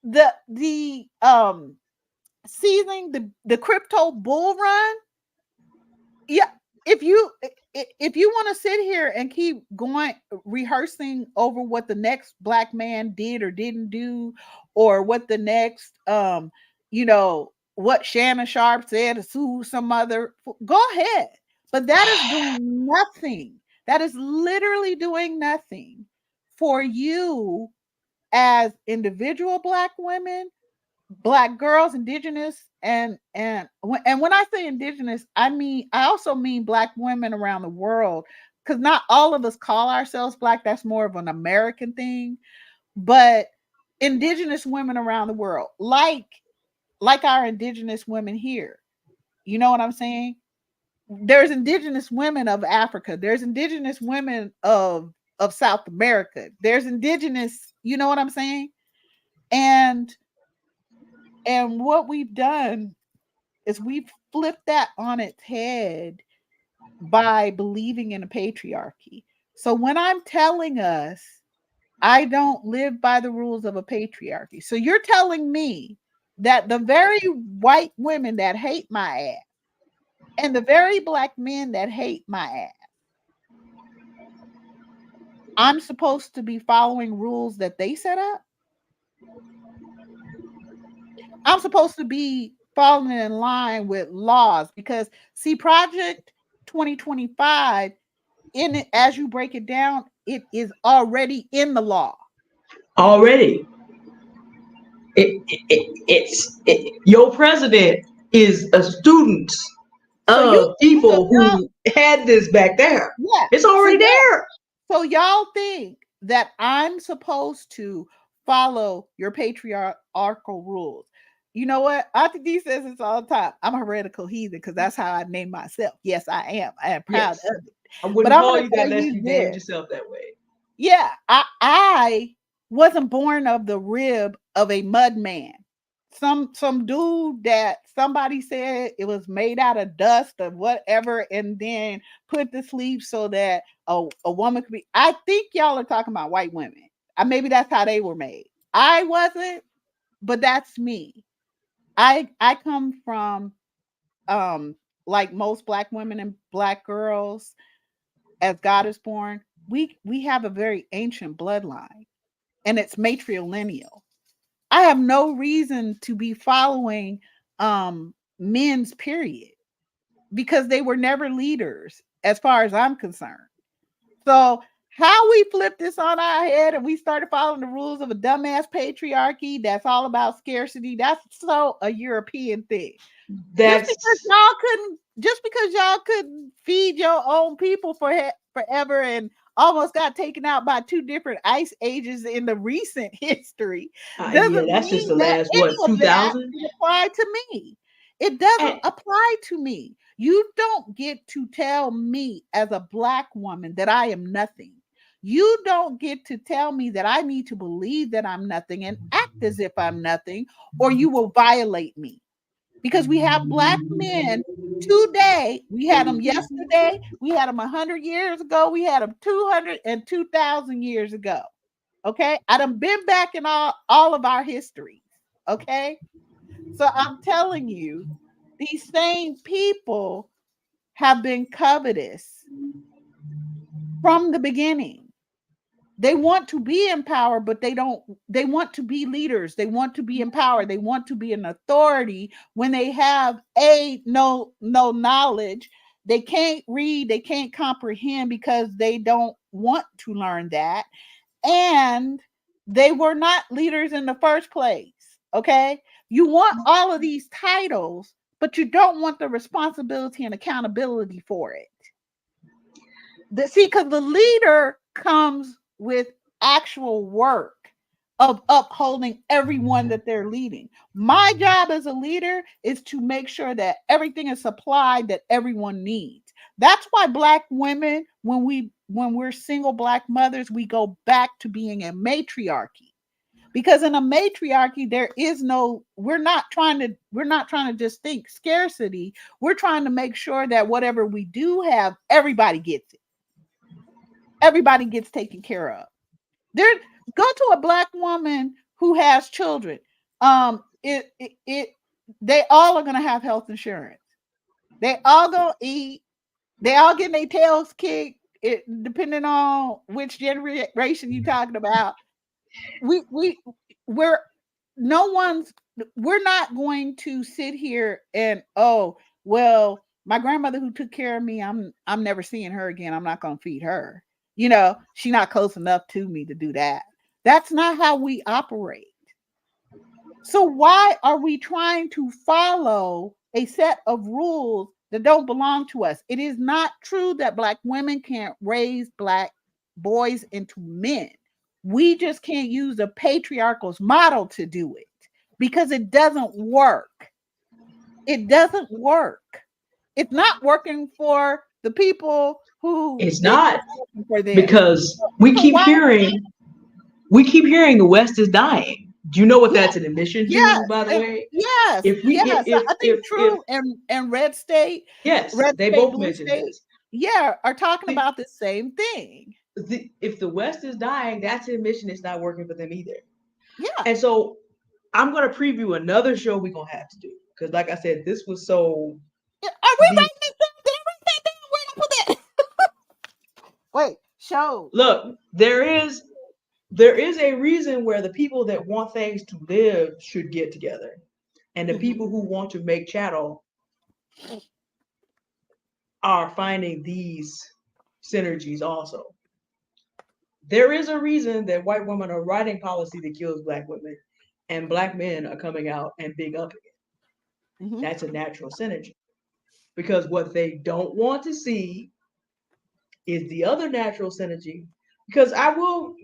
the seizing the crypto bull run. Yeah, if you want to sit here and keep going rehearsing over what the next black man did or didn't do, or what the next what Shannon Sharp said to sue some other, go ahead. But that is doing nothing. That is literally doing nothing for you as individual black women, black girls, indigenous, and when I say indigenous, I also mean black women around the world, because not all of us call ourselves black. That's more of an American thing. But indigenous women around the world, like our indigenous women here, you know what I'm saying? There's indigenous women of Africa, there's indigenous women of South America, there's indigenous, you know what I'm saying? And what we've done is we've flipped that on its head by believing in a patriarchy. So when I'm telling us I don't live by the rules of a patriarchy, so you're telling me that the very white women that hate my ass and the very black men that hate my ass, I'm supposed to be following rules that they set up? I'm supposed to be falling in line with laws, because see, Project 2025, in it, as you break it down, it is already in the law. Already. Your president is a student of people who had this back there. Yeah. It's already there. So y'all think that I'm supposed to follow your patriarchal rules? You know what? Auntie D says this all the time. I'm a heretical heathen because that's how I name myself. Yes, I am. I am proud of it. I wouldn't call you that unless you named yourself that way. Yeah, I wasn't born of the rib of a mud man. Some dude that somebody said it was made out of dust or whatever, and then put to sleep so that a woman could be. I think y'all are talking about white women. Maybe that's how they were made. I wasn't, but that's me. I come from like most black women and black girls, as God is born, we have a very ancient bloodline, and it's matrilineal. I have no reason to be following men's period, because they were never leaders as far as I'm concerned. So how we flipped this on our head and we started following the rules of a dumbass patriarchy that's all about scarcity, that's so a European thing. Just because y'all couldn't feed your own people forever and almost got taken out by 2 different ice ages in the recent history doesn't that's mean just the that last any of 2000 that apply to me. It doesn't apply to me. You don't get to tell me as a black woman that I am nothing. You don't get to tell me that I need to believe that I'm nothing and act as if I'm nothing, or you will violate me. Because we have black men today. We had them yesterday. We had them 100 years ago. We had them 200 and 2,000 years ago. Okay. I done been back in all of our histories. Okay. So I'm telling you, these same people have been covetous from the beginning. They want to be in power, but they want to be leaders. They want to be in power. They want to be an authority when they have no knowledge. They can't read, they can't comprehend because they don't want to learn that. And they were not leaders in the first place. Okay. You want all of these titles, but you don't want the responsibility and accountability for it. Because the leader comes with actual work of upholding everyone that they're leading. My job as a leader is to make sure that everything is supplied that everyone needs. That's why black women, when we're single black mothers, we go back to being a matriarchy. Because in a matriarchy, we're not trying to just think scarcity. We're trying to make sure that whatever we do have, everybody gets it. Everybody gets taken care of. Go to a black woman who has children. They all are going to have health insurance. They all going to eat. They all getting their tails kicked, depending on which generation you talking about. We we're no one's we're not going to sit here and, oh, well, my grandmother who took care of me, I'm never seeing her again. I'm not going to feed her. She's not close enough to me to do that. That's not how we operate. So why are we trying to follow a set of rules that don't belong to us? It is not true that Black women can't raise Black boys into men. We just can't use the patriarchal's model to do it because it doesn't work. It doesn't work. It's not working for the people who It's think not, it's working for them. because we So keep why? hearing the West is dying. Do you know what that's an admission Yes, to, by the way? yes, If we yes. I think if True and Red State, yes, Red they State, both Blue mentioned State, this. yeah, are talking The, about the same thing. if the West is dying, that's an admission it's not working for them either. Yeah. And so I'm gonna preview another show we're gonna have to do, because like I said, this was so Are we the writing this down? Did I write that down? Where did I put that? Wait, show. look, there is a reason where the people that want things to live should get together, and the Mhm. people who want to make chattel are finding these synergies also. There is a reason that white women are writing policy that kills Black women, and Black men are coming out and being up again. Mhm. That's a natural synergy, because what they don't want to see is the other natural synergy. Because I will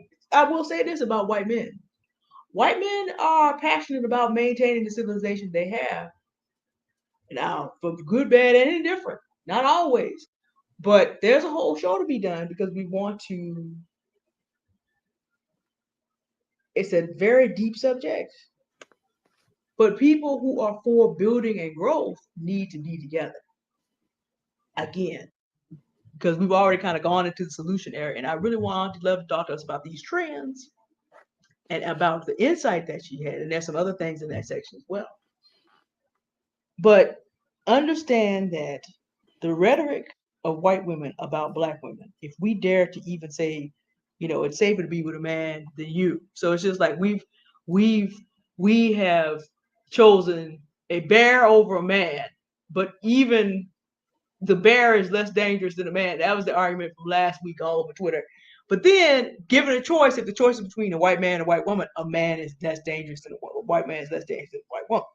say this about white men. White men are passionate about maintaining the civilization they have. Now, for good, bad, and indifferent. Not always. But there's a whole show to be done, because we want to, it's a very deep subject. But people who are for building and growth need to be together again, because we've already kind of gone into the solution area. And I really want Auntie Love to talk to us about these trends and about the insight that she had. And there's some other things in that section as well. But understand that the rhetoric of white women about Black women, if we dare to even say, it's safer to be with a man than you. So it's just like we have chosen a bear over a man, but even the bear is less dangerous than a man. That was the argument from last week all over Twitter. But then, given a choice, if the choice is between a white man and a white woman, a man is less dangerous than a white man is less dangerous than a white woman.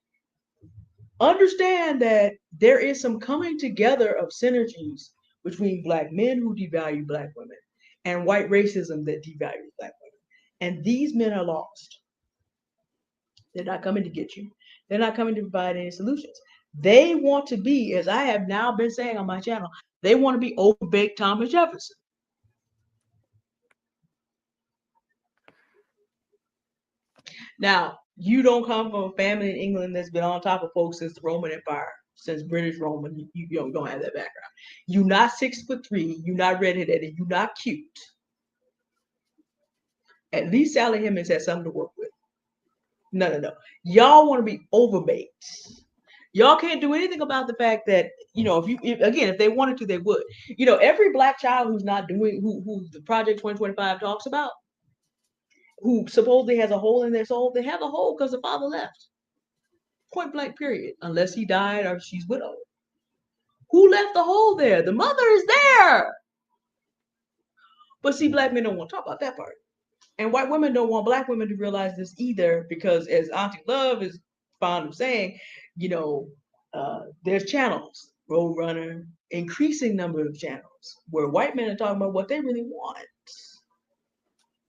Understand that there is some coming together of synergies between Black men who devalue Black women and white racism that devalues Black women. And these men are lost. They're not coming to get you. They're not coming to provide any solutions. They want to be, as I have now been saying on my channel, they want to be overbaked Thomas Jefferson. Now, you don't come from a family in England that's been on top of folks since the Roman Empire, since British Roman. You don't have that background. You're not 6'3". You're not redheaded. And you're not cute. At least Sally Hemings has something to work with. No. Y'all want to be overbaked. Y'all can't do anything about the fact that, if they wanted to, they would. Every Black child who's not doing, who the Project 2025 talks about, who supposedly has a hole in their soul, they have a hole because the father left. Point blank, period. Unless he died or she's widowed. Who left the hole there? The mother is there. But see, Black men don't want to talk about that part. And white women don't want Black women to realize this either, because as Auntie Love is fond of saying, there's channels, Roadrunner, increasing number of channels, where white men are talking about what they really want.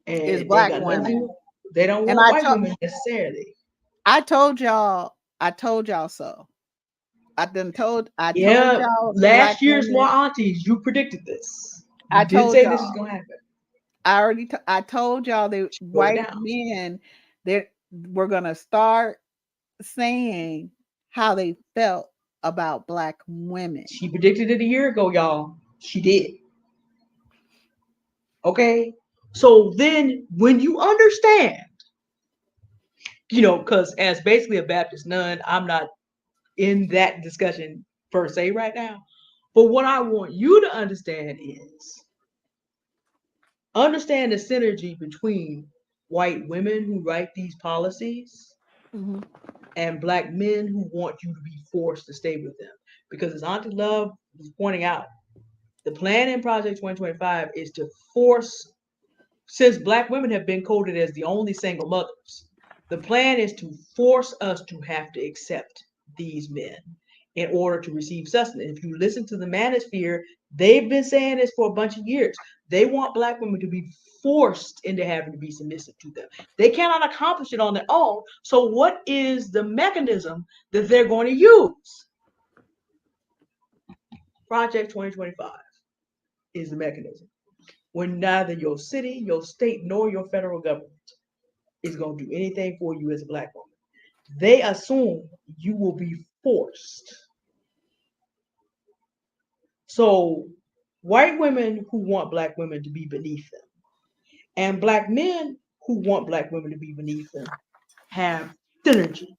And Is they Black got women. nothing. They don't And want white women necessarily. I told y'all so. I told y'all last year's More Aunties, you predicted this. You did say this is gonna happen. I told y'all that white men that were gonna start saying how they felt about Black women. She predicted it a year ago, y'all. She did. Okay? So then when you understand, because as basically a Baptist nun, I'm not in that discussion per se right now. But what I want you to understand is understand the synergy between white women who write these policies and black men who want you to be forced to stay with them. Because as Auntie Love was pointing out, the plan in Project 2025 is to force, since black women have been coded as the only single mothers, the plan is to force us to have to accept these men in order to receive sustenance. If you listen to the manosphere, they've been saying this for a bunch of years. They want black women to be forced into having to be submissive to them. They cannot accomplish it on their own. So what is the mechanism that they're going to use? Project 2025 is the mechanism. When neither your city, your state, nor your federal government is going to do anything for you as a black woman. They assume you will be forced. So white women who want black women to be beneath them and black men who want black women to be beneath them have synergy.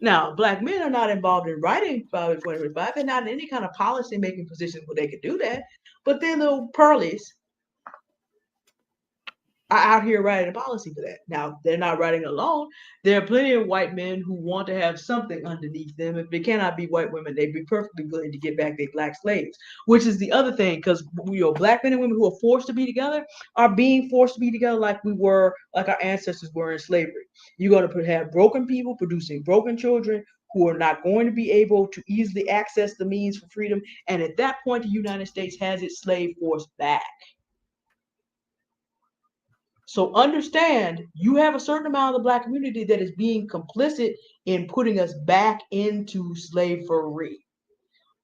Now, black men are not involved in writing Project 2025. They're not in any kind of policy making position where they could do that. But they're little pearlies are out here writing a policy for that. Now, they're not writing alone. There are plenty of white men who want to have something underneath them. If they cannot be white women, they'd be perfectly willing to get back their black slaves, which is the other thing, because black men and women who are forced to be together are being forced to be together like our ancestors were in slavery. You're going to have broken people producing broken children who are not going to be able to easily access the means for freedom. And at that point, the United States has its slave force back. So understand, you have a certain amount of the black community that is being complicit in putting us back into slavery,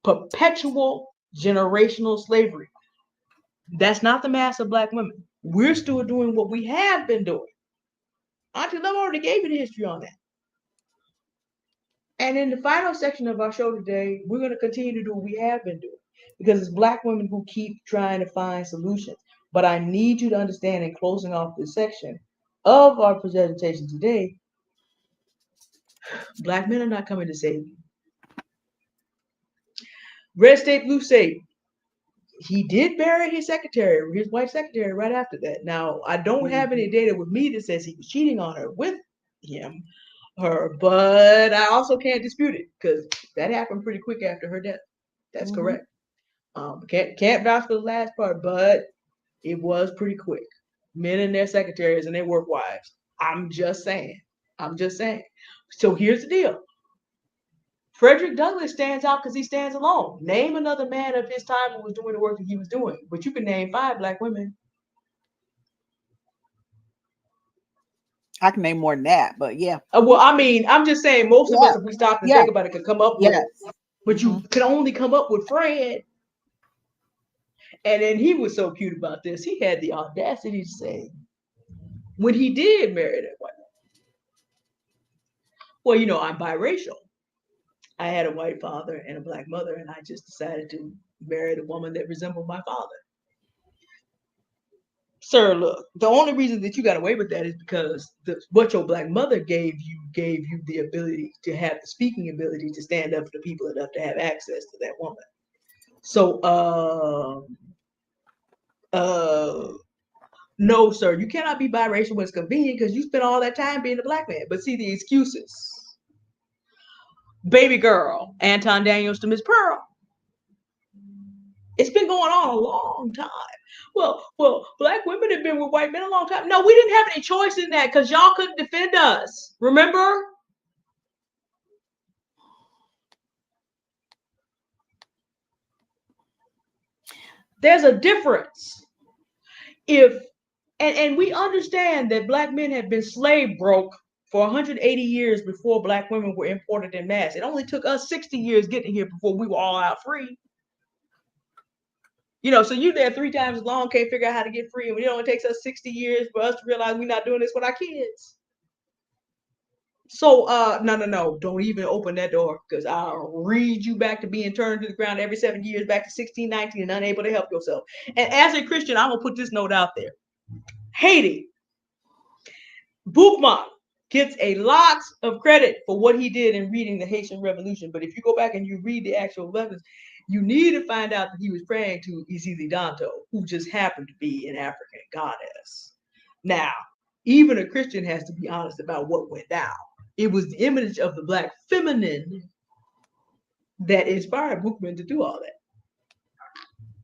perpetual generational slavery. That's not the mass of black women. We're still doing what we have been doing. Auntie Love already gave you the history on that. And in the final section of our show today, we're going to continue to do what we have been doing, because it's black women who keep trying to find solutions. But I need you to understand, in closing off this section of our presentation today, black men are not coming to save you. Red state, blue state. He did bury his secretary, his white secretary, right after that. Now, I don't have any data with me that says he was cheating on her with her, but I also can't dispute it because that happened pretty quick after her death. That's correct. Can't vouch for the last part, but it was pretty quick. Men and their secretaries and their work wives. I'm just saying. So here's the deal. Frederick Douglass stands out because he stands alone. Name another man of his time who was doing the work that he was doing, but you can name 5 black women. I can name more than that, but yeah. Well, I mean, I'm just saying, most of us, if we stop and think about it, could come up with it. But you can only come up with Fred. And then he was so cute about this. He had the audacity to say, when he did marry that white woman, well, I'm biracial. I had a white father and a black mother, and I just decided to marry the woman that resembled my father. Sir, look, the only reason that you got away with that is because what your black mother gave you the ability to have the speaking ability to stand up for the people enough to have access to that woman. So, no, sir, you cannot be biracial when it's convenient because you spent all that time being a black man. But see the excuses. Baby girl, Anton Daniels to Miss Pearl. It's been going on a long time. Well, black women have been with white men a long time. No, we didn't have any choice in that because y'all couldn't defend us. Remember? There's a difference. And we understand that black men have been slave broke for 180 years before black women were imported in mass. It only took us 60 years getting here before we were all out free. So you there 3 times as long, can't figure out how to get free. And it only takes us 60 years for us to realize we're not doing this with our kids. So, no, don't even open that door because I'll read you back to being turned to the ground every 7 years, back to 1619 and unable to help yourself. And as a Christian, I'm going to put this note out there. Haiti, Boukman gets a lot of credit for what he did in reading the Haitian Revolution. But if you go back and you read the actual letters, You need to find out that he was praying to Isidanto, who just happened to be an African goddess. Now, even a Christian has to be honest about what went down. It was the image of the Black feminine that inspired Bookman to do all that.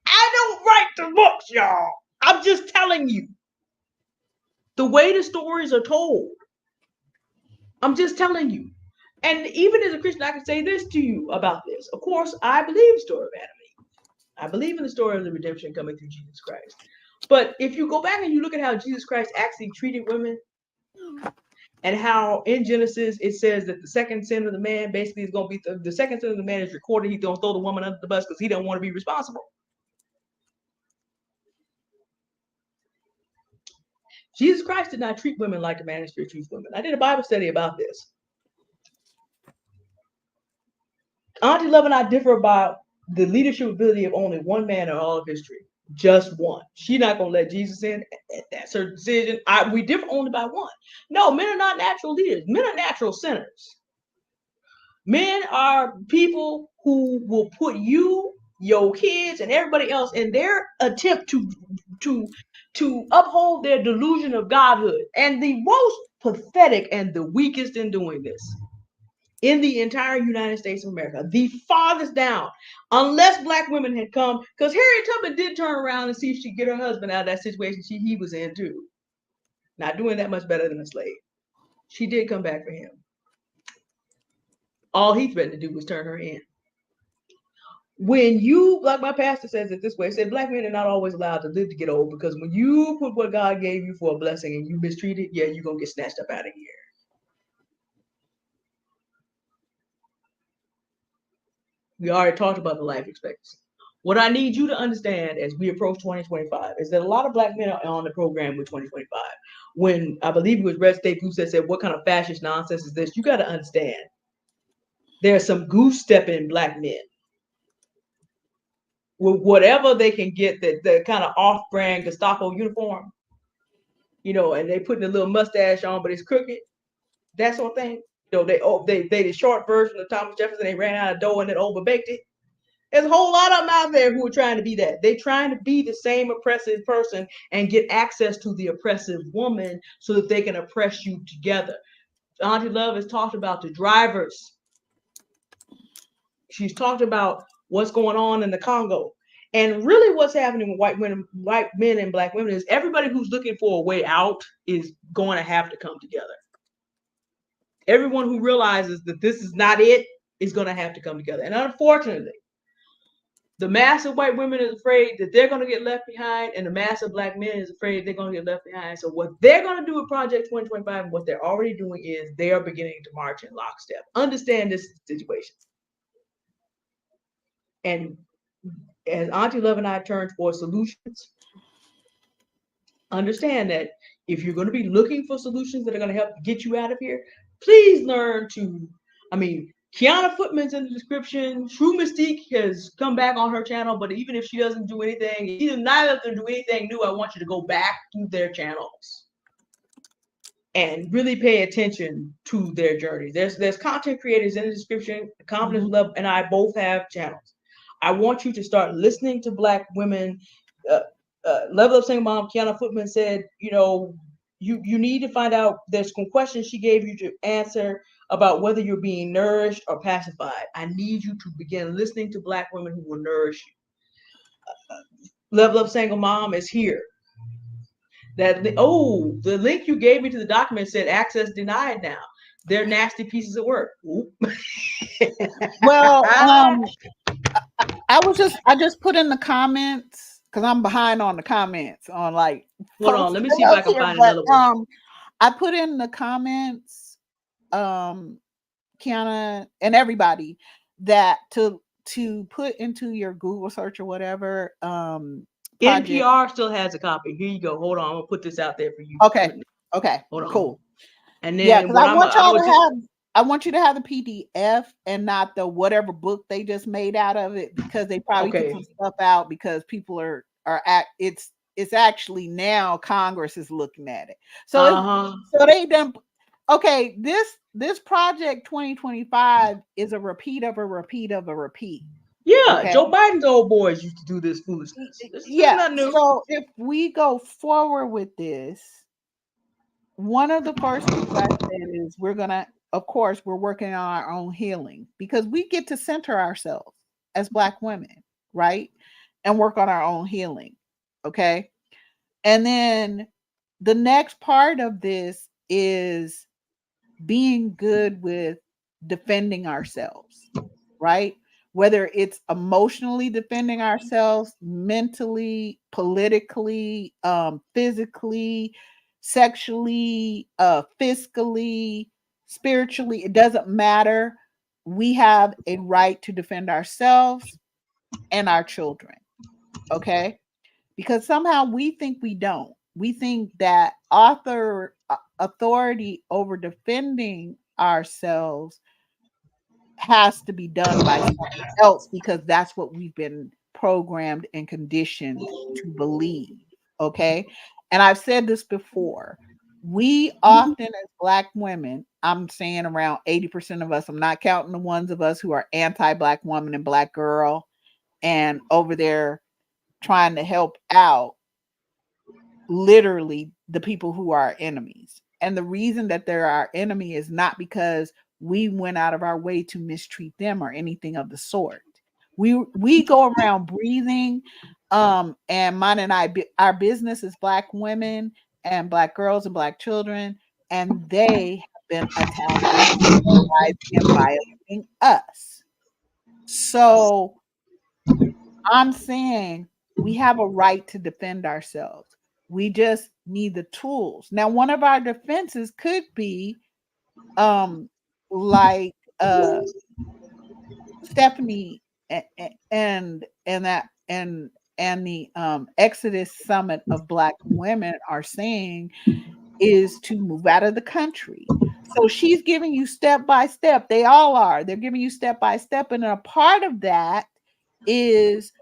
I don't write the books, y'all. I'm just telling you. The way the stories are told. I'm just telling you. And even as a Christian, I can say this to you about this. Of course, I believe the story of Adam and Eve. I believe in the story of the redemption coming through Jesus Christ. But if you go back and you look at how Jesus Christ actually treated women, and how in Genesis it says that the second sin of the man basically is going to be the second sin of the man is recorded. He's going to throw the woman under the bus because he don't want to be responsible. Jesus Christ did not treat women like the manosphere treats women. I did a Bible study about this. Auntie Love and I differ about the leadership ability of only one man in all of history. Just one. She's not going to let Jesus in. That's her decision. We differ only by one. No, men are not natural leaders. Men are natural sinners. Men are people who will put you, your kids, and everybody else in their attempt to uphold their delusion of godhood. And the most pathetic and the weakest in doing this in the entire United States of America, the farthest down, unless Black women had come, because Harriet Tubman did turn around and see if she could get her husband out of that situation he was in too. Not doing that much better than a slave. She did come back for him. All he threatened to do was turn her in. When you, like my pastor says it this way, said Black men are not always allowed to live to get old, because when you put what God gave you for a blessing and you mistreat it, yeah, you're going to get snatched up out of here. We already talked about the life expectancy. What I need you to understand as we approach 2025 is that a lot of Black men are on the program with 2025. When I believe it was Red State Goose that said, what kind of fascist nonsense is this? You got to understand. There's some goose stepping Black men with whatever they can get, that the kind of off-brand Gestapo uniform, you know, and they putting a little mustache on, but it's crooked. That sort of thing. You know, they the short version of Thomas Jefferson. They ran out of dough and then overbaked it. There's a whole lot of them out there who are trying to be that. They're trying to be the same oppressive person and get access to the oppressive woman so that they can oppress you together. Auntie Love has talked about the drivers. She's talked about what's going on in the Congo. And really what's happening with white men and Black women is everybody who's looking for a way out is going to have to come together. Everyone who realizes that this is not it is going to have to come together. And unfortunately, the mass of white women is afraid that they're going to get left behind, and the mass of Black men is afraid they're going to get left behind. So what they're going to do with Project 2025 and what they're already doing is they are beginning to march in lockstep. Understand this situation. And as Auntie Love and I turn towards solutions, understand that if you're going to be looking for solutions that are going to help get you out of here, please learn to, Kiana Footman's in the description. True Mystique has come back on her channel, but even if she doesn't do anything, either neither of them do anything new, I want you to go back to their channels and really pay attention to their journey. There's content creators in the description. Confidence Love and I both have channels. I want you to start listening to Black women. Level Up Single Mom, Kiana Footman said, you need to find out, there's some questions she gave you to answer about whether you're being nourished or pacified. I need you to begin listening to Black women who will nourish you. Level Up Single Mom is here. The link you gave me to the document said access denied now. They're nasty pieces of work. Well, I just put in the comments because I'm behind on the comments on like. Hold on, let me see if I can find another one. I put in the comments, Kiana and everybody, that to put into your Google search or whatever. NPR still has a copy. Here you go. Hold on, I'm gonna put this out there for you. Okay. Hold on. Cool. And then because I want you to have the PDF and not the whatever book they just made out of it, because they probably took some stuff out because people are it's actually now Congress is looking at it. So so they done. Okay, this project 2025 is a repeat of a repeat of a repeat. Yeah, Okay. Joe Biden's old boys used to do this foolishness. This is Yeah. not new. So if we go forward with this, one of the first things I said is of course, we're working on our own healing because we get to center ourselves as Black women, right? And work on our own healing. Okay. And then the next part of this is being good with defending ourselves, right? Whether it's emotionally defending ourselves, mentally, politically, physically, sexually, fiscally, spiritually, it doesn't matter. We have a right to defend ourselves and our children, okay? Because somehow we think we don't. We think that authority over defending ourselves has to be done by someone else because that's what we've been programmed and conditioned to believe. Okay. And I've said this before. We often, as Black women, I'm saying around 80% of us, I'm not counting the ones of us who are anti Black woman and Black girl and over there trying to help out literally the people who are our enemies. And the reason that they're our enemy is not because we went out of our way to mistreat them or anything of the sort. We go around breathing and our business is Black women and Black girls and Black children, and they have been attacking, brutalizing, and violating us. So I'm saying we have a right to defend ourselves. We just need the tools. Now, one of our defenses could be um like Stephanie and the Exodus Summit of Black women are saying is to move out of the country. So she's giving you step by step. They all are. They're giving you step by step. And a part of that is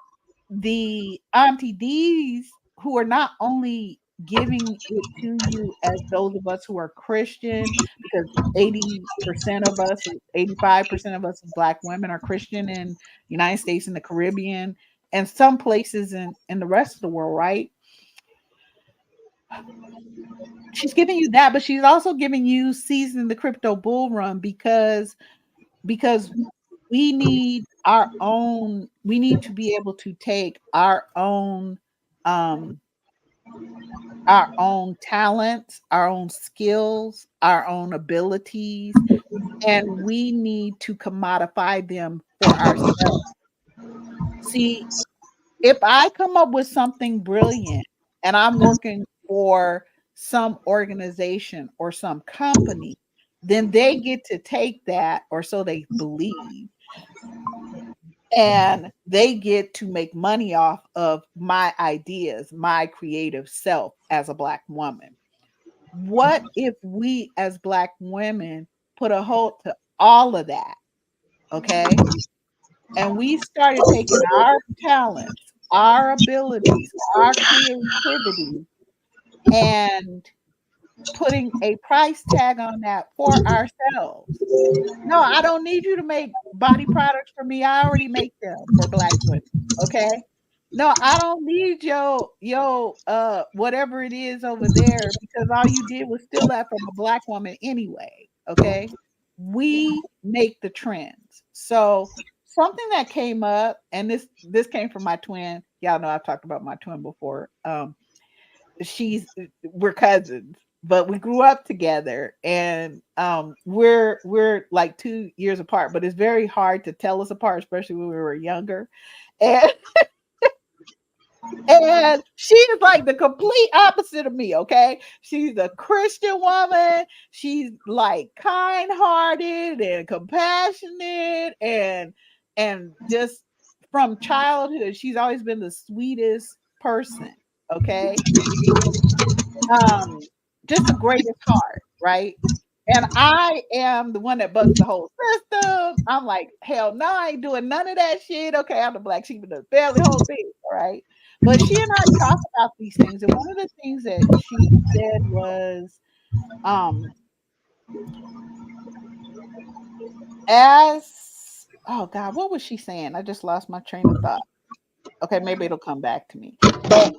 the aunties who are not only giving it to you as those of us who are Christian, because 80% of us, 85% of us Black women are Christian in the United States and the Caribbean and some places in the rest of the world, right? She's giving you that, but she's also giving you season the crypto bull run because we need to be able to take um our own talents, our own skills, our own abilities, and we need to commodify them for ourselves. See, if I come up with something brilliant and I'm working for some organization or some company, then they get to take that, or so they believe, and they get to make money off of my ideas, my creative self as a Black woman. What if we as Black women put a halt to all of that? Okay. And we started taking our talents, our abilities, our creativity, and putting a price tag on that for ourselves. No, I don't need you to make body products for me. I already make them for Black women. Okay. No, I don't need your whatever it is over there because all you did was steal that from a Black woman anyway. Okay. We make the trends. So something that came up, and this came from my twin. Y'all know I've talked about my twin before. We're cousins, but we grew up together, and we're like 2 years apart, but it's very hard to tell us apart, especially when we were younger. And and she is like the complete opposite of me, okay? She's a Christian woman. She's like kind-hearted and compassionate and just from childhood, she's always been the sweetest person, okay? Um, just the greatest heart, right? And I am the one that busts the whole system. I'm like, hell no, I ain't doing none of that shit. Okay, I'm the black sheep of the family, whole thing, all right? But she and I talk about these things, and one of the things that she said was, um, as oh God, what was she saying? I just lost my train of thought. Okay, maybe it'll come back to me. But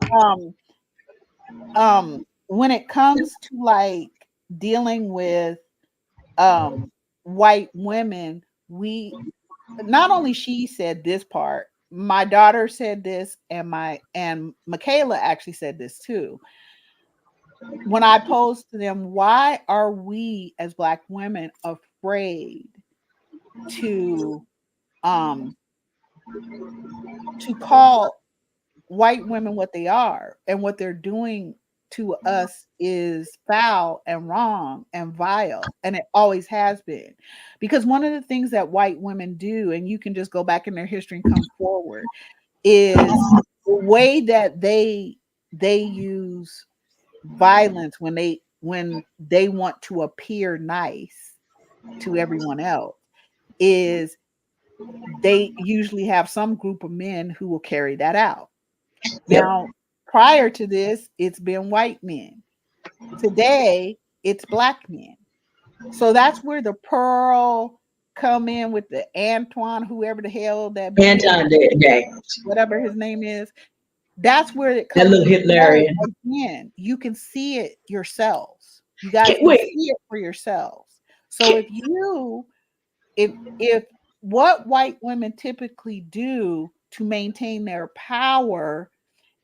when it comes to like dealing with white women, we not only she said this part, my daughter said this, and Michaela actually said this too. When I posed to them, why are we as Black women afraid to um call white women what they are, and what they're doing to us is foul and wrong and vile, and it always has been. Because one of the things that white women do, and you can just go back in their history and come forward, is the way that they use violence when they want to appear nice to everyone else, is they usually have some group of men who will carry that out. Yep. Now, prior to this, it's been white men. Today, it's Black men. So that's where the Pearl come in with the Antoine, whoever the hell that be, Anton Daniels. whatever his name is. That's where it That comes little in play. Hitlerian. Again, you can see it yourselves. You guys can Wait, see it for yourselves. So if what white women typically do to maintain their power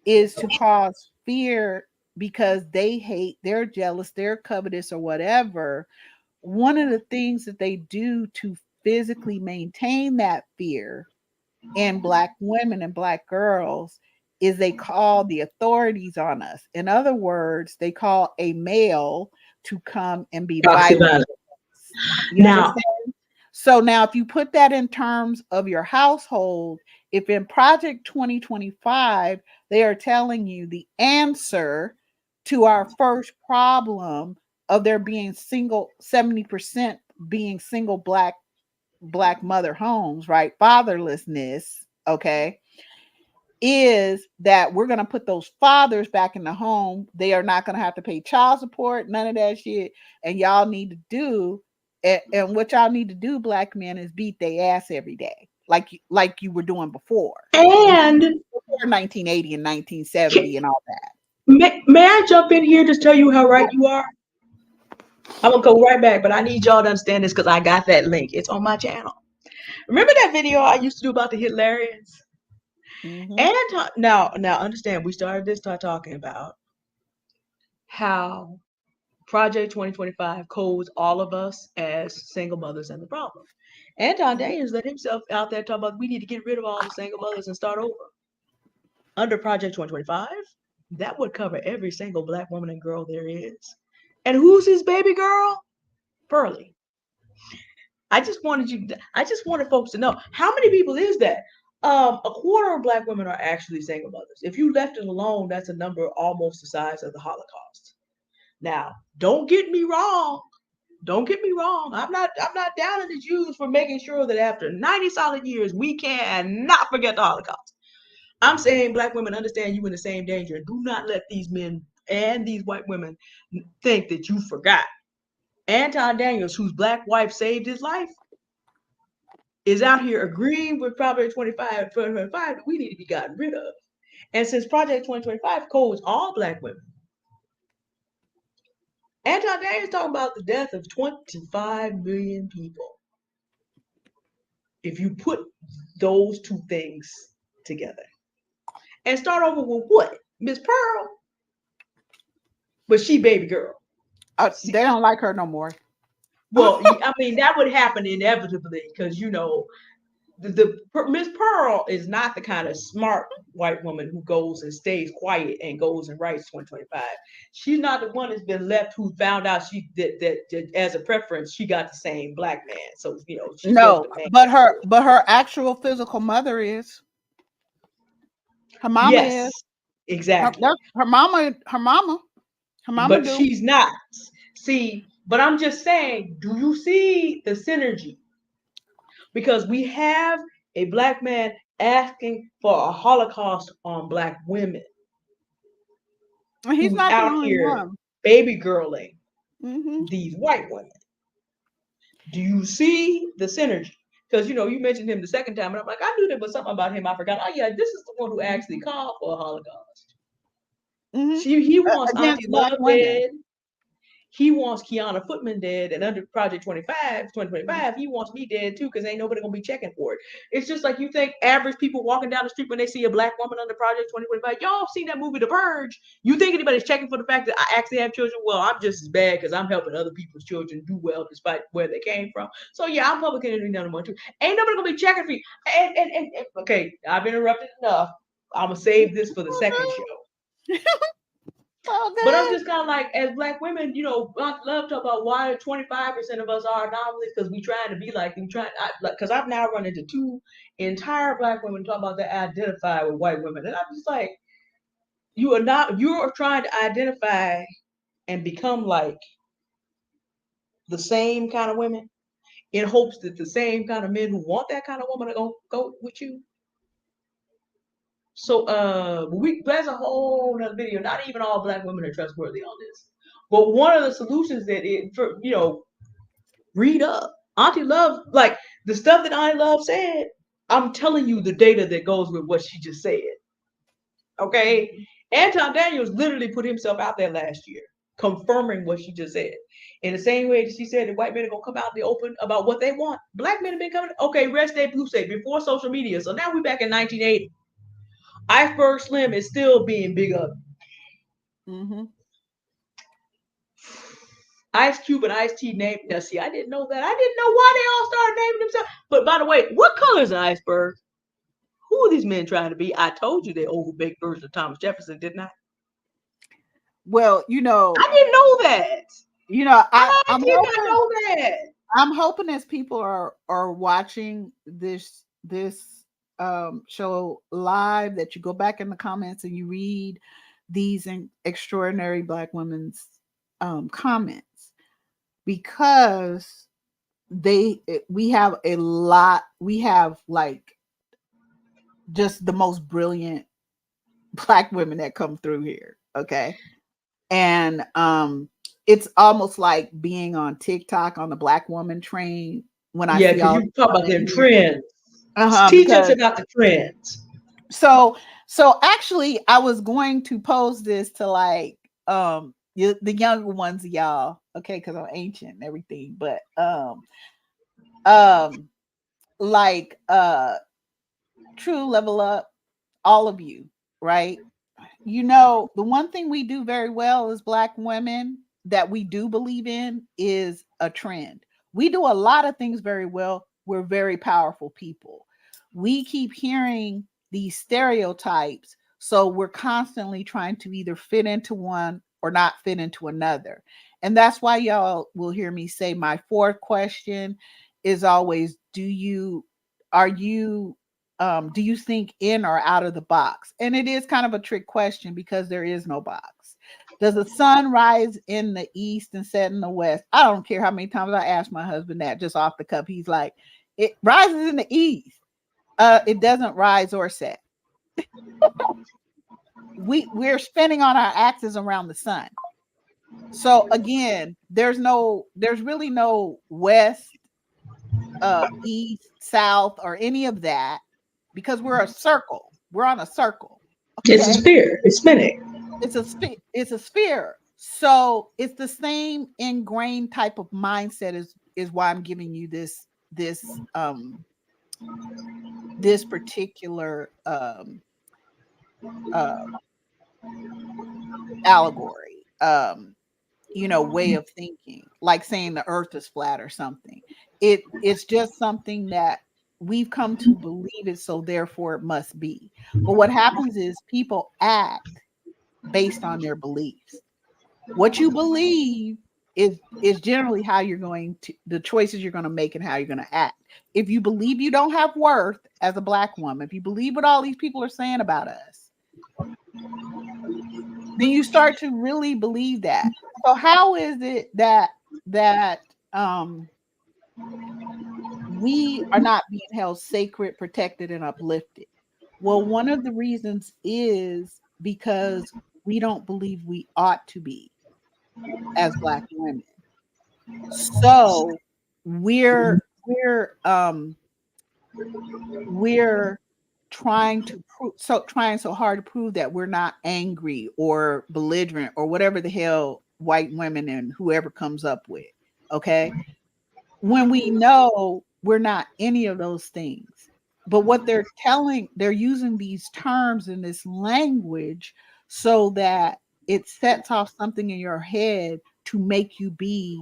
is to cause fear because they hate, they're jealous, they're covetous, or whatever, one of the things that they do to physically maintain that fear in Black women and Black girls is they call the authorities on us. In other words, they call a male to come and be proxy violent. violence. You Now, understand? So now if you put that in terms of your household, if in Project 2025, they are telling you the answer to our first problem of there being single 70% being single black mother homes, right? Fatherlessness, okay, is that we're going to put those fathers back in the home. They are not going to have to pay child support, none of that shit. And y'all need to do, and what y'all need to do, Black men, is beat their ass every day, like you were doing before, and before 1980 and 1970 and all that. may I jump in here just tell you how right you are? I'm gonna go right back, but I need y'all to understand this because I got that link. It's on my channel. Remember that video I used to do about the Hitlerians? Mm-hmm. And now understand, we started this by talking about how Project 2025 codes all of us as single mothers and the problem. Anton Daniels let himself out there talk about we need to get rid of all the single mothers and start over. Under Project 2025, that would cover every single Black woman and girl there is. And who's his baby girl? Pearlie. I just wanted folks to know how many people is that? A quarter of Black women are actually single mothers. If you left it alone, that's a number almost the size of the Holocaust. Now, don't get me wrong. Don't get me wrong. I'm not down the Jews for making sure that after 90 solid years, we cannot forget the Holocaust. I'm saying Black women understand you in the same danger. Do not let these men and these white women think that you forgot. Anton Daniels, whose Black wife saved his life, is out here agreeing with Project 25 that we need to be gotten rid of. And since Project 2025 codes all Black women, Anton Daniels talking about the death of 25 million people. If you put those two things together and start over with what? Miss Pearl? But she baby girl. They don't like her no more. Well, I mean, that would happen inevitably because, you know, the Miss Pearl is not the kind of smart white woman who goes and stays quiet and goes and writes 2025. She's not the one that's been left who found out that as a preference she got the same Black man. So you know she's supposed No, to make but her actual physical mother is. Her mama yes, is. exactly. Her mama. Her mama. Her mama But do. she's not. See, but I'm just saying, do you see the synergy? Because we have a Black man asking for a Holocaust on Black women And he's who's not the out only here one. baby girling Mm-hmm. these white women. Do you see the synergy? Because you mentioned him the second time, and I'm like, I knew there was something about him I forgot. Oh yeah, this is the one who actually called for a Holocaust. He wants against Auntie Black Love women. dead. He wants Kiana Footman dead, and under Project 2025, he wants me dead too, because ain't nobody gonna be checking for it. It's just like you think average people walking down the street when they see a Black woman under Project 2025. Y'all seen that movie The Verge? You think anybody's checking for the fact that I actually have children? Well, I'm just as bad because I'm helping other people's children do well despite where they came from. So yeah, I'm Public Enemy number 1 too. Ain't nobody gonna be checking for you. And okay, I've interrupted enough. I'm gonna save this for the second show. But I'm just kind of like, as Black women, I love to talk about why 25% of us are anomalies, because we trying to be like them. Because I've now run into 2 entire Black women talking about they identify with white women, and I'm just like, you are trying to identify and become like the same kind of women in hopes that the same kind of men who want that kind of woman are gonna go with you. So there's a whole nother video. Not even all Black women are trustworthy on this. But one of the solutions read up. Auntie Love, like the stuff that Auntie Love said, I'm telling you the data that goes with what she just said. Okay? Anton Daniels literally put himself out there last year, confirming what she just said. In the same way that she said that white men are gonna come out in the open about what they want. Black men have been coming, okay, red state, blue state, before social media. So now we're back in 1980. Iceberg Slim is still being big up. Ice Cube and Ice T named. Now, see, I didn't know that. I didn't know why they all started naming themselves. But by the way, what color is an iceberg? Who are these men trying to be? I told you they're overbaked version of Thomas Jefferson, didn't I? Well, I didn't know that. I did not know that. I'm hoping as people are watching this show live, that you go back in the comments and you read these extraordinary Black women's comments, because we have a lot. We have like just the most brilliant Black women that come through here. Okay. And it's almost like being on TikTok on the Black woman train when I see all you talk about them trends. Teach us about the trends. So actually I was going to pose this to like the younger ones of y'all, okay, because I'm ancient and everything, but like True, Level Up, all of you, right? The one thing we do very well as Black women that we do believe in is a trend. We do a lot of things very well. We're very powerful people. We keep hearing these stereotypes, so we're constantly trying to either fit into one or not fit into another. And that's why y'all will hear me say my 4th question is always, do you think in or out of the box? And it is kind of a trick question because there is no box. Does the sun rise in the east and set in the west? I don't care how many times I ask my husband that just off the cuff. He's like, it rises in the east. It doesn't rise or set. We're spinning on our axis around the sun. So again, there's really no west, east, south, or any of that, because we're a circle. We're on a circle. Okay? It's a sphere. It's spinning. It's a sphere. So it's the same ingrained type of mindset is why I'm giving you this particular allegory, way of thinking, like saying the earth is flat or something. It's just something that we've come to believe it, so therefore it must be. But what happens is people act based on their beliefs. What you believe is generally how you're going to, the choices you're going to make and how you're going to act. If you believe you don't have worth as a Black woman, if you believe what all these people are saying about us, then you start to really believe that. So how is it that we are not being held sacred, protected, and uplifted? Well, one of the reasons is because we don't believe we ought to be as Black women. So we're we're trying so hard to prove that we're not angry or belligerent or whatever the hell white women and whoever comes up with. Okay. When we know we're not any of those things. But what they're using these terms in this language so that it sets off something in your head to make you be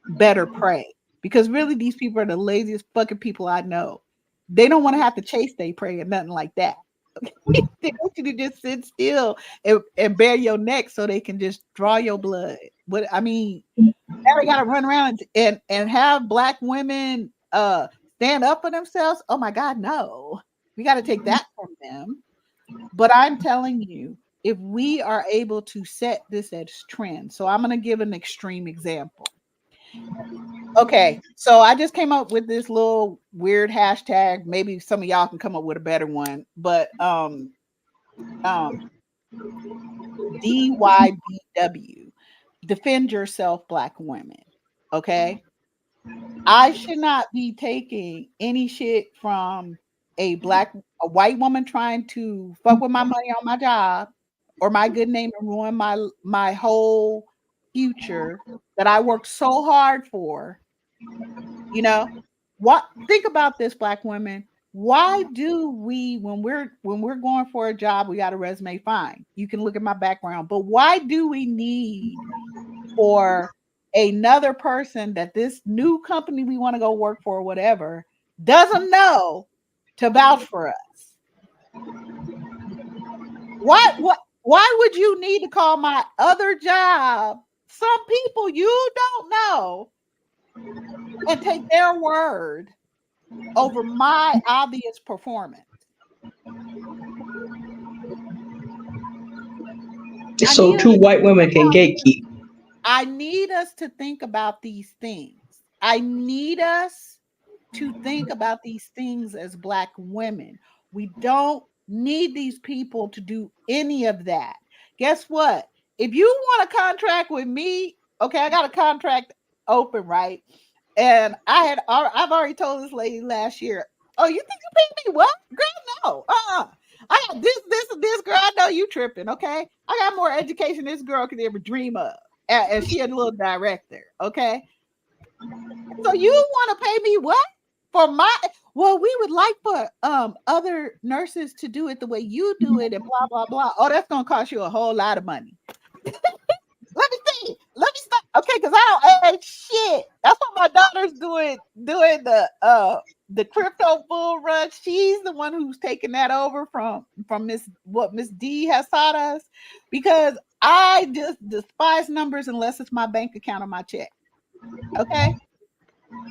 better prey. Because really, these people are the laziest fucking people I know. They don't want to have to chase their prey or nothing like that. They want you to just sit still and bare your neck so they can just draw your blood. But I mean, now they gotta run around and have black women stand up for themselves. Oh my God, no. We gotta take that from them. But I'm telling you, if we are able to set this as trend, so I'm gonna give an extreme example. Okay, so I just came up with this little weird hashtag. Maybe some of y'all can come up with a better one, but DYBW, defend yourself, black women. Okay, I should not be taking any shit from a white woman trying to fuck with my money on my job or my good name and ruin my whole future that I worked so hard for. You know, what think about this, black women. Why do we when we're going for a job, we got a resume, fine. You can look at my background, but why do we need for another person that this new company we want to go work for or whatever doesn't know to vouch for us? Why would you need to call my other job some people you don't know and take their word over my obvious performance? So two white women can gatekeep. I need us to think about these things. I need us to think about these things as black women. We don't need these people to do any of that. Guess what? If you want a contract with me, okay, I got a contract open, right? And I've already told this lady last year, oh, you think you pay me what? Girl, no. I got this girl. I know you tripping, okay? I got more education this girl could ever dream of. And she a little director, okay? So you want to pay me what? For my well, we would like for other nurses to do it the way you do it and blah blah blah. Oh, that's gonna cost you a whole lot of money. Let me see. Let me stop. Okay, because I don't add shit. That's what my daughter's doing the crypto bull run. She's the one who's taking that over from Miss D has taught us, because I just despise numbers unless it's my bank account or my check. Okay.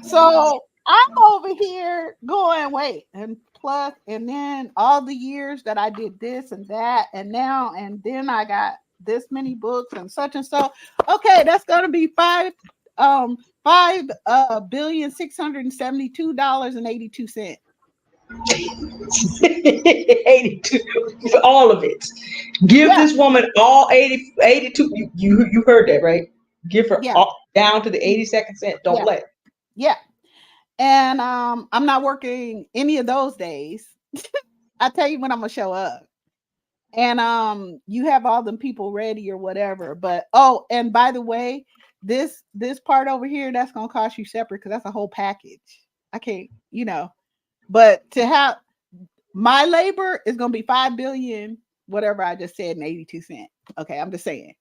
So I'm over here going, wait, and plus, and then all the years that I did this and that, and now, and then I got this many books and such and so. Okay, that's gonna be $5,672.82. 82 for all of it. Give this woman all 82. You heard that, right? Give her all, down to the 82nd cent. Don't play. Yeah. And I'm not working any of those days. I tell you when I'm gonna show up. And you have all them people ready or whatever. But oh, and by the way, this part over here, that's gonna cost you separate because that's a whole package. I can't, but to have my labor is gonna be 5 billion, whatever I just said, and 82 cents. Okay, I'm just saying.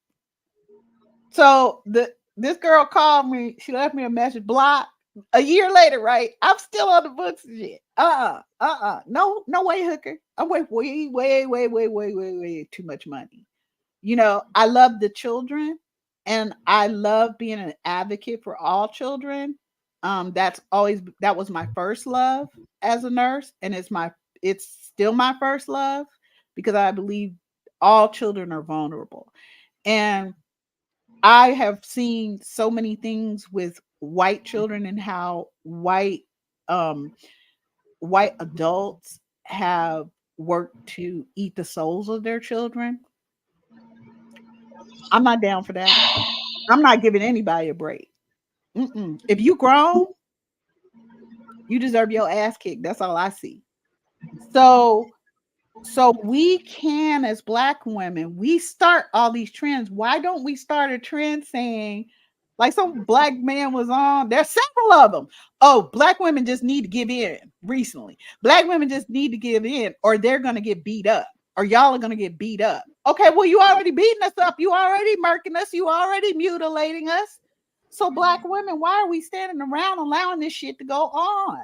So this girl called me, she left me a message, block. A year later, right? I'm still on the books and shit. No way, hooker. I'm way too much money. I love the children and I love being an advocate for all children. That was my first love as a nurse, and it's still my first love because I believe all children are vulnerable. And I have seen so many things with white children and how white adults have worked to eat the souls of their children. I'm not down for that. I'm not giving anybody a break. If you grown, You deserve your ass kicked. That's all I see. So we can, as Black women, we start all these trends. Why don't we start a trend saying, like some Black man was on, there's several of them. Oh, Black women just need to give in recently. Black women just need to give in or they're going to get beat up or y'all are going to get beat up. Okay, well, you already beating us up. You already murking us. You already mutilating us. So Black women, why are we standing around allowing this shit to go on?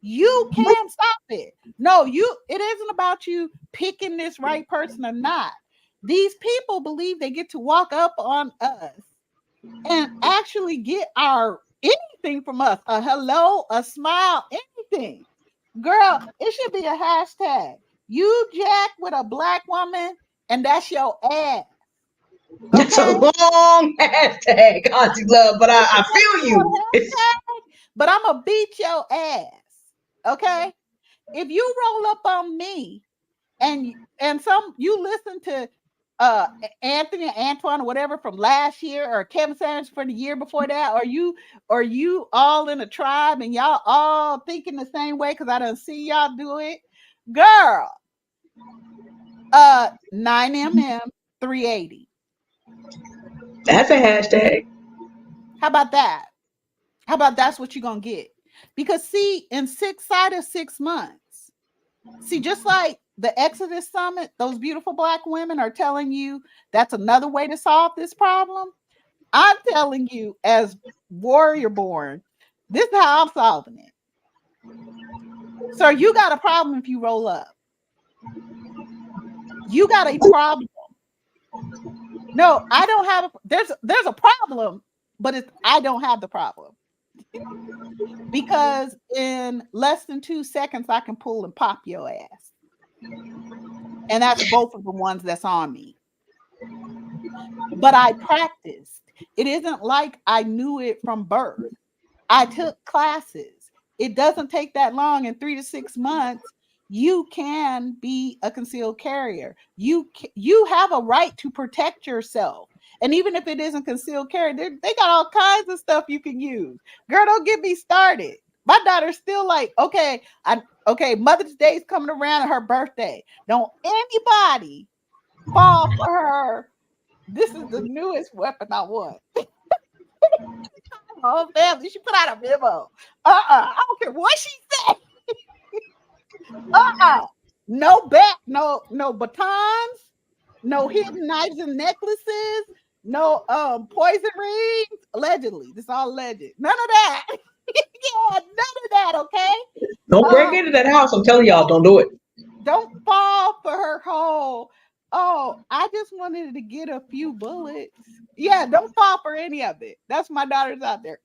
You can't stop it. No, it isn't about you picking this right person or not. These people believe they get to walk up on us and actually get our anything from us. A hello, a smile, anything. Girl, it should be a hashtag. You jack with a Black woman and that's your ass. Okay? That's a long hashtag, Auntie Love, but I feel you. But I'm going to beat your ass. Okay, if you roll up on me and you listen to Anthony and Antoine or whatever from last year or Kevin Sanders for the year before that, or you all in a tribe and y'all all thinking the same way because I done see y'all do it, girl. 9mm 380. That's a hashtag. How about that? How about that's what you're gonna get? Because see, in 6 months, see, just like the Exodus Summit, those beautiful Black women are telling you that's another way to solve this problem. I'm telling you, as warrior born, this is how I'm solving it. So you got a problem if you roll up. You got a problem. No, I don't have there's a problem, but I don't have the problem. Because in less than 2 seconds, I can pull and pop your ass. And that's both of the ones that's on me. But I practiced. It isn't like I knew it from birth. I took classes. It doesn't take that long. In 3 to 6 months, you can be a concealed carrier. You have a right to protect yourself. And even if it isn't concealed carry, they got all kinds of stuff you can use. Girl, don't get me started. My daughter's still like, okay, Mother's Day is coming around and her birthday. Don't anybody fall for her. This is the newest weapon I want. Oh, family, she put out a memo. I don't care what she said. No no batons, no hidden knives and necklaces. No poison rings, allegedly. This is all alleged. None of that. Yeah, none of that, okay? Don't break into that house. I'm telling y'all, don't do it. Don't fall for her whole, I just wanted to get a few bullets. Yeah, don't fall for any of it. That's my daughters out there.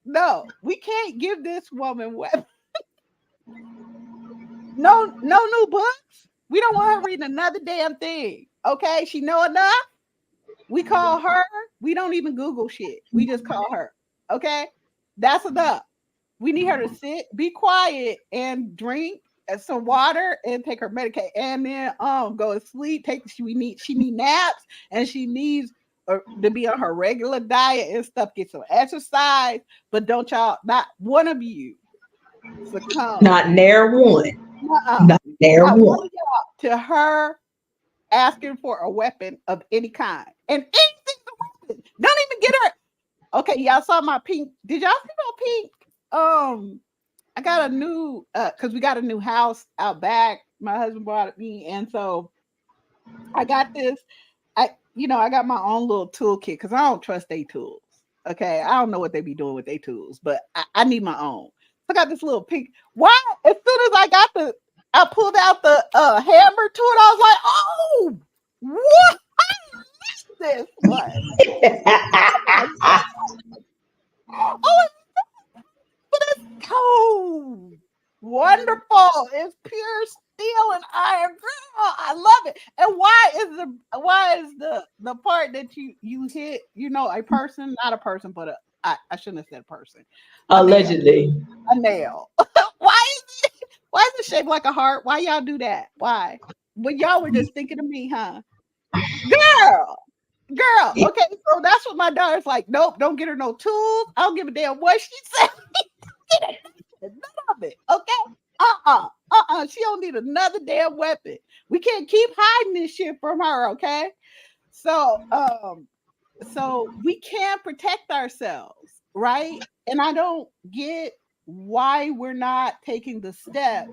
No, we can't give this woman weapons. No new books. We don't want her reading another damn thing. Okay, she know enough. We call her. We don't even Google shit. We just call her. Okay, that's enough. We need her to sit, be quiet, and drink some water and take her medication, and then go to sleep. She need naps, and she needs to be on her regular diet and stuff. Get some exercise, but don't y'all, not one of you, succumb. Not near one. Not near one. To her asking for a weapon of any kind, and anything's a weapon. Don't even get her. Okay, y'all saw my pink. Did y'all see my pink? I got a new because we got a new house out back. My husband brought it me, and so I got this. I got my own little toolkit because I don't trust their tools. Okay, I don't know what they be doing with their tools, but I need my own. I got this little pink. Why? As soon as I pulled out the hammer tool, I was like, oh, what? This one. But it's cold. Wonderful. It's pure steel and iron. Girl, I love it. And why is the part that you hit, a person, not a person, but I shouldn't have said person. Allegedly. A nail. Why is it shaped like a heart? Why y'all do that? Why? When y'all were just thinking of me, huh? Girl. Okay, so that's what my daughter's like. Nope, don't get her no tools. I don't give a damn what she said. woman. Okay. She don't need another damn weapon. We can't keep hiding this shit from her. Okay. So we can protect ourselves, right? And I don't get why we're not taking the steps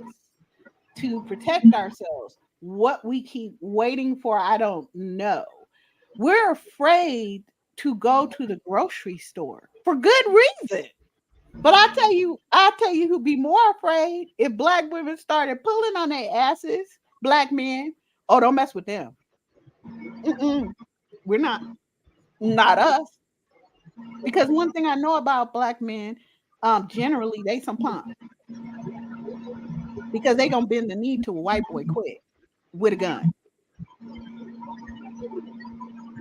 to protect ourselves. What we keep waiting for, I don't know. We're afraid to go to the grocery store for good reason. But I tell you who'd be more afraid if black women started pulling on their asses, black men. Oh, don't mess with them. Mm-mm. We're not us. Because one thing I know about black men, generally they some punk. Because they gonna bend the knee to a white boy quick with a gun.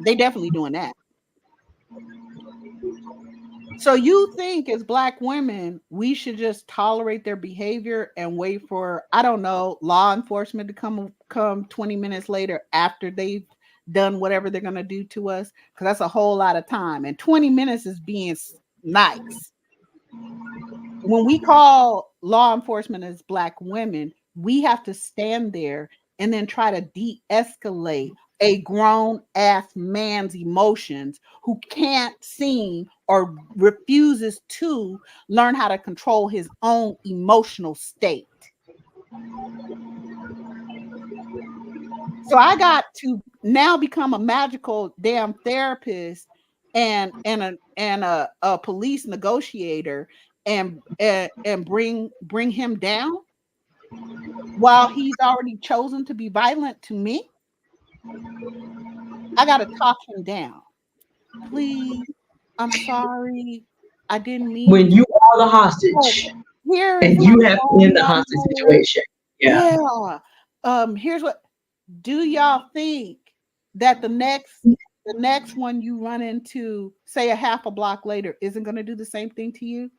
They definitely doing that. So you think as black women, we should just tolerate their behavior and wait for, I don't know, law enforcement to come 20 minutes later after they've done whatever they're going to do to us? Because that's a whole lot of time. And 20 minutes is being nice. When we call law enforcement as black women, we have to stand there and then try to de-escalate a grown ass man's emotions who can't seem or refuses to learn how to control his own emotional state. So I got to now become a magical damn therapist and a police negotiator and bring him down while he's already chosen to be violent to me. I got to talk him down. Please, I'm sorry. I didn't mean When to. you are the hostage Here is and my you have been phone in the hostage number. situation. Yeah. Yeah. Here's what. Do y'all think that the next one you run into, say a half a block later, isn't going to do the same thing to you?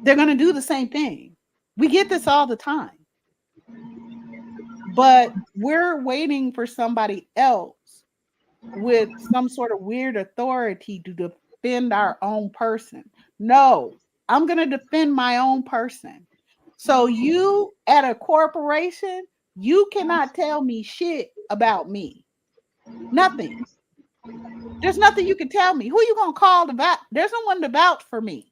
They're going to do the same thing. We get this all the time. But we're waiting for somebody else with some sort of weird authority to defend our own person. No, I'm going to defend my own person. So you at a corporation, you cannot tell me shit about me. Nothing. There's nothing you can tell me. Who you going to call to vouch? There's no one to vouch for me.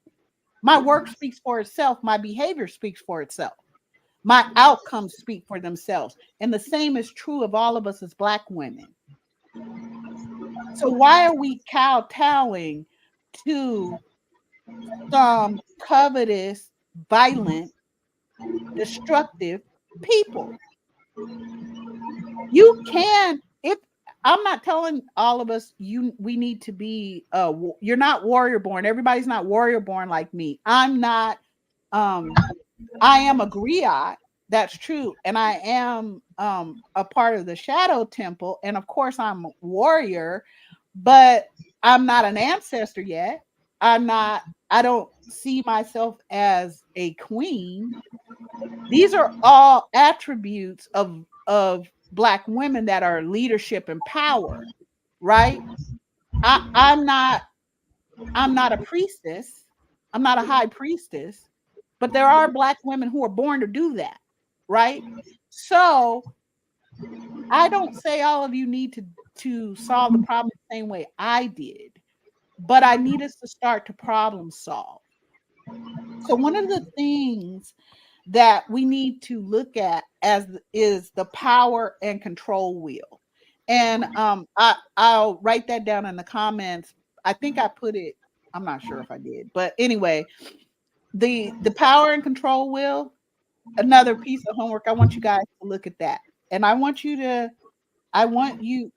My work speaks for itself. My behavior speaks for itself. My outcomes speak for themselves. And the same is true of all of us as black women. So why are we kowtowing to some covetous, violent, destructive people? You can, if I'm not telling all of us we need to be you're not warrior born. Everybody's not warrior born like me. I'm not I am a griot, that's true. And I am a part of the shadow temple. And of course I'm a warrior, but I'm not an ancestor yet. I don't see myself as a queen. These are all attributes of black women that are leadership and power, right? I'm not a priestess. I'm not a high priestess, but there are black women who are born to do that, right? So I don't say all of you need to solve the problem the same way I did, but I need us to start to problem solve. So one of the things that we need to look at as is the power and control wheel. And I'll write that down in the comments. I think I put it, I'm not sure if I did, but anyway, the power and control wheel, another piece of homework. I want you guys to look at that. And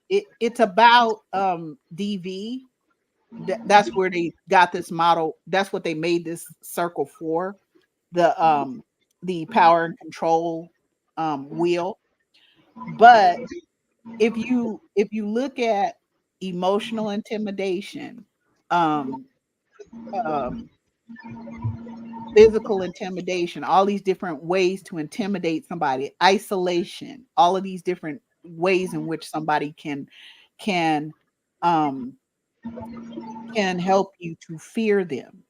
it's about DV. That's where they got this model. That's what they made this circle for, the power and control wheel. But if you look at emotional intimidation, um, um, physical intimidation, all these different ways to intimidate somebody, isolation, all of these different ways in which somebody can um, can help you to fear them.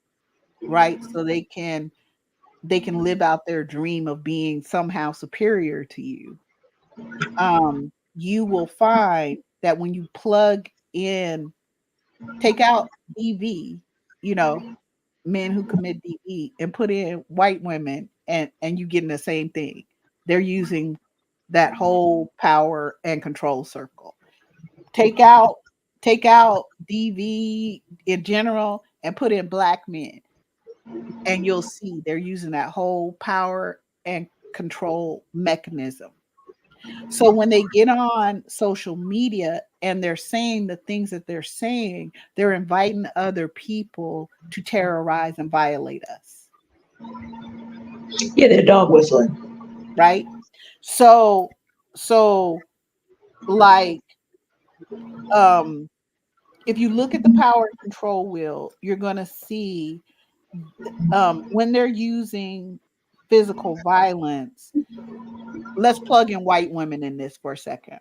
right? So they can live out their dream of being somehow superior to you. You will find that when you plug in, take out DV, you know, men who commit DV, and put in white women, and you getting the same thing. They're using that whole power and control circle. Take out DV in general and put in black men, and you'll see they're using that whole power and control mechanism. So when they get on social media and they're saying the things that they're saying, they're inviting other people to terrorize and violate us. Yeah, they're dog whistling. Right? So like um if you look at the power and control wheel, you're going to see when they're using physical violence. Let's plug in white women in this for a second.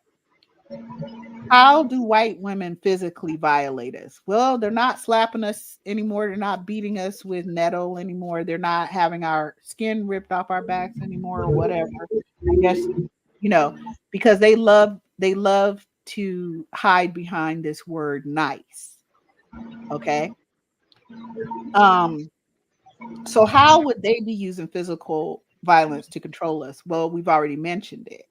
How do white women physically violate us? Well, they're not slapping us anymore. They're not beating us with nettle anymore. They're not having our skin ripped off our backs anymore or whatever. I guess, because they love to hide behind this word nice. Okay. So how would they be using physical violence to control us? Well, we've already mentioned it,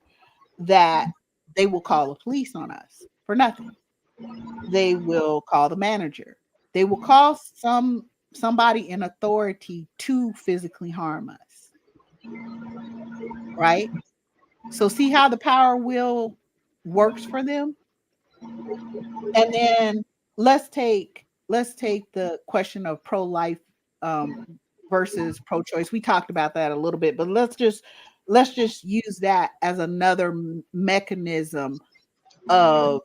that they will call the police on us for nothing. They will call the manager. They will call somebody in authority to physically harm us. Right? So see how the power wheel works for them? And then let's take the question of pro-life versus pro-choice. We talked about that a little bit, but let's just use that as another mechanism of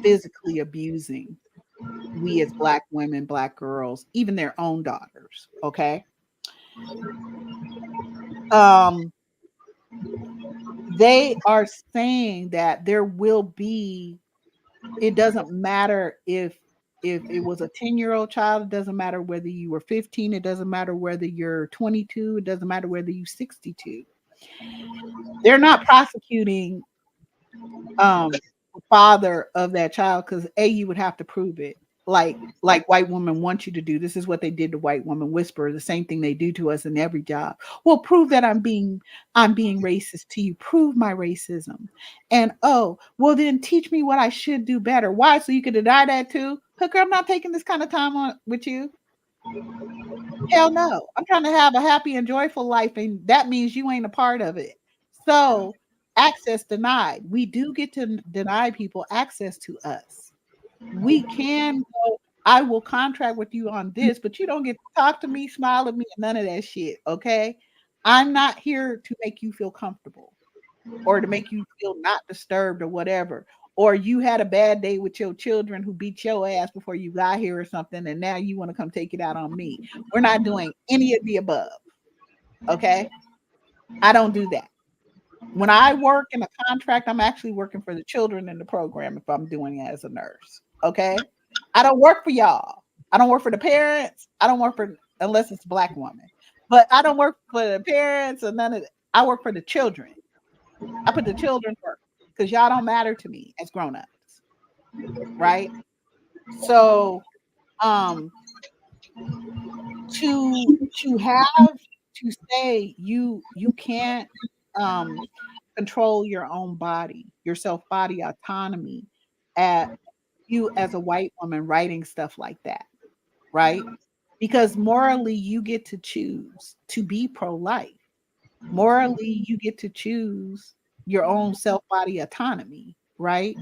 physically abusing we as black women, black girls, even their own daughters. Okay. Um, they are saying that there will be, it doesn't matter if it was a 10-year-old child, it doesn't matter whether you were 15, it doesn't matter whether you're 22, it doesn't matter whether you're 62. They're not prosecuting the father of that child, because you would have to prove it, like white women want you to do. This is what they did to white women whisper, the same thing they do to us in every job. Well, prove that I'm being racist to you, prove my racism. And oh, well, then teach me what I should do better. Why? So you could deny that too? Hooker, I'm not taking this kind of time on with you. Hell no. I'm trying to have a happy and joyful life, and that means you ain't a part of it. So, access denied. We do get to deny people access to us. We can go, I will contract with you on this, but you don't get to talk to me, smile at me, and none of that shit. Okay. I'm not here to make you feel comfortable or to make you feel not disturbed or whatever. Or you had a bad day with your children who beat your ass before you got here or something, and now you want to come take it out on me. We're not doing any of the above. Okay. I don't do that. When I work in a contract, I'm actually working for the children in the program if I'm doing it as a nurse. Okay. I don't work for y'all. I don't work for the parents. I don't work for, unless it's a black woman, but I don't work for the parents or none of that. I work for the children. I put the children first because y'all don't matter to me as grown-ups. Right. So um to have to say you can't um control your own body, your self body autonomy, at you as a white woman writing stuff like that, right? Because morally you get to choose to be pro-life. Morally you get to choose your own self body autonomy, right?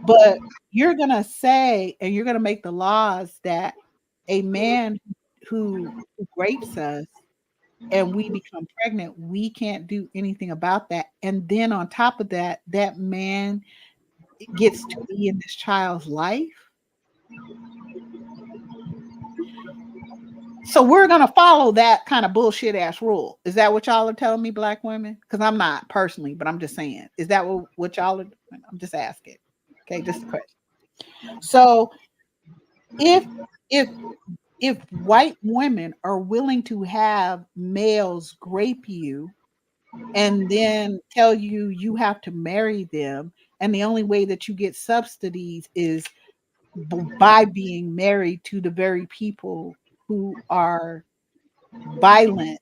But you're going to say, and you're going to make the laws that a man who rapes us and we become pregnant, we can't do anything about that. And then on top of that, that man gets to be in this child's life. So we're going to follow that kind of bullshit ass rule. Is that what y'all are telling me, black women? Because I'm not personally, but I'm just saying. Is that what y'all are doing? I'm just asking. Okay, just a question. So if if if white women are willing to have males grape you and then tell you you have to marry them, and the only way that you get subsidies is by being married to the very people who are violent,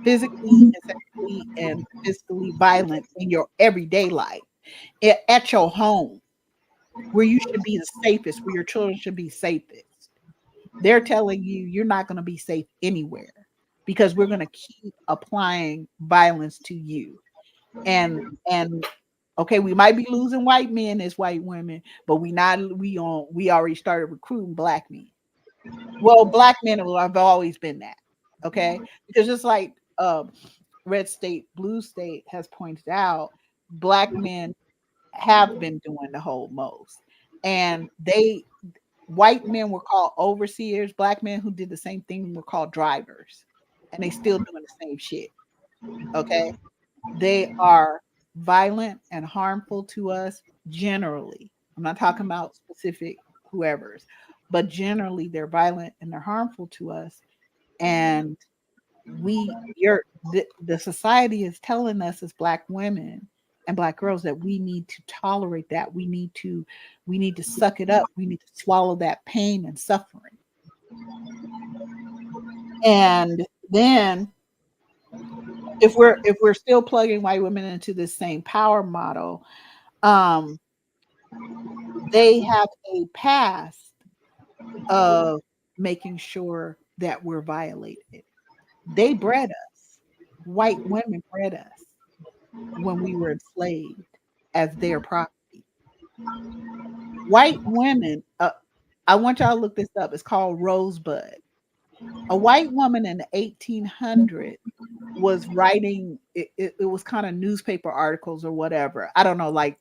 physically and sexually and physically violent in your everyday life, at your home, where you should be the safest, where your children should be safest. They're telling you you're not going to be safe anywhere because we're going to keep applying violence to you. And okay, we might be losing white men as white women, but we already started recruiting black men. Well, black men have always been that. Okay, because just like red state, blue state has pointed out, black men have been doing the whole most, and white men were called overseers. Black men who did the same thing were called drivers, and they still doing the same shit. Okay, they are violent and harmful to us generally. I'm not talking about specific whoever's, but generally they're violent and they're harmful to us. And the society is telling us as black women and black girls that we need to tolerate that. We need to suck it up. We need to swallow that pain and suffering. And then if we're still plugging white women into this same power model, um, they have a past of making sure that we're violated. They bred us. White women bred us when we were enslaved as their property. White women, I want y'all to look this up. It's called Rosebud. A white woman in the 1800s was writing, it was kind of newspaper articles or whatever. I don't know, like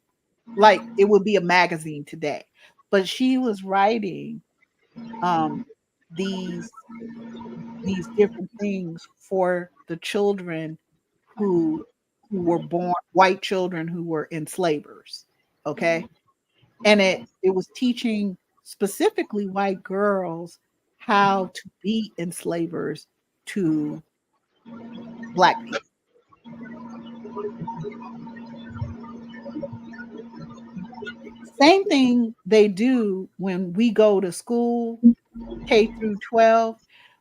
it would be a magazine today. But she was writing um these these different things for the children who were born, white children who were enslavers. Okay. And it was teaching specifically white girls how to be enslavers to black people. Same thing they do when we go to school, K through 12.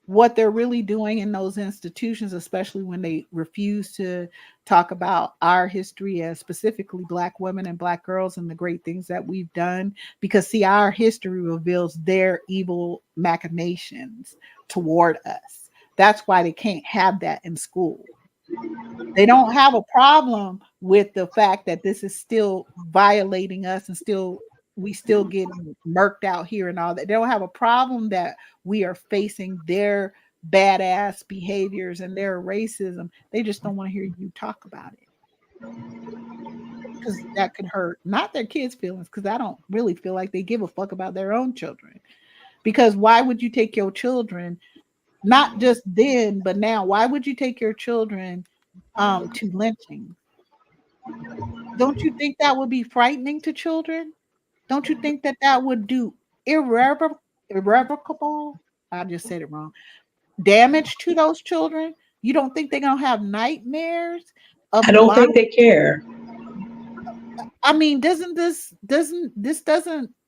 What they're really doing in those institutions, especially when they refuse to talk about our history as specifically black women and black girls and the great things that we've done, because see, our history reveals their evil machinations toward us. That's why they can't have that in school. They don't have a problem with the fact that this is still violating us and we still getting murked out here and all that. They don't have a problem that we are facing their badass behaviors and their racism. They just don't want to hear you talk about it because that could hurt not their kids' feelings, because I don't really feel like they give a fuck about their own children. Because why would you take your children, not just then, but now, why would you take your children to lynching? Don't you think that would be frightening to children? Don't you think that that would do irrevocable? I just said it wrong. Damage to those children? You don't think they're gonna have nightmares I of don't think they care. I mean, doesn't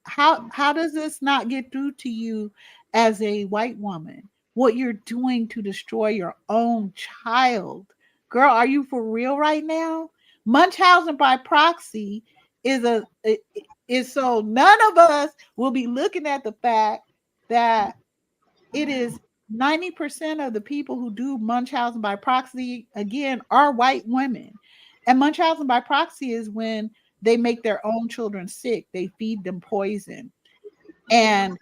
how does this not get through to you as a white woman? What you're doing to destroy your own child. Girl, are you for real right now? Munchausen by proxy is is so none of us will be looking at the fact that it is 90% of the people who do Munchausen by proxy, again, are white women. And Munchausen by proxy is when they make their own children sick. They feed them poison. And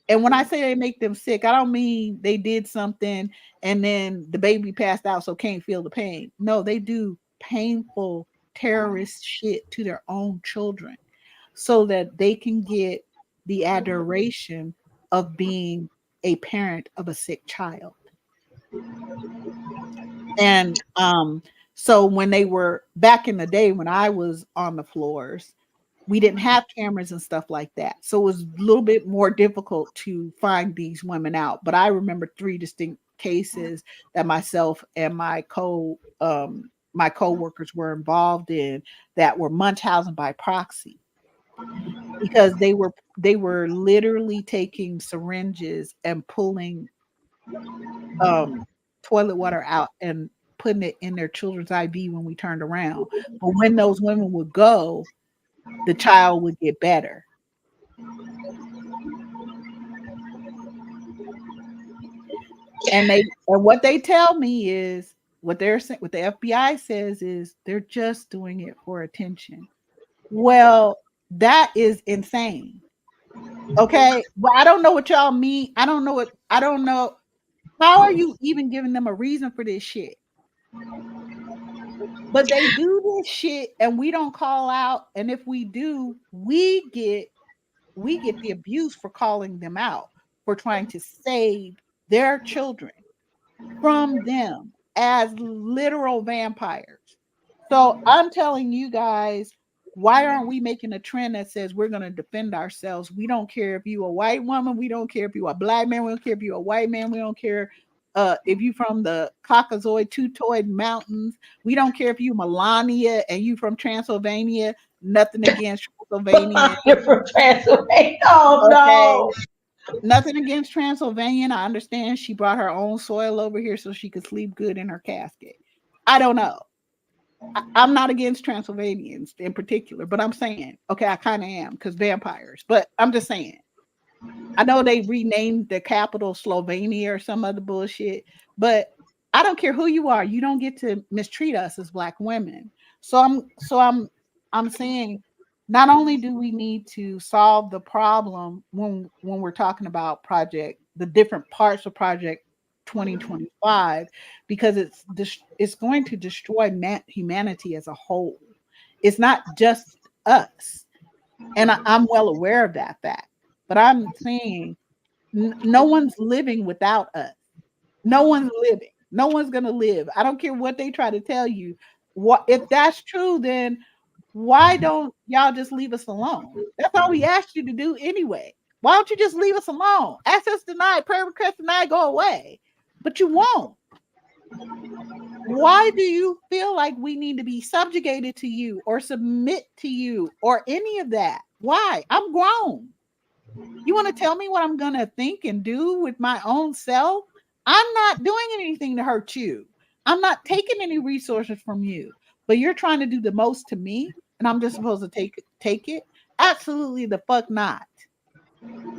when I say they make them sick, I don't mean they did something and then the baby passed out so can't feel the pain. No, they do painful terrorist shit to their own children so that they can get the adoration of being a parent of a sick child. And so when they were back in the day when I was on the floors, We didn't have cameras and stuff like that. So it was a little bit more difficult to find these women out. But I remember 3 distinct cases that myself and my co-workers were involved in that were Munchausen by proxy, because they were literally taking syringes and pulling um toilet water out and putting it in their children's IV when we turned around. But when those women would go, the child would get better. And what they tell me is what they're saying, what the FBI says is they're just doing it for attention. Well, that is insane. Okay. Well, I don't know what y'all mean. I don't know. How are you even giving them a reason for this shit? But they do this shit and we don't call out. And if we do, we get the abuse for calling them out, for trying to save their children from them as literal vampires. So I'm telling you guys, why aren't we making a trend that says we're going to defend ourselves? We don't care if you a white woman. We don't care if you a black man. We don't care if you a white man. We don't care if you from the Caucasoid Two-Toed Mountains. We don't care if you Melania and you from Transylvania. Nothing against Transylvania. You're from Transylvania. Oh, okay. Nothing against Transylvania. I understand she brought her own soil over here so she could sleep good in her casket. I don't know. I'm not against Transylvanians in particular, but I'm saying, okay, I kind of am because vampires, but I'm just saying. I know they renamed the capital Slovenia or some other bullshit, but I don't care who you are. You don't get to mistreat us as Black women. So I'm saying, not only do we need to solve the problem when we're talking about the different parts of Project 2025, because it's going to destroy humanity as a whole. It's not just us, and I'm well aware of that fact. But I'm saying no one's living without us. No one's living. No one's gonna live. I don't care what they try to tell you. What if that's true? Then why don't y'all just leave us alone? That's all we asked you to do anyway. Why don't you just leave us alone? Access denied, prayer request denied, go away. But you won't. Why do you feel like we need to be subjugated to you or submit to you or any of that? Why? I'm grown. You want to tell me what I'm going to think and do with my own self? I'm not doing anything to hurt you. I'm not taking any resources from you, but you're trying to do the most to me and I'm just supposed to take it? Absolutely the fuck not.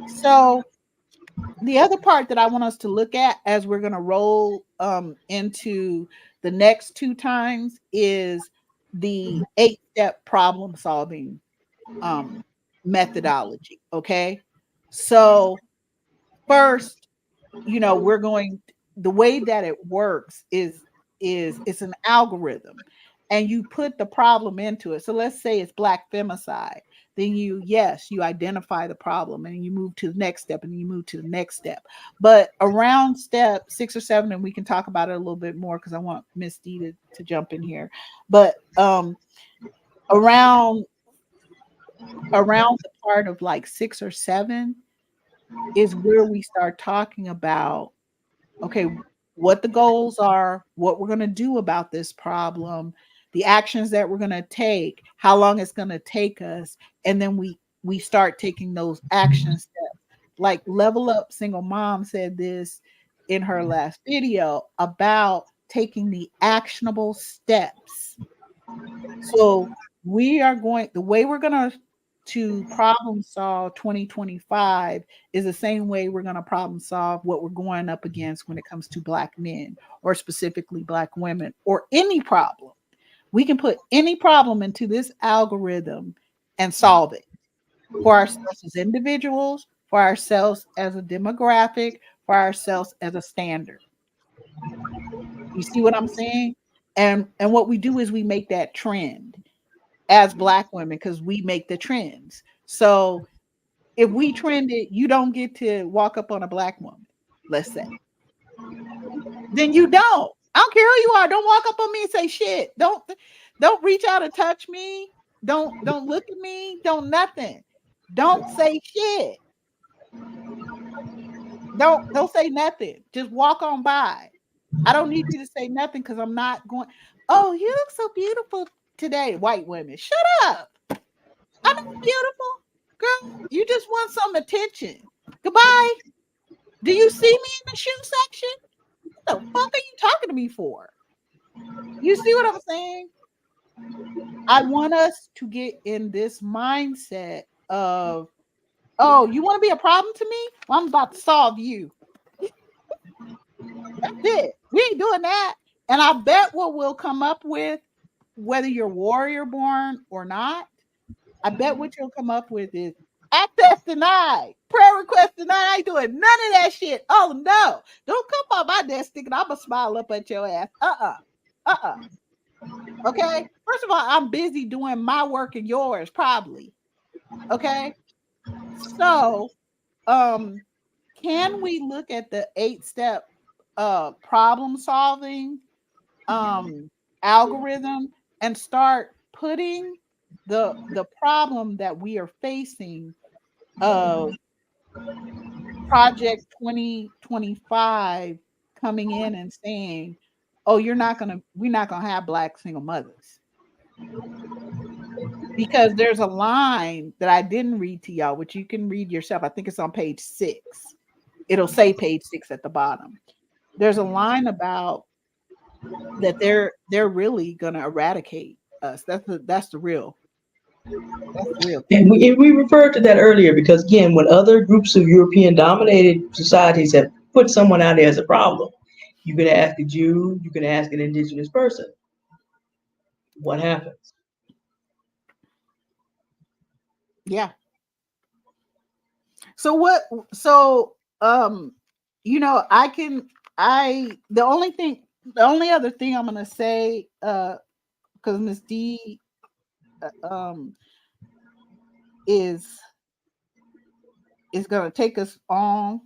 So the other part that I want us to look at as we're going to roll into the next 2 times is the 8-step problem solving methodology. Okay. So first, the way that it works is it's an algorithm and you put the problem into it. So let's say it's Black femicide. Then you identify the problem and you move to the next step and you move to the next step. But around step 6 or 7, and we can talk about it a little bit more because I want Miss D to jump in here. But around the part of like 6 or 7 is where we start talking about, okay, what the goals are, what we're going to do about this problem, the actions that we're going to take, how long it's going to take us, and then we start taking those action steps. Like Level Up Single Mom said this in her last video about taking the actionable steps. So the way we're going to problem solve 2025 is the same way we're going to problem solve what we're going up against when it comes to Black men or specifically Black women or any problem. We can put any problem into this algorithm and solve it for ourselves as individuals, for ourselves as a demographic, for ourselves as a standard. You see what I'm saying? And what we do is we make that trend as Black women because we make the trends. So if we trend it, you don't get to walk up on a Black woman, let's say. Then you don't. I don't care who you are. Don't walk up on me and say shit. Don't reach out and touch me. Don't look at me. Don't nothing. Don't say shit. Don't say nothing. Just walk on by. I don't need you to say nothing because I'm not going. Oh, you look so beautiful today, white women. Shut up. I'm not beautiful, girl. You just want some attention. Goodbye. Do you see me in the shoe section? What the fuck are you talking to me for? You see what I'm saying? I want us to get in this mindset of, oh, you want to be a problem to me? Well, I'm about to solve you. That's it. We ain't doing that. And I bet what we'll come up with, whether you're warrior born or not, I bet what you'll come up with is access denied, prayer request denied. I ain't doing none of that shit. Oh no, don't come on my desk thinking I'm gonna smile up at your ass. Okay. First of all, I'm busy doing my work and yours, probably. Okay. So, can we look at the 8-step problem solving algorithm and start putting the problem that we are facing of Project 2025 coming in and saying, "Oh, we're not gonna have Black single mothers." Because there's a line that I didn't read to y'all, which you can read yourself. I think it's on page 6. It'll say page 6 at the bottom. There's a line about that they're really gonna eradicate us. That's the real. That's the real thing. And we referred to that earlier because, again, when other groups of European-dominated societies have put someone out there as a problem, you can ask a Jew, you can ask an indigenous person. What happens? Yeah. So what? So the only other thing I'm gonna say, because Miss D, is gonna take us on,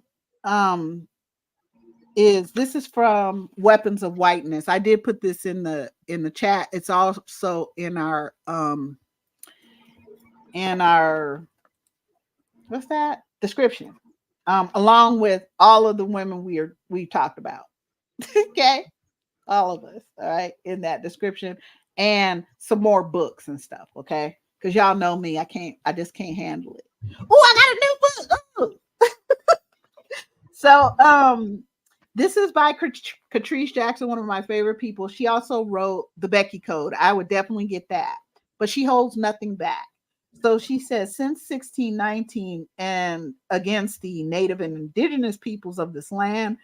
this is from Weapons of Whiteness. I did put this in the chat. It's also in our what's that description, along with all of the women we talked about. Okay, all of us, all right, in that description, and some more books and stuff. Okay, because y'all know me, I just can't handle it. Oh, I got a new book. So this is by Catrice Jackson, one of my favorite people. She also wrote the Becky Code. I would definitely get that, but she holds nothing back. So she says, since 1619 and against the native and indigenous peoples of this land,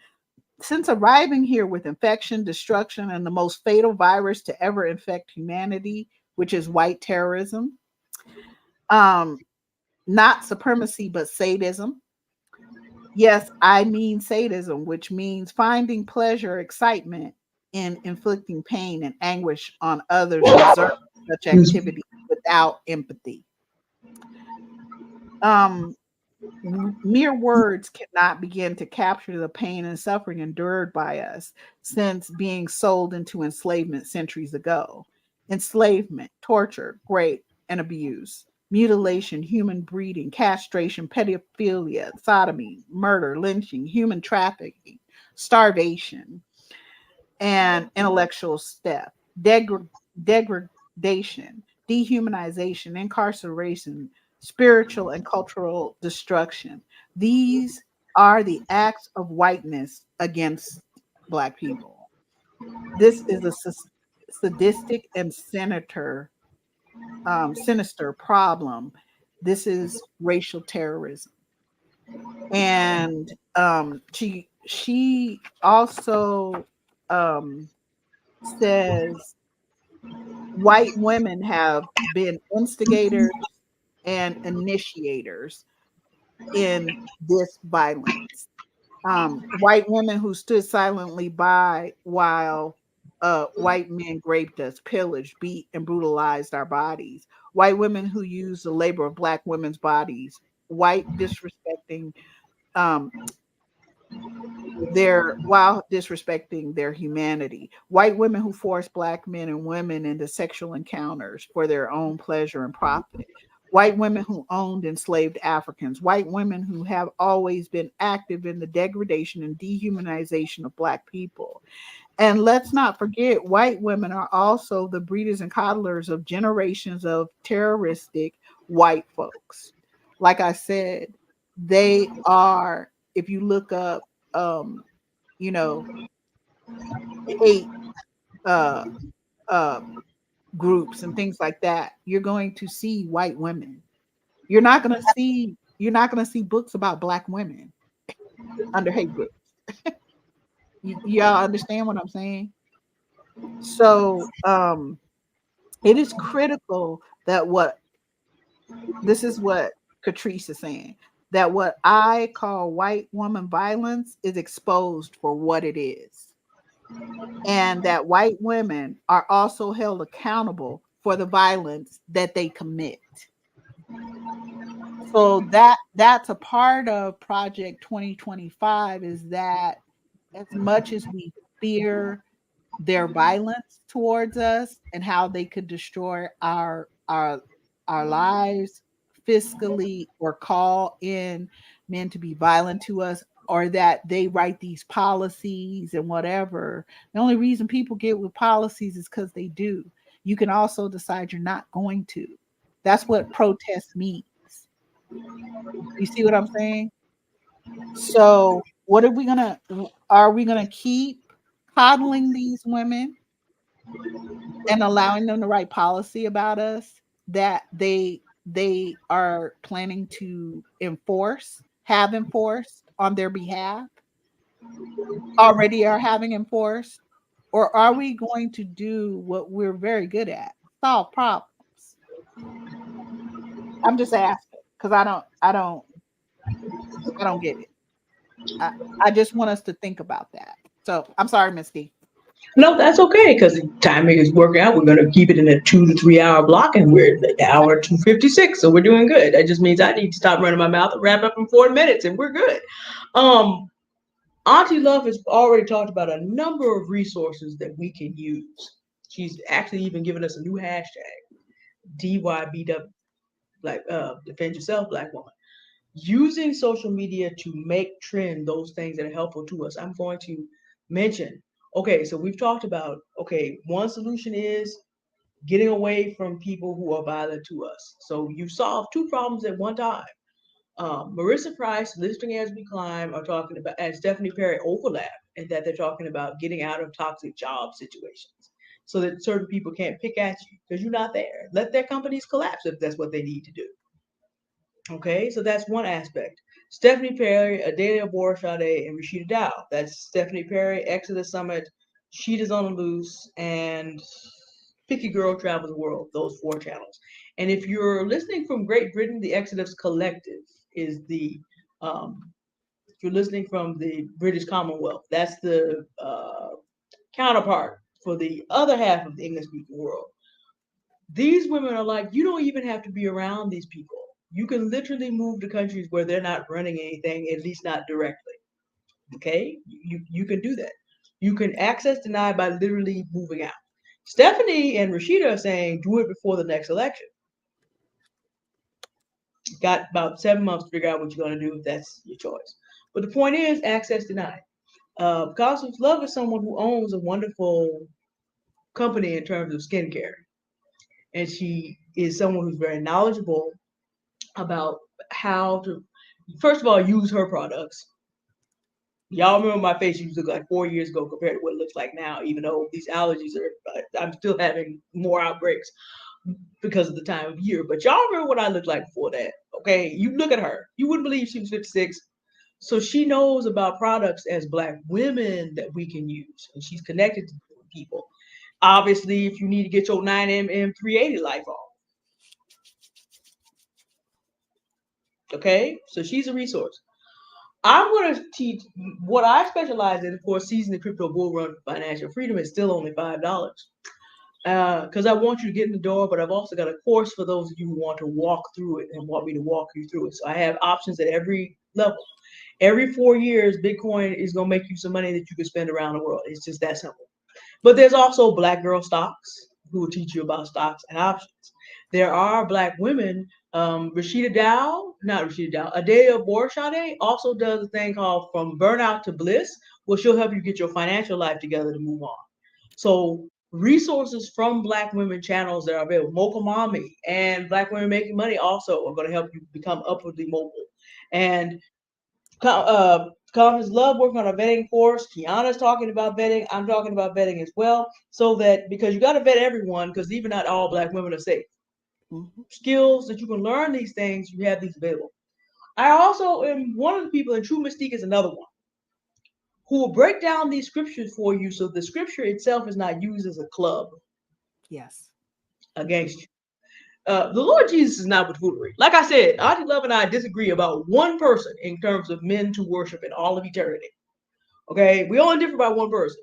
since arriving here with infection, destruction, and the most fatal virus to ever infect humanity, which is white terrorism, not supremacy, but sadism. Yes, I mean sadism, which means finding pleasure, excitement in inflicting pain and anguish on others, observing such activity without empathy. Mere words cannot begin to capture the pain and suffering endured by us since being sold into enslavement centuries ago. Enslavement, torture, rape, and abuse, mutilation, human breeding, castration, pedophilia, sodomy, murder, lynching, human trafficking, starvation, and intellectual theft, degradation, dehumanization, incarceration, spiritual and cultural destruction. These are the acts of whiteness against Black people. This is a sadistic and sinister problem. This is racial terrorism. And she also says white women have been instigators and initiators in this violence. White women who stood silently by while white men raped us, pillaged, beat, and brutalized our bodies. White women who used the labor of Black women's bodies. White disrespecting while disrespecting their humanity. White women who force Black men and women into sexual encounters for their own pleasure and profit. White women who owned enslaved Africans. White women who have always been active in the degradation and dehumanization of Black people. And let's not forget, white women are also the breeders and coddlers of generations of terroristic white folks. Like I said, they are, if you look up, you know, hate uh, uh, groups and things like that, you're going to see white women. You're not going to see books about Black women under hate groups. Y'all understand what I'm saying? So, it is critical that this is what Catrice is saying, that what I call white woman violence is exposed for what it is. And that white women are also held accountable for the violence that they commit. So that's a part of Project 2025, is that as much as we fear their violence towards us and how they could destroy our lives fiscally, or call in men to be violent to us, or that they write these policies and whatever. The only reason people get with policies is because they do. You can also decide you're not going to. That's what protest means. You see what I'm saying? So what are we gonna keep coddling these women and allowing them to write policy about us that they are planning to have enforced on their behalf, already are having enforced? Or are we going to do what we're very good at, solve problems? I'm just asking, because I don't get it. I just want us to think about that. So I'm sorry, Misty. No, that's okay because the timing is working out. We're going to keep it in a 2 to 3 hour block, and we're at the hour 2:56, so we're doing good. That just means I need to stop running my mouth and wrap up in 4 minutes, and we're good. Um, Auntie Love has already talked about a number of resources that we can use. She's actually even given us a new hashtag, DYBW, like defend yourself, Black woman. Using social media to make trend those things that are helpful to us. I'm going to mention, okay, so we've talked about, okay, one solution is getting away from people who are violent to us. So you solve two problems at one time. Marissa Price, Listing as We Climb, are talking about, and Stephanie Perry overlap, and that they're talking about getting out of toxic job situations so that certain people can't pick at you because you're not there. Let their companies collapse if that's what they need to do. Okay, so that's one aspect. Stephanie Perry, Adelia Borshade, and Rahshida Dow. That's Stephanie Perry, Exodus Summit, Sheeta's on the Loose, and Picky Girl Travels the World. Those four channels. And if you're listening from Great Britain, the Exodus Collective is the. If you're listening from the British Commonwealth, that's the counterpart for the other half of the English-speaking world. These women are like, you don't even have to be around these people. You can literally move to countries where they're not running anything, at least not directly. Okay? You can do that. You can access deny by literally moving out. Stephanie and Rahshida are saying do it before the next election. Got about 7 months to figure out what you're going to do if that's your choice. But the point is, access denied. Cosmos Love is someone who owns a wonderful company in terms of skincare. And she is someone who's very knowledgeable about how to, first of all, use her products. Y'all remember my face used to look like 4 years ago compared to what it looks like now, even though these allergies I'm still having more outbreaks because of the time of year. But y'all remember what I looked like before that. Okay, you look at her. You wouldn't believe she was 56. So she knows about products as Black women that we can use. And she's connected to people. Obviously, if you need to get your 9mm 380 life on. Okay, so she's a resource. I'm going to teach what I specialize in. Of course, Season the Crypto Bull Run Financial Freedom is still only $5 because I want you to get in the door, but I've also got a course for those of you who want to walk through it and want me to walk you through it. So I have options at every level. Every 4 years, Bitcoin is going to make you some money that you can spend around the world. It's just that simple. But there's also Black girl stocks who will teach you about stocks and options. There are Black women. Rahshida Dow, not Rahshida Dow, Adea Borshade also does a thing called From Burnout to Bliss, where she'll help you get your financial life together to move on. So resources from Black women channels that are available. Mocha Mommy and Black Women Making Money also are going to help you become upwardly mobile. And Conference Love working on a vetting course. Kiana's talking about vetting. I'm talking about vetting as well. So that, because you got to vet everyone, because even not all Black women are safe. Mm-hmm. Skills that you can learn these things, you have these available. I also am one of the people, and True Mystique is another one, who will break down these scriptures for you so the scripture itself is not used as a club. Yes. Against you. The Lord Jesus is not with foolery. Like I said, Auntie Love and I disagree about one person in terms of men to worship in all of eternity. Okay, we only differ about one person.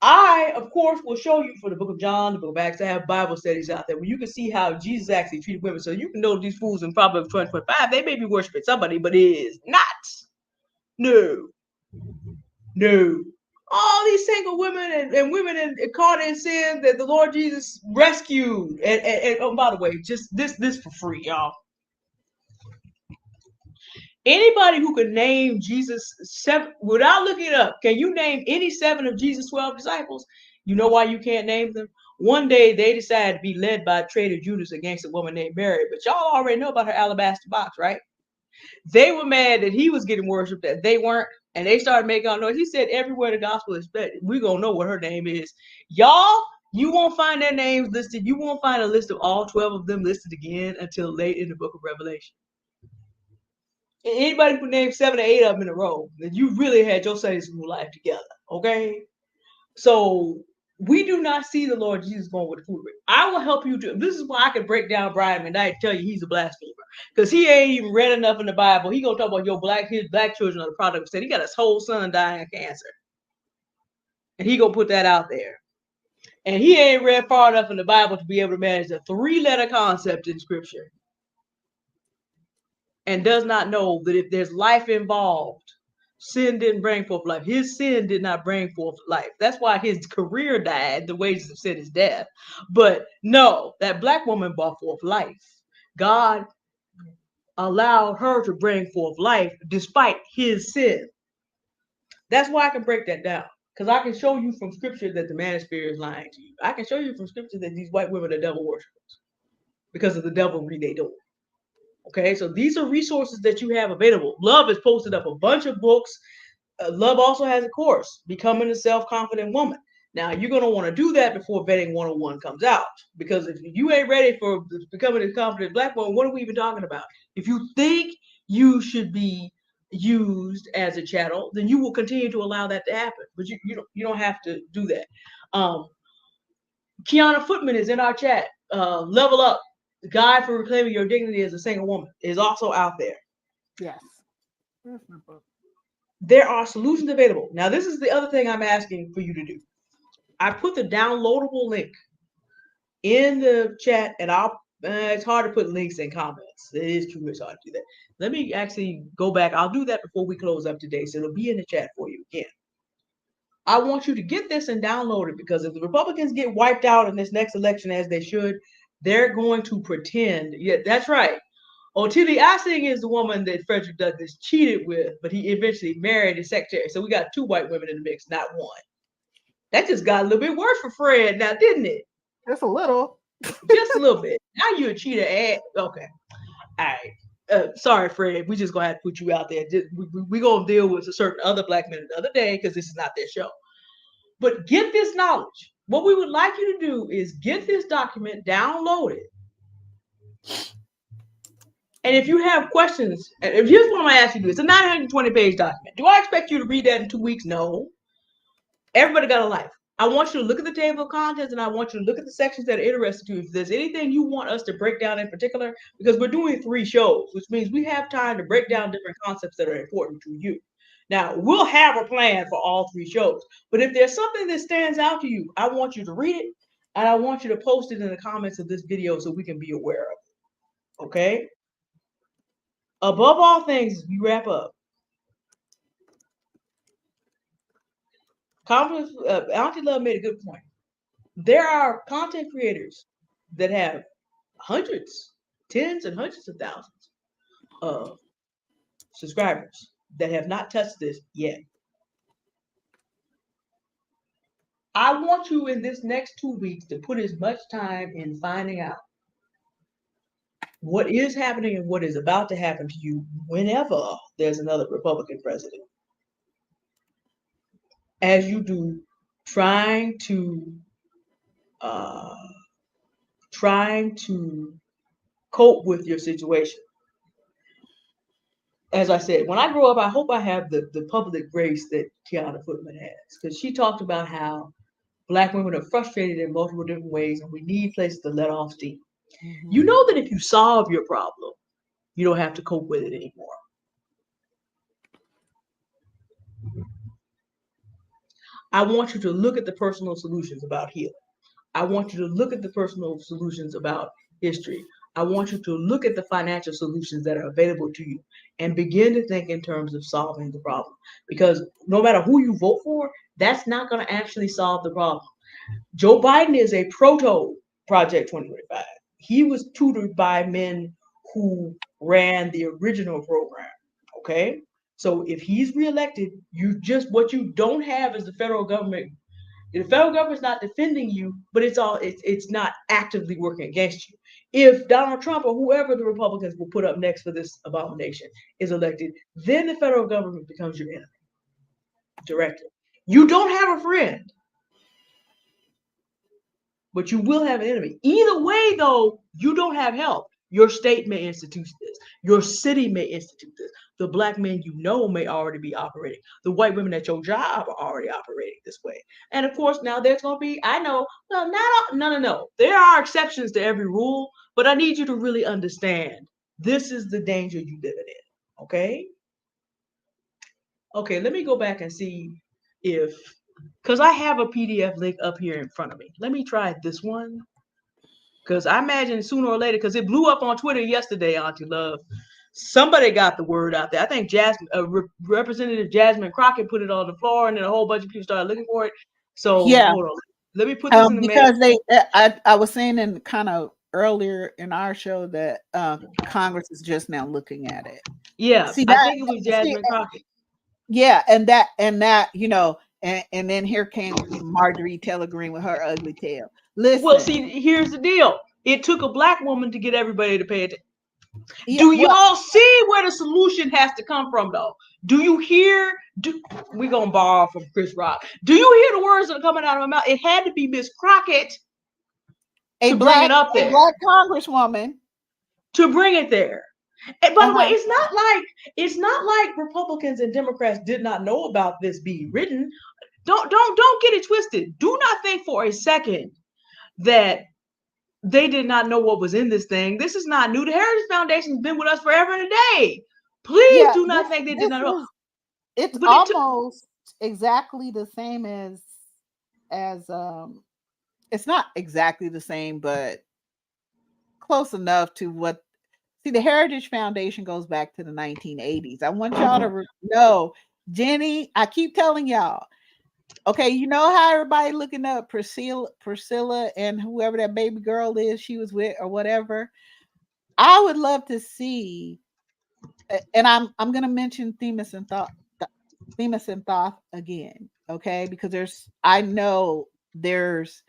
I, of course, will show you for the book of John, the book of Acts. I have Bible studies out there where you can see how Jesus actually treated women. So you can know these fools in Proverbs 20:25, they may be worshiping somebody, but it is not. No. All these single women and women caught in sin that the Lord Jesus rescued. And oh, by the way, just this for free, y'all. Anybody who could name Jesus 7 without looking it up, can you name any 7 of Jesus' 12 disciples? You know why you can't name them? One day they decided to be led by traitor Judas against a woman named Mary, but y'all already know about her alabaster box, right? They were mad that he was getting worshipped, that they weren't, and they started making all noise. He said, everywhere the gospel is spread, we're going to know what her name is. Y'all, you won't find their names listed. You won't find a list of all 12 of them listed again until late in the book of Revelation. Anybody who named 7 or 8 of them in a row, then you really had your Sunday school life together, okay? So we do not see the Lord Jesus going with foolery. I will help you to. This is why I can break down Brian McKnight and tell you he's a blasphemer, because he ain't even read enough in the Bible. He gonna talk about his black children are the product of sin. He got his whole son dying of cancer, and he gonna put that out there. And he ain't read far enough in the Bible to be able to manage a 3-letter concept in Scripture, and does not know that if there's life involved, sin didn't bring forth life. His sin did not bring forth life. That's why his career died. The wages of sin is death. But no, that black woman brought forth life. God allowed her to bring forth life despite his sin. That's why I can break that down. Because I can show you from Scripture that the manosphere is lying to you. I can show you from Scripture that these white women are devil worshippers because of the devilry they do. Okay, so these are resources that you have available. Love has posted up a bunch of books. Love also has a course, Becoming a Self-Confident Woman. Now, you're going to want to do that before Vetting 101 comes out. Because if you ain't ready for becoming a confident black woman, what are we even talking about? If you think you should be used as a chattel, then you will continue to allow that to happen. But you don't have to do that. Kiana Footman is in our chat. Level Up, the Guide for Reclaiming Your Dignity as a Single Woman, is also out there. Yes. Here's my book. There are solutions available. Now, this is the other thing I'm asking for you to do. I put the downloadable link in the chat, and it's hard to put links in comments. It is too much hard to do that. Let me actually go back. I'll do that before we close up today, so it'll be in the chat for you again. I want you to get this and download it, because if the Republicans get wiped out in this next election, as they should, they're going to pretend. Yeah, that's right. Ottilie Assing is the woman that Frederick Douglass cheated with, but he eventually married his secretary. So we got 2 white women in the mix, not one. That just got a little bit worse for Fred now, didn't it? Just a little. Just a little bit. Now you're a cheater. Okay. All right. Sorry, Fred. We just going to have to put you out there. We're going to deal with a certain other black men the other day, because this is not their show. But get this knowledge. What we would like you to do is get this document, download it. And if you have questions, here's what I'm going to ask you to do. It's a 920-page document. Do I expect you to read that in 2 weeks? No. Everybody got a life. I want you to look at the table of contents, and I want you to look at the sections that are interested to you. If there's anything you want us to break down in particular, because we're doing 3 shows, which means we have time to break down different concepts that are important to you. Now, we'll have a plan for all 3 shows, but if there's something that stands out to you, I want you to read it, and I want you to post it in the comments of this video so we can be aware of it. Okay? Above all things, as we wrap up, Auntie Love made a good point. There are content creators that have hundreds, tens and hundreds of thousands of subscribers that have not touched this yet. I want you in this next 2 weeks to put as much time in finding out what is happening and what is about to happen to you whenever there's another Republican president, as you do trying to cope with your situation. As I said, when I grow up, I hope I have the public grace that Tiana Footman has, because she talked about how Black women are frustrated in multiple different ways and we need places to let off steam. Mm-hmm. You know that if you solve your problem, you don't have to cope with it anymore. I want you to look at the personal solutions about healing. I want you to look at the personal solutions about history. I want you to look at the financial solutions that are available to you and begin to think in terms of solving the problem. Because no matter who you vote for, that's not going to actually solve the problem. Joe Biden is a proto Project 2025. He was tutored by men who ran the original program. Okay? So if he's reelected, what you don't have is the federal government. The federal government's not defending you, but it's not actively working against you. If Donald Trump or whoever the Republicans will put up next for this abomination is elected, then the federal government becomes your enemy directly. You don't have a friend, but you will have an enemy. Either way, though, you don't have help. Your state may institute this. Your city may institute this. The Black men you know may already be operating. The white women at your job are already operating this way. And of course, now there's going to be, I know, well, no. There are exceptions to every rule, but I need you to really understand this is the danger you live in. Okay? Okay, let me go back and see because I have a PDF link up here in front of me. Let me try this one. Because I imagine sooner or later, because it blew up on Twitter yesterday, Auntie Love. Somebody got the word out there. I think Representative Jasmine Crockett put it on the floor, and then a whole bunch of people started looking for it. So yeah, hold on. Let me put this in the because I was saying in kind of earlier in our show that Congress is just now looking at it. Yeah, I think it was Jasmine Crockett. Yeah, and that and then here came Marjorie Taylor Greene with her ugly tail. Listen. Well, see, here's the deal. It took a Black woman to get everybody to pay attention. Do y'all see where the solution has to come from, though? Do you hear? We're going to borrow from Chris Rock. Do you hear the words that are coming out of my mouth? It had to be Miss Crockett to bring it up there. A Black congresswoman. To bring it there. And by the way, it's not like Republicans and Democrats did not know about this being written. Don't get it twisted. Do not think for a second that they did not know what was in this thing. This is not new. The Heritage Foundation's been with us forever and a day. Please do not think they did not know. It's almost exactly the same as it's not exactly the same, but close enough to what. See, the Heritage Foundation goes back to the 1980s. I want y'all to know, Jenny, I keep telling y'all, okay, you know how everybody looking up Priscilla and whoever that baby girl is she was with or whatever. I would love to see, and I'm going to mention Themis and Thoth again, okay? Because I know there's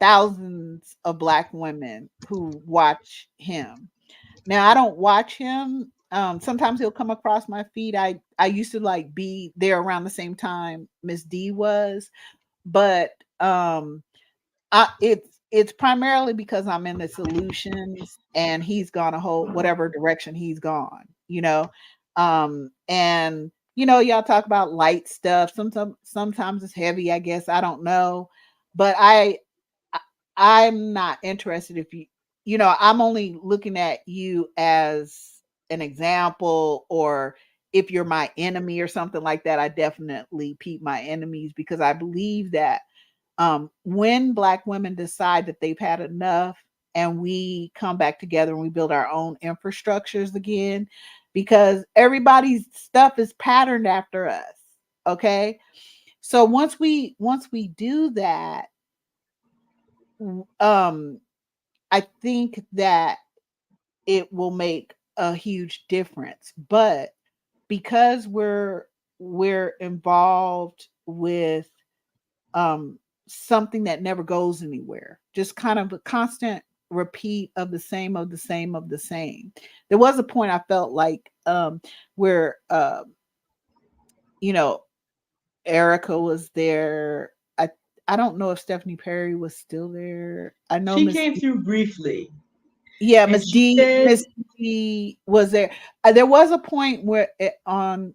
thousands of Black women who watch him. Now, I don't watch him. Sometimes he'll come across my feed. I used to be there around the same time Miss D was, but it's primarily because I'm in the solutions and he's gone a whole whatever direction he's gone, and y'all talk about light stuff. Sometimes it's heavy, I guess. I don't know, but I'm not interested if I'm only looking at you as an example, or if you're my enemy or something like that. I definitely peep my enemies, because I believe that when Black women decide that they've had enough and we come back together and we build our own infrastructures again, because everybody's stuff is patterned after us. Okay. So once we do that, I think that it will make a huge difference. But because we're involved with something that never goes anywhere, just kind of a constant repeat of the same of the same of the same. There was a point I felt like where you know, Erica was there. I don't know if Stephanie Perry was still there. I know She Miss came through briefly, Yeah, and she said, Miss D was there. There was a point where on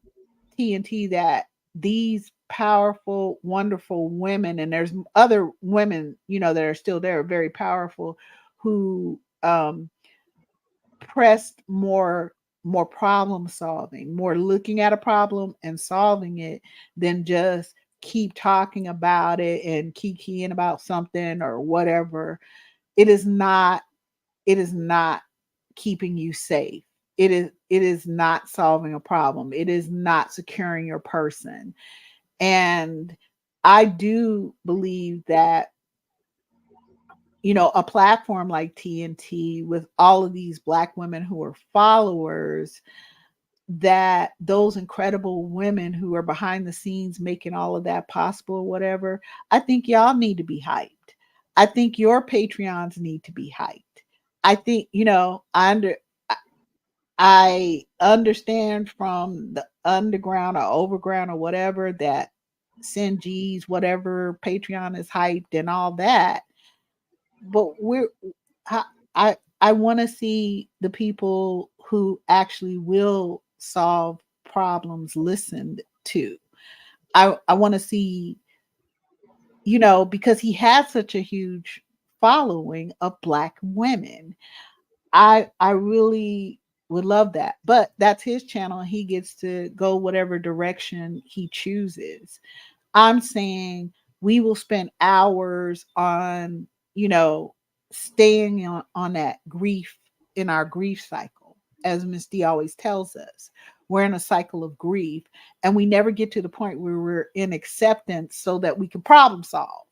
TNT that these powerful, wonderful women, and there's other women, that are still there, very powerful, who pressed more problem solving, more looking at a problem and solving it than just keep talking about it and kikiing about something or whatever. It is not keeping you safe. It is not solving a problem. It is not securing your person. And I do believe that, a platform like TNT with all of these Black women who are followers, that those incredible women who are behind the scenes making all of that possible or whatever, I think y'all need to be hyped. I think your Patreons need to be hyped. I think, I understand from the underground or overground or whatever that Singees, whatever, Patreon is hyped and all that. But I I want to see the people who actually will solve problems listened to. I want to see, because he has such a huge following of Black women. I really would love that. But that's his channel. He gets to go whatever direction he chooses. I'm saying we will spend hours on, staying on that grief, in our grief cycle. As Miss D always tells us, we're in a cycle of grief and we never get to the point where we're in acceptance so that we can problem solve.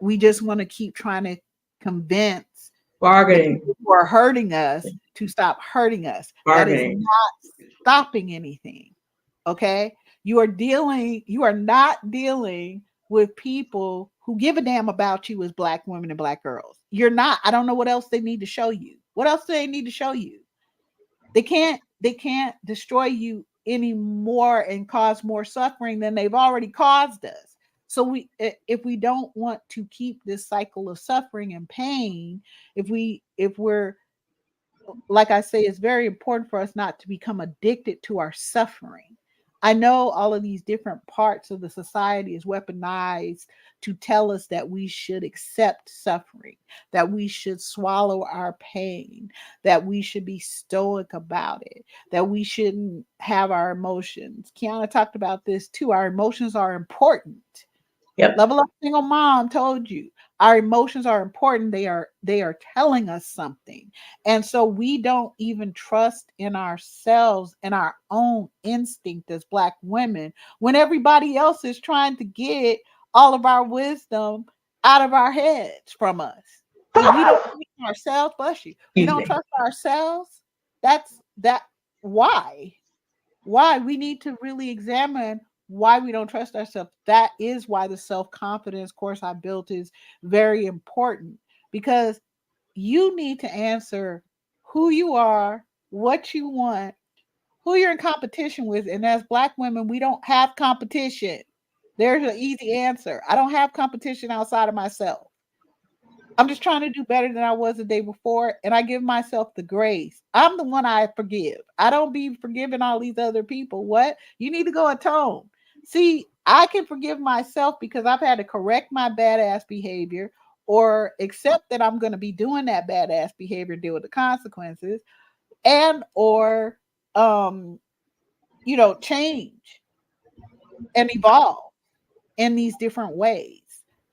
We just want to keep trying to convince the bargaining, people who are hurting us to stop hurting us. That is bargaining. not stopping anything. Okay. You are not dealing with people who give a damn about you as Black women and Black girls. You're not. I don't know what else they need to show you. What else do they need to show you? They can't destroy you anymore and cause more suffering than they've already caused us. So if we don't want to keep this cycle of suffering and pain, if we're, like I say, it's very important for us not to become addicted to our suffering. I know all of these different parts of the society is weaponized to tell us that we should accept suffering, that we should swallow our pain, that we should be stoic about it, that we shouldn't have our emotions. Kiana talked about this too. Our emotions are important. Yep. Level Up Single Mom told you our emotions are important. They are telling us something. And so we don't even trust in ourselves and our own instinct as Black women when everybody else is trying to get all of our wisdom out of our heads from us. When we don't trust ourselves, bless you. We Excuse don't me. trust ourselves. That why? Why? We need to really examine why we don't trust ourselves. That is why the self-confidence course I built is very important, because you need to answer who you are, what you want, who you're in competition with. And as Black women, we don't have competition. There's an easy answer. I don't have competition outside of myself. I'm just trying to do better than I was the day before, and I give myself the grace. I'm the one I forgive. I don't be forgiving all these other people. What? You need to go atone. See, I can forgive myself because I've had to correct my badass behavior or accept that I'm going to be doing that badass behavior, deal with the consequences, and or change and evolve in these different ways.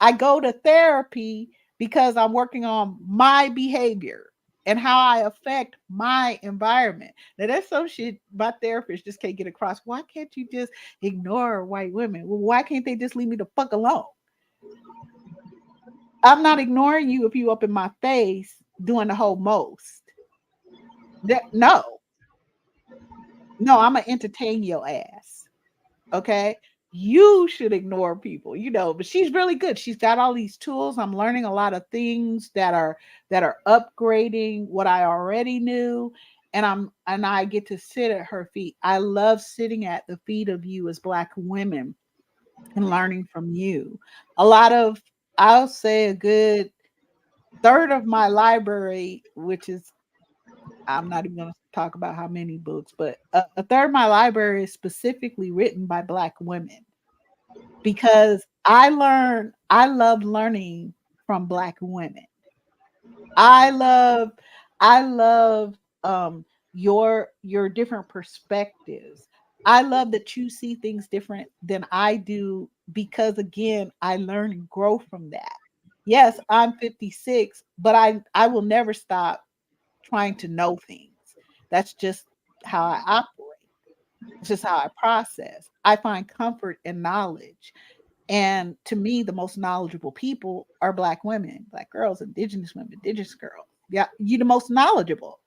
I go to therapy because I'm working on my behavior and how I affect my environment. Now that's some shit my therapist just can't get across. Why can't you just ignore white women? Well, why can't they just leave me the fuck alone? I'm not ignoring you if you up in my face doing the whole most. No, no, I'm gonna entertain your ass. Okay. You should ignore people, but she's really good. She's got all these tools. I'm learning a lot of things that are upgrading what I already knew. And I get to sit at her feet. I love sitting at the feet of you as Black women and learning from you. I'll say a good third of my library, which is, I'm not even going to talk about how many books, but a third of my library is specifically written by Black women because I love learning from Black women. I love, I love your different perspectives. I love that you see things different than I do because again, I learn and grow from that. Yes, I'm 56, but I will never stop trying to know things. That's just how I operate. It's just how I process. I find comfort in knowledge. And to me, the most knowledgeable people are Black women, Black girls, Indigenous women, Indigenous girls. Yeah, you're the most knowledgeable.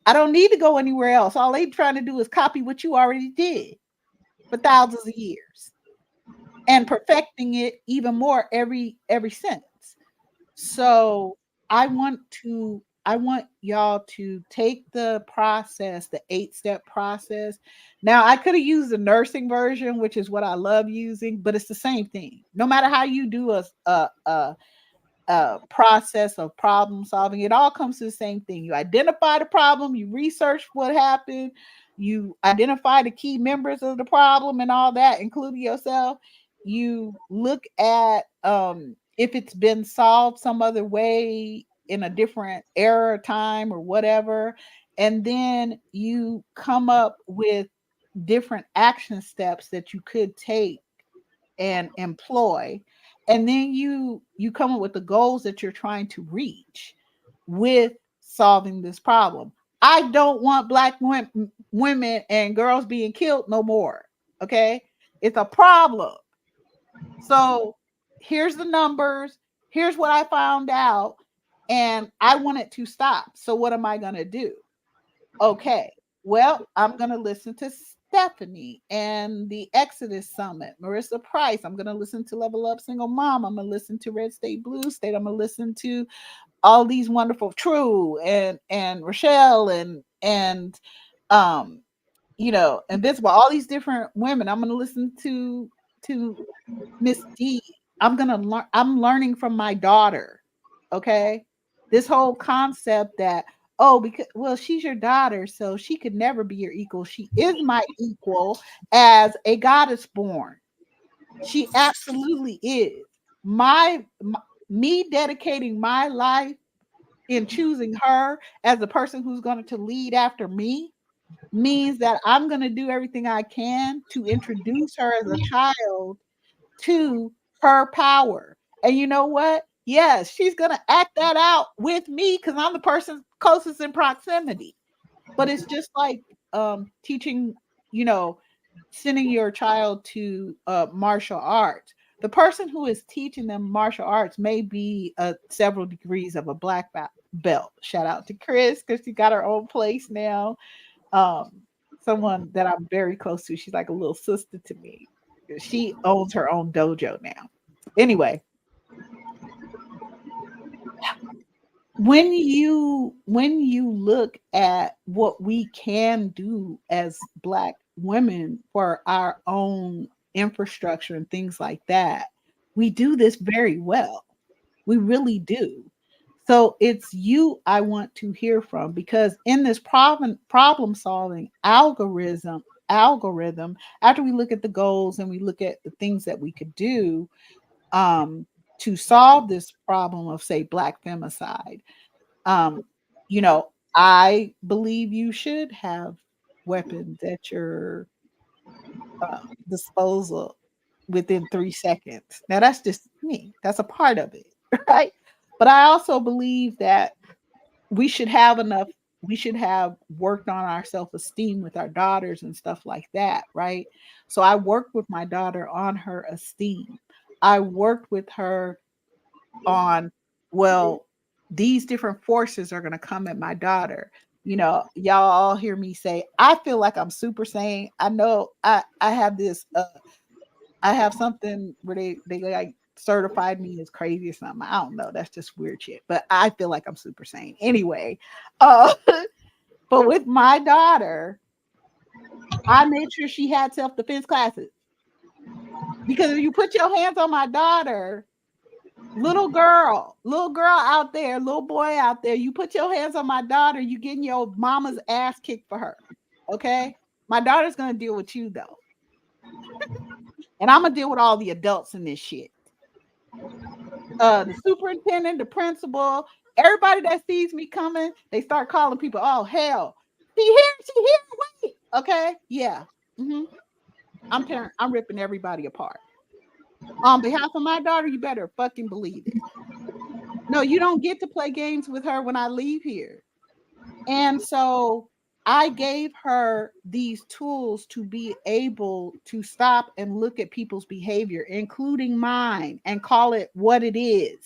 I don't need to go anywhere else. All they trying to do is copy what you already did for thousands of years and perfecting it even more every sentence. So I want y'all to take the process, the 8-step process. Now I could have used the nursing version, which is what I love using, but it's the same thing. No matter how you do a process of problem solving, it all comes to the same thing. You identify the problem, you research what happened, you identify the key members of the problem and all that, including yourself. You look at if it's been solved some other way in a different era, time, or whatever, and then you come up with different action steps that you could take and employ, and then you come up with the goals that you're trying to reach with solving this problem. I don't want Black women and girls being killed no more. Okay, it's a problem. So here's the numbers, here's what I found out, and I want it to stop. So what am I going to do? Okay, well, I'm going to listen to Stephanie and the Exodus Summit, Marissa Price. I'm going to listen to Level Up Single Mom. I'm going to listen to Red State, Blue State. I'm going to listen to all these wonderful True and Rochelle and um Invincible, all these different women. I'm going to listen to Miss D. I'm learning from my daughter. Okay. This whole concept that, oh, because, well, she's your daughter, so she could never be your equal. She is my equal as a goddess born. She absolutely is. Me dedicating my life in choosing her as the person who's going to lead after me means that I'm going to do everything I can to introduce her as a child to her power. And you know what? Yes, she's going to act that out with me because I'm the person closest in proximity. But it's just like teaching, sending your child to martial arts. The person who is teaching them martial arts may be several degrees of a black belt. Shout out to Chris because she got her own place now. Someone that I'm very close to. She's like a little sister to me. She owns her own dojo now. Anyway, when you look at what we can do as Black women for our own infrastructure and things like that, we do this very well. We really do. So it's you I want to hear from, because in this problem solving algorithm, after we look at the goals and we look at the things that we could do to solve this problem of, say, Black femicide, um, I believe you should have weapons at your disposal within 3 seconds. Now that's just me. That's a part of it, right? But I also believe that we should have enough, we should have worked on our self-esteem with our daughters and stuff like that, right? So I worked with my daughter on her esteem. I worked with her on, well, these different forces are going to come at my daughter. You know, y'all all hear me say, I feel like I'm super sane. I know I have this I have something where they like certified me as crazy or something. I don't know. That's just weird shit. But I feel like I'm super sane. Anyway, uh but with my daughter, I made sure she had self-defense classes. Because if you put your hands on my daughter, little girl out there, little boy out there, you put your hands on my daughter, you getting your mama's ass kicked for her. Okay? My daughter's gonna deal with you though. And I'm gonna deal with all the adults in this shit. The superintendent, the principal, everybody that sees me coming, they start calling people, oh hell, she here, wait. Okay, yeah. Mm-hmm. I'm ripping everybody apart. On behalf of my daughter, you better fucking believe it. No, you don't get to play games with her when I leave here. And so I gave her these tools to be able to stop and look at people's behavior, including mine, and call it what it is.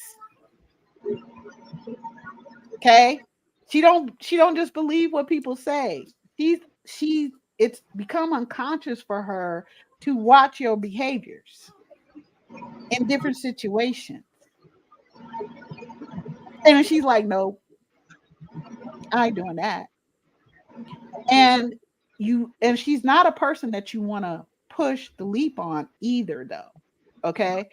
Okay? She don't just believe what people say. She's it's become unconscious for her to watch your behaviors in different situations. And she's like, no, I ain't doing that. And she's not a person that you want to push the leap on either though. Okay?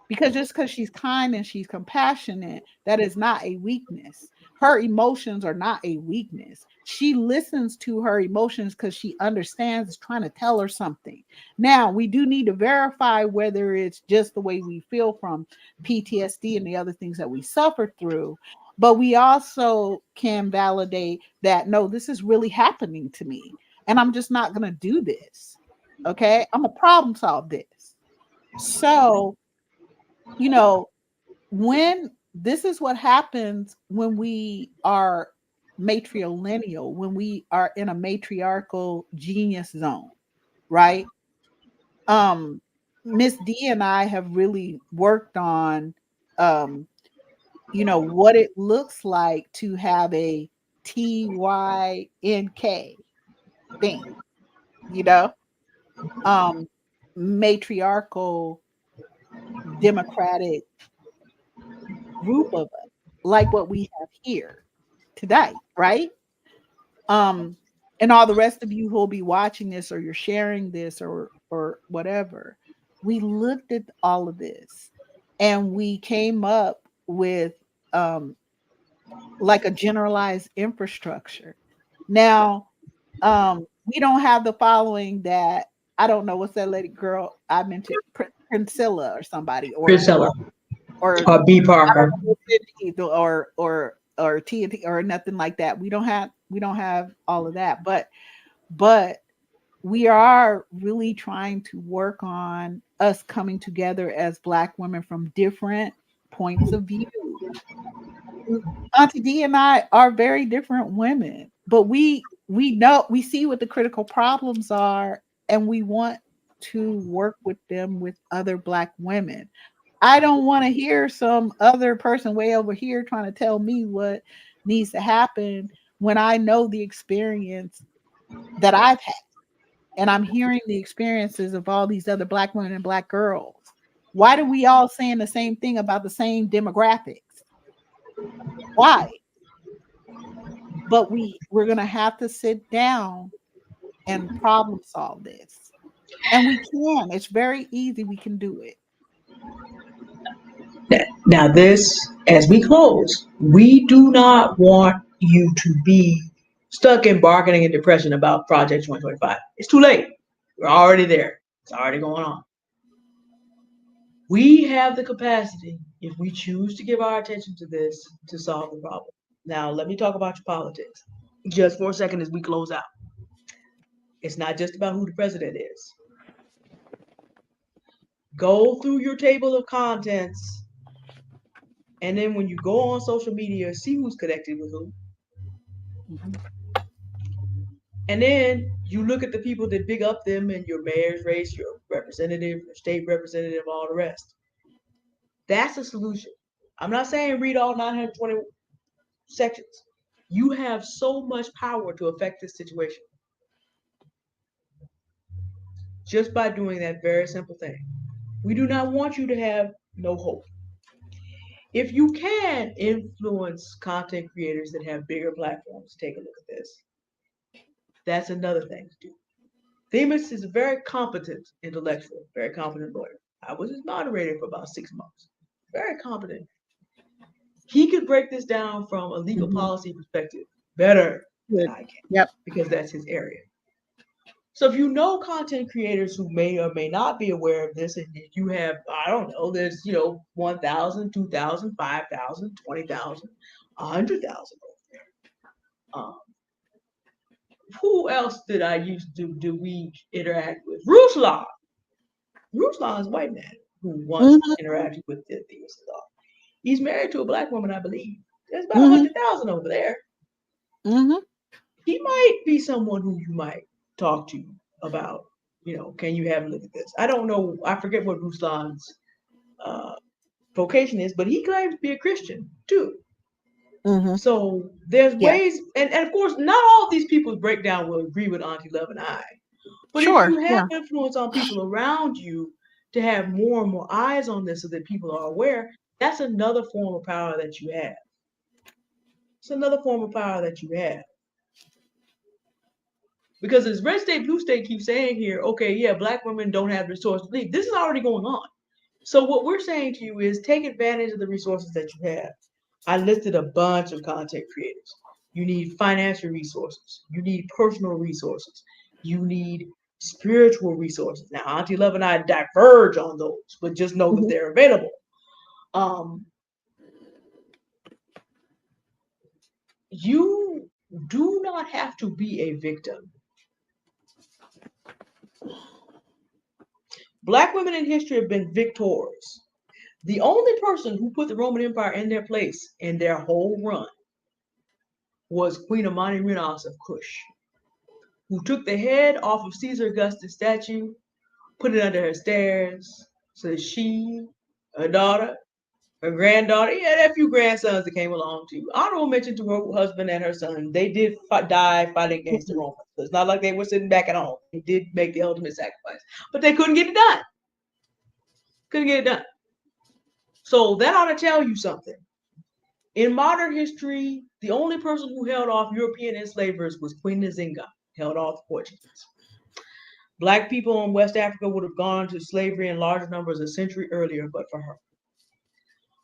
Because just because she's kind and she's compassionate, that is not a weakness. Her emotions are not a weakness. She listens to her emotions because she understands it's trying to tell her something. Now, we do need to verify whether it's just the way we feel from PTSD and the other things that we suffer through. But we also can validate that, no, this is really happening to me. And I'm just not going to do this. Okay. I'm going to problem solve this. So, you know, when this is what happens when we are matrilineal, when we are in a matriarchal genius zone, right? Um, Miss D and I have really worked on, um, what it looks like to have a TYNK thing, you know, um, matriarchal democratic group of us, like what we have here today, right? Um, and all the rest of you who will be watching this or you're sharing this or whatever, we looked at all of this and we came up with um like a generalized infrastructure. Now, we don't have the following that I don't know what's that lady girl I mentioned, Priscilla or somebody, Priscilla or or B I Parker. don't know, or TNT or nothing like that. We don't have all of that, but we are really trying to work on us coming together as Black women from different points of view. Auntie D and I are very different women, but we know we see what the critical problems are, and we want to work with them with other Black women. I don't want to hear some other person way over here trying to tell me what needs to happen when I know the experience that I've had. And I'm hearing the experiences of all these other Black women and Black girls. Why do we all saying the same thing about the same demographics? Why? But we're gonna have to sit down and problem solve this. And we can. It's very easy. We can do it. Now, this, as we close, we do not want you to be stuck in bargaining and depression about Project 2025. It's too late. We're already there. It's already going on. We have the capacity, if we choose to give our attention to this, to solve the problem. Now, let me talk about your politics just for a second as we close out. It's not just about who the president is. Go through your table of contents, and then when you go on social media, see who's connected with who. Mhm. And then you look at the people that big up them in your mayor's race, your representative, your state representative, all the rest. That's a solution. I'm not saying read all 920 sections. You have so much power to affect this situation just by doing that very simple thing. We do not want you to have no hope. If you can influence content creators that have bigger platforms, take a look at this. That's another thing to do. Themis is a very competent intellectual, very competent lawyer. I was his moderator for about 6 months. Very competent. He could break this down from a legal policy perspective better than I can, Yep. because that's his area. So if you know content creators who may or may not be aware of this, and you have, I don't know, there's 1,000, 2,000, 5,000, 20,000, 100,000 over there. Who else did I used to do we interact with? Ruslan. Ruslan is a white man who once interacted with the law. He's married to a black woman, I believe. There's about 100,000 over there. He might be someone who you might talk to about, can you have a look at this? I don't know. I forget what Ruslan's vocation is, but he claims to be a Christian too. So there's ways, and of course, not all of these people's breakdown will agree with Auntie Love and I. But if you have influence on people around you to have more and more eyes on this so that people are aware, that's another form of power that you have. It's another form of power that you have. Because as Red State, Blue State keeps saying here, okay, yeah, black women don't have the resources to leave. This is already going on. So what we're saying to you is take advantage of the resources that you have. I listed a bunch of content creators. You need financial resources. You need personal resources. You need spiritual resources. Now, Auntie Love and I diverge on those, but just know that they're available. You do not have to be a victim. Black women in history have been victors. The only person who put the Roman Empire in their place in their whole run was Queen Amani Renas of Kush, who took the head off of Caesar Augustus' statue, put it under her stairs, so that she, her daughter, her granddaughter, and a few grandsons that came along too. Honorable mention to her husband and her son. They did die fighting against the Romans. So it's not like they were sitting back at home. They did make the ultimate sacrifice, but they couldn't get it done. Couldn't get it done. So that ought to tell you something. In modern history, the only person who held off European enslavers was Queen Nzinga, held off the Portuguese. Black people in West Africa would have gone into slavery in large numbers a century earlier, but for her.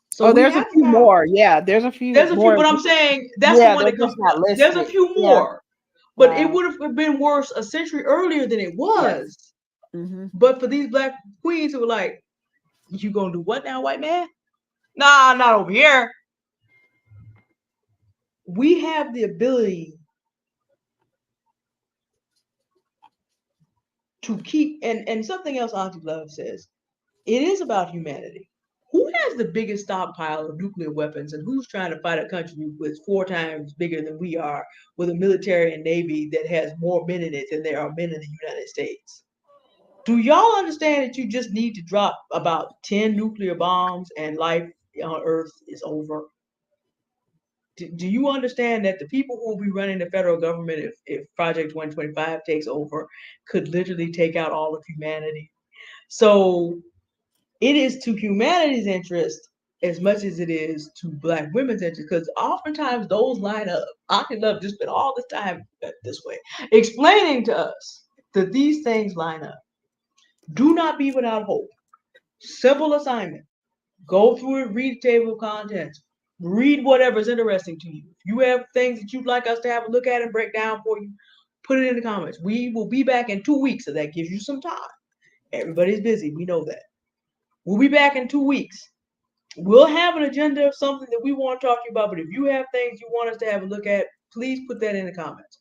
So there's a few more. Yeah, there's a few. There's a few, but I'm saying that's the one that comes up. There's a few more, but it would have been worse a century earlier than it was. But for these black queens who were like, "You gonna do what now, white man? Nah, not over here." We have the ability to keep, and something else Auntie Love says, it is about humanity. Who has the biggest stockpile of nuclear weapons, and who's trying to fight a country with 4 times bigger than we are, with a military and navy that has more men in it than there are men in the United States? Do y'all understand that you just need to drop about 10 nuclear bombs and life on Earth is over? Do you understand that the people who will be running the federal government if Project 125 takes over could literally take out all of humanity? So it is to humanity's interest as much as it is to black women's interest, because oftentimes those line up. Auntie Love just spent all this time this way, explaining to us that these things line up. Do not be without hope. Simple assignment. Go through it, read the table of contents. Read whatever's interesting to you. If you have things that you'd like us to have a look at and break down for you, put it in the comments. We will be back in 2 weeks, so that gives you some time. Everybody's busy. We know that. We'll be back in 2 weeks. We'll have an agenda of something that we want to talk to you about, but if you have things you want us to have a look at, please put that in the comments.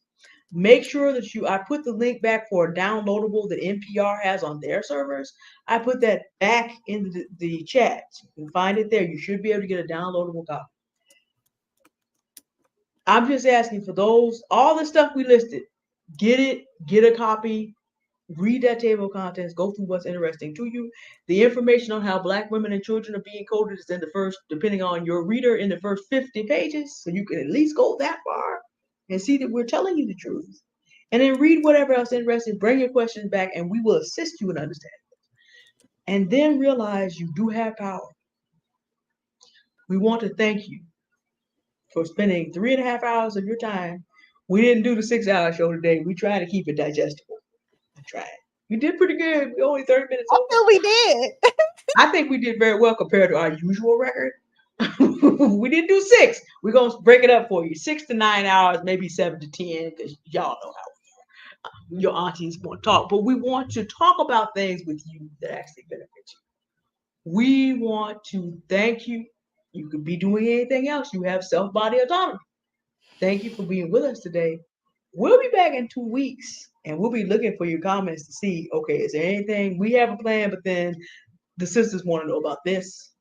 Make sure that I put the link back for a downloadable that NPR has on their servers. I put that back in the chat. You can find it there. You should be able to get a downloadable copy. I'm just asking for those, all the stuff we listed, get a copy, read that table of contents, go through what's interesting to you. The information on how Black women and children are being coded is in the first, depending on your reader, in the first 50 pages. So you can at least go that far and see that we're telling you the truth. And then read whatever else interesting, bring your questions back, and we will assist you in understanding. And then realize you do have power. We want to thank you for spending 3.5 hours of your time. We didn't do the 6-hour show today. We tried to keep it digestible. I tried. We did pretty good. We only 30 minutes I over. feel we did. I think we did very well compared to our usual record. We didn't do 6. We're going to break it up for you. 6 to 9 hours, maybe 7 to 10, because y'all know how your aunties want to talk. But we want to talk about things with you that actually benefit you. We want to thank you. You could be doing anything else. You have self-body autonomy. Thank you for being with us today. We'll be back in 2 weeks, and we'll be looking for your comments to see, okay, is there anything? We have a plan, but then the sisters want to know about this.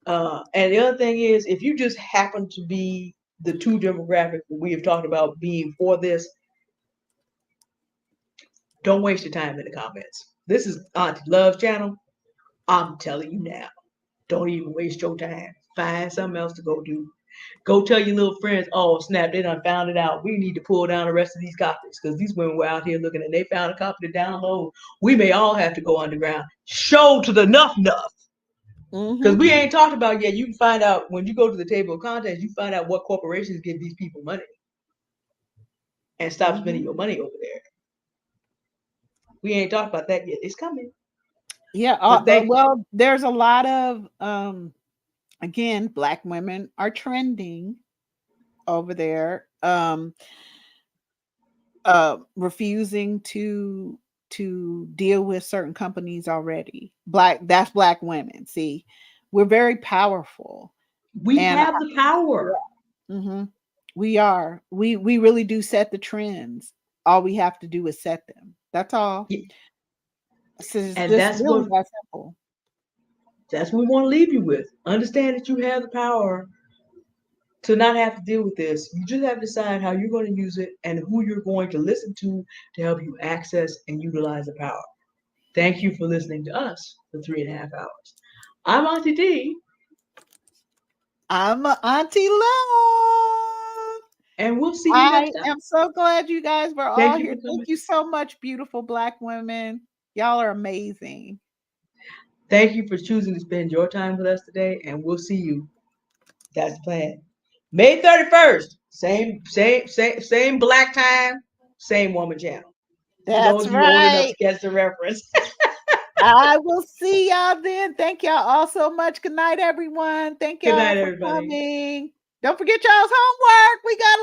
And the other thing is, if you just happen to be the 2 demographics that we have talked about being for this, don't waste your time in the comments. This is Auntie Love's channel. I'm telling you now, don't even waste your time. Find something else to go do. Go tell your little friends, oh, snap, they done found it out. We need to pull down the rest of these copies because these women were out here looking and they found a copy to download. We may all have to go underground. Show to the enough. Because we ain't talked about yet. You can find out when you go to the table of contents, you find out what corporations give these people money and stop spending your money over there. We ain't talked about that yet. It's coming. Yeah. Well, there's a lot of, again, Black women are trending over there, refusing to deal with certain companies already. That's Black women. See, we're very powerful. We have the power. We are. We really do set the trends. All we have to do is set them. That's all. Yeah. And that's really that simple. That's what we want to leave you with. Understand that you have the power to not have to deal with this. You just have to decide how you're going to use it and who you're going to listen to help you access and utilize the power. Thank you for listening to us for 3.5 hours. I'm Auntie D. I'm Auntie Love. And we'll see you next time. I am so glad you guys were all here. Thank you so much, beautiful Black women. Y'all are amazing. Thank you for choosing to spend your time with us today, and we'll see you. That's the plan. May 31st, same Black time, same woman channel. That's for those of you old enough to catch the reference. I will see y'all then. Thank y'all all so much. Good night, everyone. Thank y'all for everybody. coming. Don't forget y'all's homework. We got